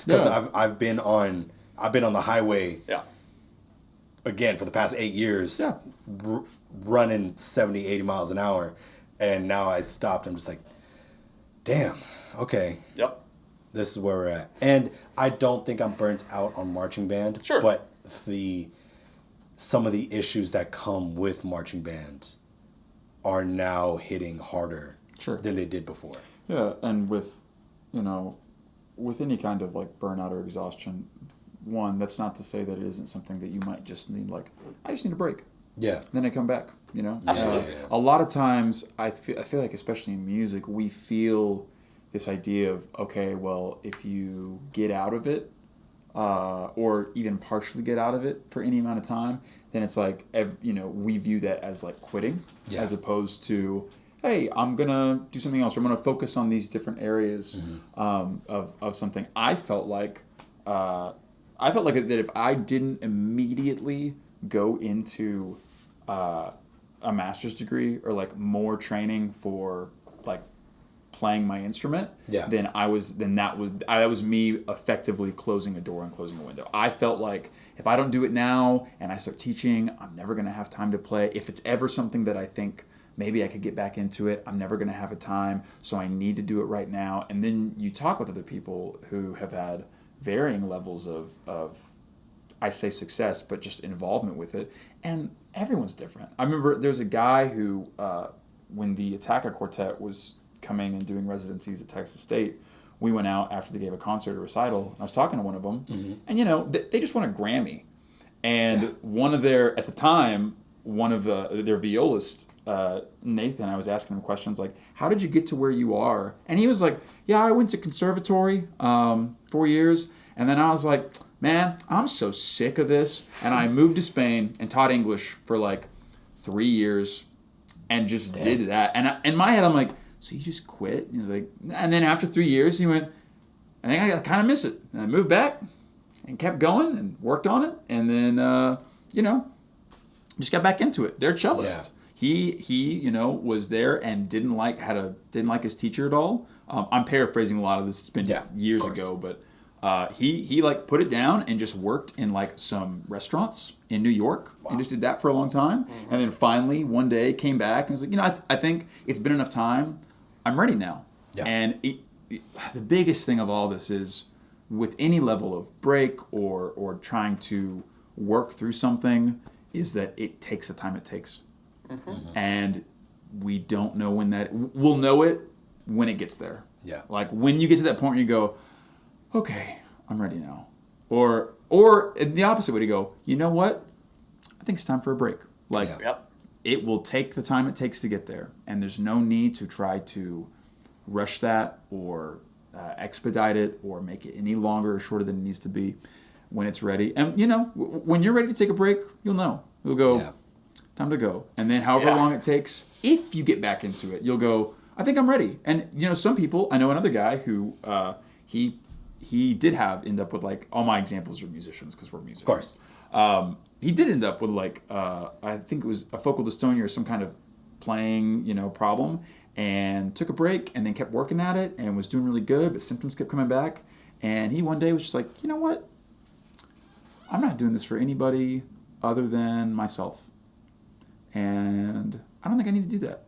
because Yeah. I've been on the highway Yeah. again for the past 8 years, Yeah. running 70, 80 miles an hour, and now I stopped. I'm just like, damn, okay, Yep. this is where we're at. And I don't think I'm burnt out on marching band. Sure. But some of the issues that come with marching band are now hitting harder Sure. than they did before. Yeah, and with, you know, with any kind of like burnout or exhaustion, one, that's not to say that it isn't something that you might just need, like, I just need a break. Yeah. Then I come back, you know? Absolutely. A lot of times, I feel like, especially in music, we feel this idea of, okay, well, if you get out of it, or even partially get out of it for any amount of time, then it's like, we view that as like quitting, as opposed to, hey, I'm going to do something else, or I'm going to focus on these different areas of something. I felt like that if I didn't immediately go into a master's degree or like more training for like playing my instrument, then that was me effectively closing a door and closing a window. I felt like if I don't do it now and I start teaching, I'm never going to have time to play. If it's ever something that I think maybe I could get back into it, I'm never going to have a time, so I need to do it right now. And then you talk with other people who have had varying levels of I say success, but just involvement with it, and everyone's different. I remember there's a guy who, when the Attacker Quartet was coming and doing residencies at Texas State, we went out after they gave a concert or recital, and I was talking to one of them, and they just won a Grammy, and one of their violist, Nathan, I was asking him questions like, how did you get to where you are? And he was like, yeah, I went to conservatory 4 years, and then I was like, man, I'm so sick of this, and I moved to Spain and taught English for like 3 years and just did that. And in my head, I'm like, so you just quit? And he's like, and then after 3 years, he went, I think I kind of miss it. And I moved back and kept going and worked on it, and then, just got back into it. They're cellists. Yeah. He was there and didn't like his teacher at all. I'm paraphrasing a lot of this. It's been years ago, but he like put it down and just worked in like some restaurants in New York. Wow. And just did that for a long time. Mm-hmm. And then finally one day came back and was like, I think it's been enough time. I'm ready now. Yeah. And the biggest thing of all this is with any level of break or trying to work through something is that it takes the time it takes. Mm-hmm. And we don't know when we'll know it when it gets there. Yeah. Like when you get to that point where you go, okay, I'm ready now. Or the opposite way to go, you know what? I think it's time for a break. Like it will take the time it takes to get there. And there's no need to try to rush that or expedite it or make it any longer or shorter than it needs to be when it's ready. And, when you're ready to take a break, you'll know. You'll go, time to go. And then however long it takes, if you get back into it, you'll go, I think I'm ready. And, some people, I know another guy who he did end up with, like, all my examples are musicians because we're musicians. Of course. He did end up with, like, I think it was a focal dystonia or some kind of playing, problem, and took a break and then kept working at it and was doing really good, but symptoms kept coming back. And he one day was just like, you know what? I'm not doing this for anybody other than myself. And I don't think I need to do that.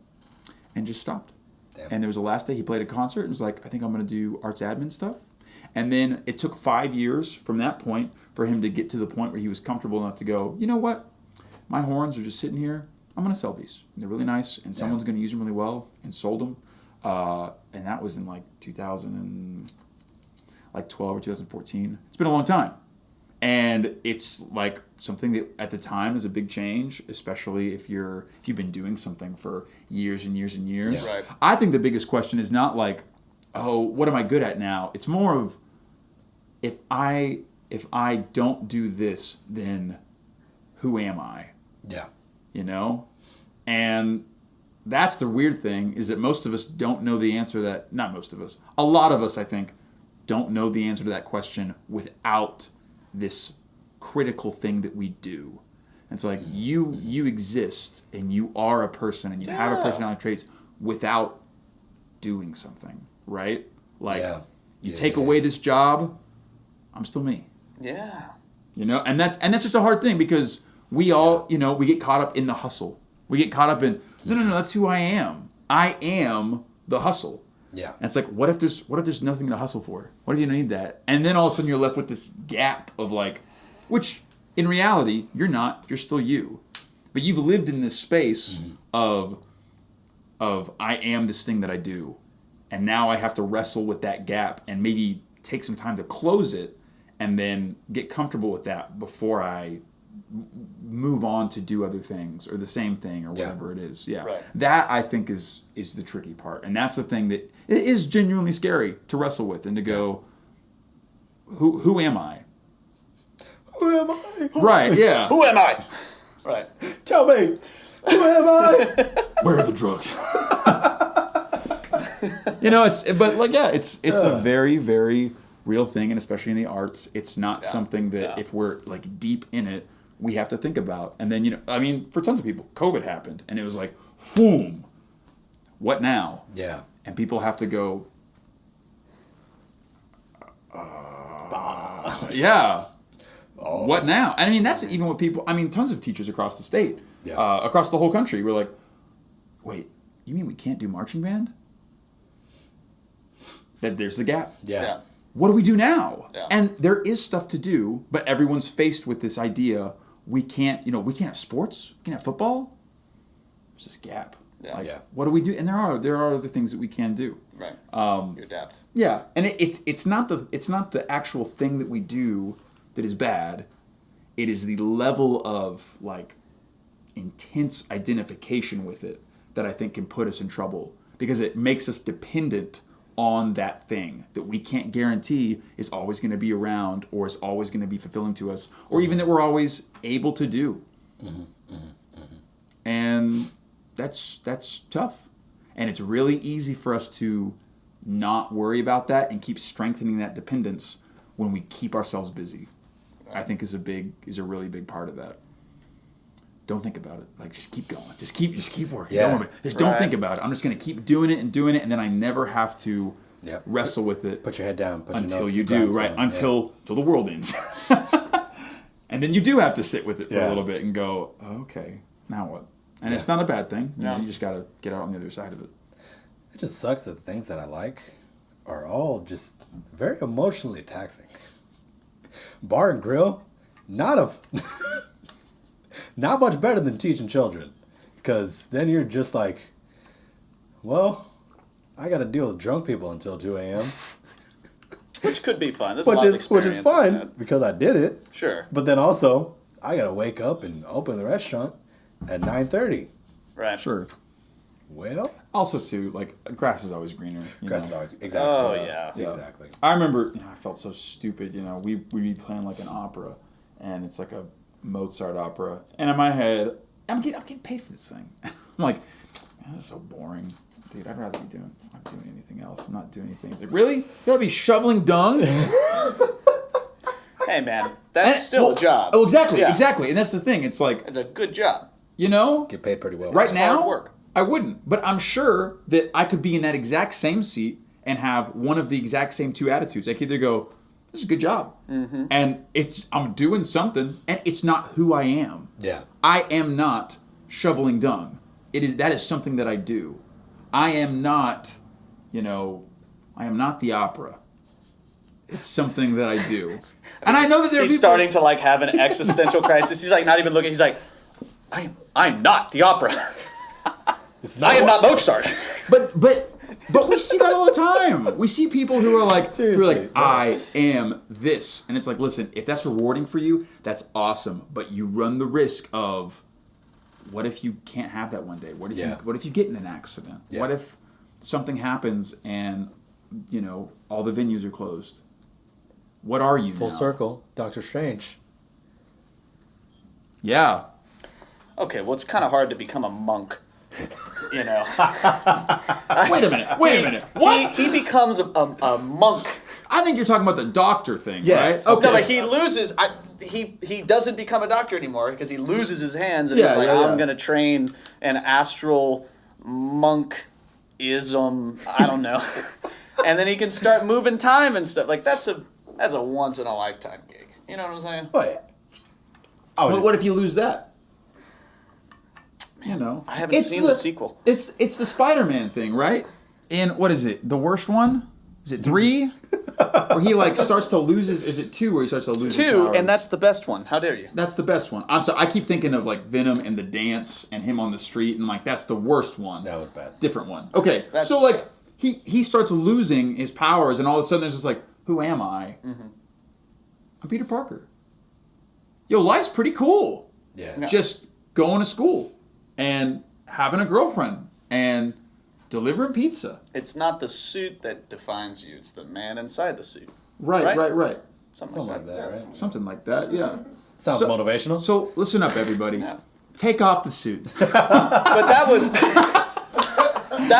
And just stopped. Damn. And there was the last day he played a concert and was like, I think I'm going to do arts admin stuff. And then it took 5 years from that point for him to get to the point where he was comfortable enough to go, you know what? My horns are just sitting here. I'm going to sell these. They're really nice, and someone's going to use them really well, and sold them. And that was in like 2012 or 2014. It's been a long time. And it's like something that at the time is a big change, especially if you've been doing something for years and years and years. Yeah. Right. I think the biggest question is not like, oh, what am I good at now? It's more of if I don't do this, then who am I? Yeah. And that's the weird thing is that most of us don't know the answer to that. Not most of us. A lot of us, I think, don't know the answer to that question without this critical thing that we do. And it's like you exist and you are a person and you have a personality traits without doing something, right? Like you take away this job, I'm still me. Yeah. And that's just a hard thing because we all, we get caught up in the hustle. We get caught up in no, that's who I am. I am the hustle. Yeah. And it's like, what if there's nothing to hustle for? What if you don't need that? And then all of a sudden you're left with this gap of like, which in reality you're not. You're still you, but you've lived in this space of I am this thing that I do, and now I have to wrestle with that gap and maybe take some time to close it and then get comfortable with that before I move on to do other things or the same thing or whatever it is. Yeah. Right. That I think is the tricky part. And that's the thing that it is genuinely scary to wrestle with and to go, who am I? Who am I? Right, yeah. Who am I? Right. Tell me, who am I? Where are the drugs? It's a very, very real thing, and especially in the arts, it's not something that if we're like deep in it, we have to think about. And then, for tons of people, COVID happened, and it was like, boom, what now? Yeah. And people have to go, what now? And I mean, that's even what people, tons of teachers across the state, across the whole country, were like, wait, you mean we can't do marching band? There's the gap. Yeah. What do we do now? Yeah. And there is stuff to do, but everyone's faced with this idea, we can't have sports, we can't have football. There's this gap. Yeah. What do we do? And there are other things that we can do. Right. You adapt. Yeah, and it's not the actual thing that we do that is bad. It is the level of like intense identification with it that I think can put us in trouble because it makes us dependent on that thing that we can't guarantee is always going to be around or is always going to be fulfilling to us or even that we're always able to do. And that's tough. And it's really easy for us to not worry about that and keep strengthening that dependence when we keep ourselves busy. I think is a really big part of that. Don't think about it. Like just keep going. Just keep working. Yeah. Don't think about it. I'm just going to keep doing it, and then I never have to wrestle with it. Put your head down. Put your until nose you to the do, right? grindstone. Until the world ends. And then you do have to sit with it for a Yeah. little bit and go, okay, now what? And it's not a bad thing. You just got to get out on the other side of it. It just sucks that the things that I like are all just very emotionally taxing. Bar and grill, not much better than teaching children, because then you're just like, well, I got to deal with drunk people until 2 a.m. Which could be fun. There's a lot of which is experience with fun that. because I did it. Sure. But then also, I got to wake up and open the restaurant at 9:30. Right. Sure. Well, Also, too, like, grass is always greener. grass is always exactly. Oh, yeah. Exactly. I remember, I felt so stupid, we'd be playing like an opera, and it's like a Mozart opera, and in my head, I'm getting paid for this thing. I'm like, man, this is so boring. Dude, I'd rather be not doing anything else. I'm not doing anything. It's like, really? You gotta be shoveling dung? Hey, man, that's still a job. Oh, exactly, Yeah. exactly. And that's the thing. It's like, It's a good job. Get paid pretty well. right It's now, hard work. I wouldn't. But I'm sure that I could be in that exact same seat and have one of the exact same two attitudes. I could either go, this is a good job. Mm-hmm. And I'm doing something, and it's not who I am. Yeah. I am not shoveling dung. That is something that I do. I am not, I am not the opera. It's something that I do. And I know that there are He's people... starting to like have an existential crisis. He's like not even looking. He's like, I'm not the opera. I am not Mozart. But we see that all the time. We see people who are like, Seriously, I am this. And it's like, listen, if that's rewarding for you, that's awesome. But you run the risk of, what if you can't have that one day? What if you get in an accident? Yeah. What if something happens and, all the venues are closed? What are you Full now? circle. Doctor Strange. Yeah. Okay, well, it's kind of hard to become a monk. Wait a minute. What? He becomes a monk. I think you're talking about the doctor thing, Yeah. right? Okay. No, but he loses. He doesn't become a doctor anymore because he loses his hands and he's like, I'm gonna train an astral monk-ism. I don't know, and then he can start moving time and stuff. Like that's a once in a lifetime gig. You know what I'm saying? Oh yeah. What if you lose that? I haven't seen the sequel. It's the Spider-Man thing, right? In what is it? The worst one? Is it 3? Where he like starts to lose his? Is it 2 where he starts to lose? 2, his powers? and that's the best one. How dare you? That's the best one. I'm sorry. I keep thinking of like Venom and the dance and him on the street, and like that's the worst one. That was bad. Different one. Okay, That's so like he starts losing his powers, and all of a sudden there's just like, who am I? I'm Peter Parker. Yo, life's pretty cool. Yeah. Just going to school and having a girlfriend and delivering pizza. It's not the suit that defines you; it's the man inside the suit. Right. Something like that. right? Something like that, yeah. Sounds motivational. So listen up, everybody. Yeah. Take off the suit. But that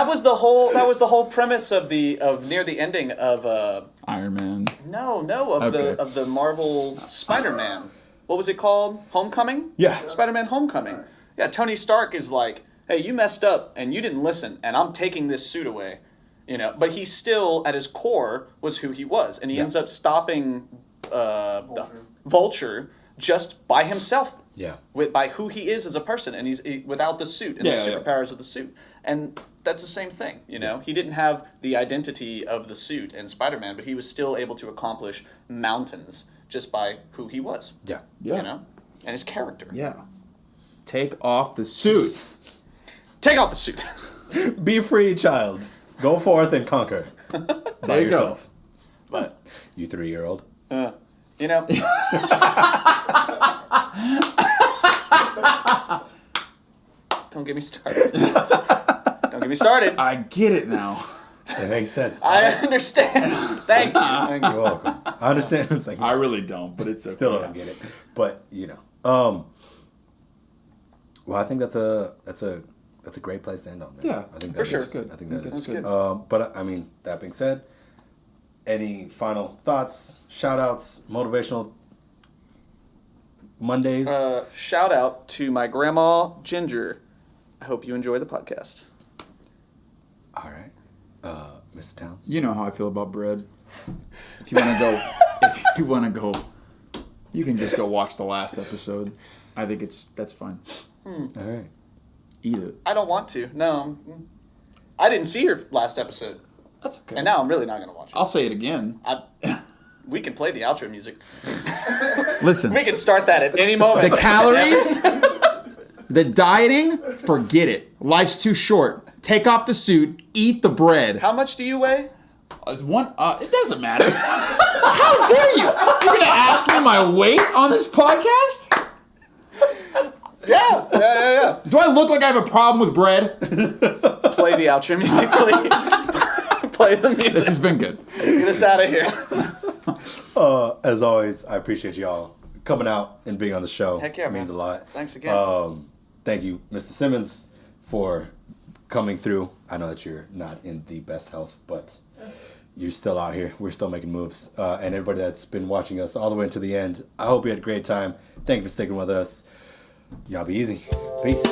was the whole premise of near the ending of Iron Man. of the Marvel Spider-Man. What was it called? Homecoming? Yeah. Spider-Man Homecoming. Yeah, Tony Stark is like, hey, you messed up and you didn't listen, and I'm taking this suit away. But he still, at his core, was who he was, and he ends up stopping the Vulture just by himself. Yeah. By who he is as a person, and he's without the suit and the superpowers of the suit, and that's the same thing. He didn't have the identity of the suit and Spider-Man, but he was still able to accomplish mountains just by who he was. Yeah. And his character. Yeah. Take off the suit. Take off the suit. Be free, child. Go forth and conquer. By you yourself. But You 3-year-old. Don't get me started. Don't get me started. I get it now. It makes sense. I understand. Thank you. Thank you. You're welcome. I understand. It's like I really don't, but it's okay. still don't get it. But well, I think that's a great place to end on. Man. Yeah, I think for sure. Good. I think that That's is good. But I mean, that being said, any final thoughts, shout outs, motivational Mondays? Shout out to my grandma Ginger. I hope you enjoy the podcast. All right, Mr. Towns. You know how I feel about bread. If you want to go, you can just go watch the last episode. I think that's fine. All right. Eat it. I don't want to. No. I didn't see her last episode. That's okay. And now I'm really not going to watch it. I'll say it again. We can play the outro music. Listen, We can start that at any moment. the calories, the dieting, forget it. Life's too short. Take off the suit. Eat the bread. How much do you weigh? It doesn't matter. How dare you? You're gonna ask me my weight on this podcast? Yeah. Do I look like I have a problem with bread? Play the outro music, please. Play the music. This has been good. Get us out of here. As always, I appreciate y'all coming out and being on the show. Heck yeah, it means man. a lot. Thanks again. Thank you, Mr. Simmons, for coming through. I know that you're not in the best health, but you're still out here. We're still making moves. And everybody that's been watching us all the way until the end, I hope you had a great time. Thank you for sticking with us. Y'all be easy. Peace.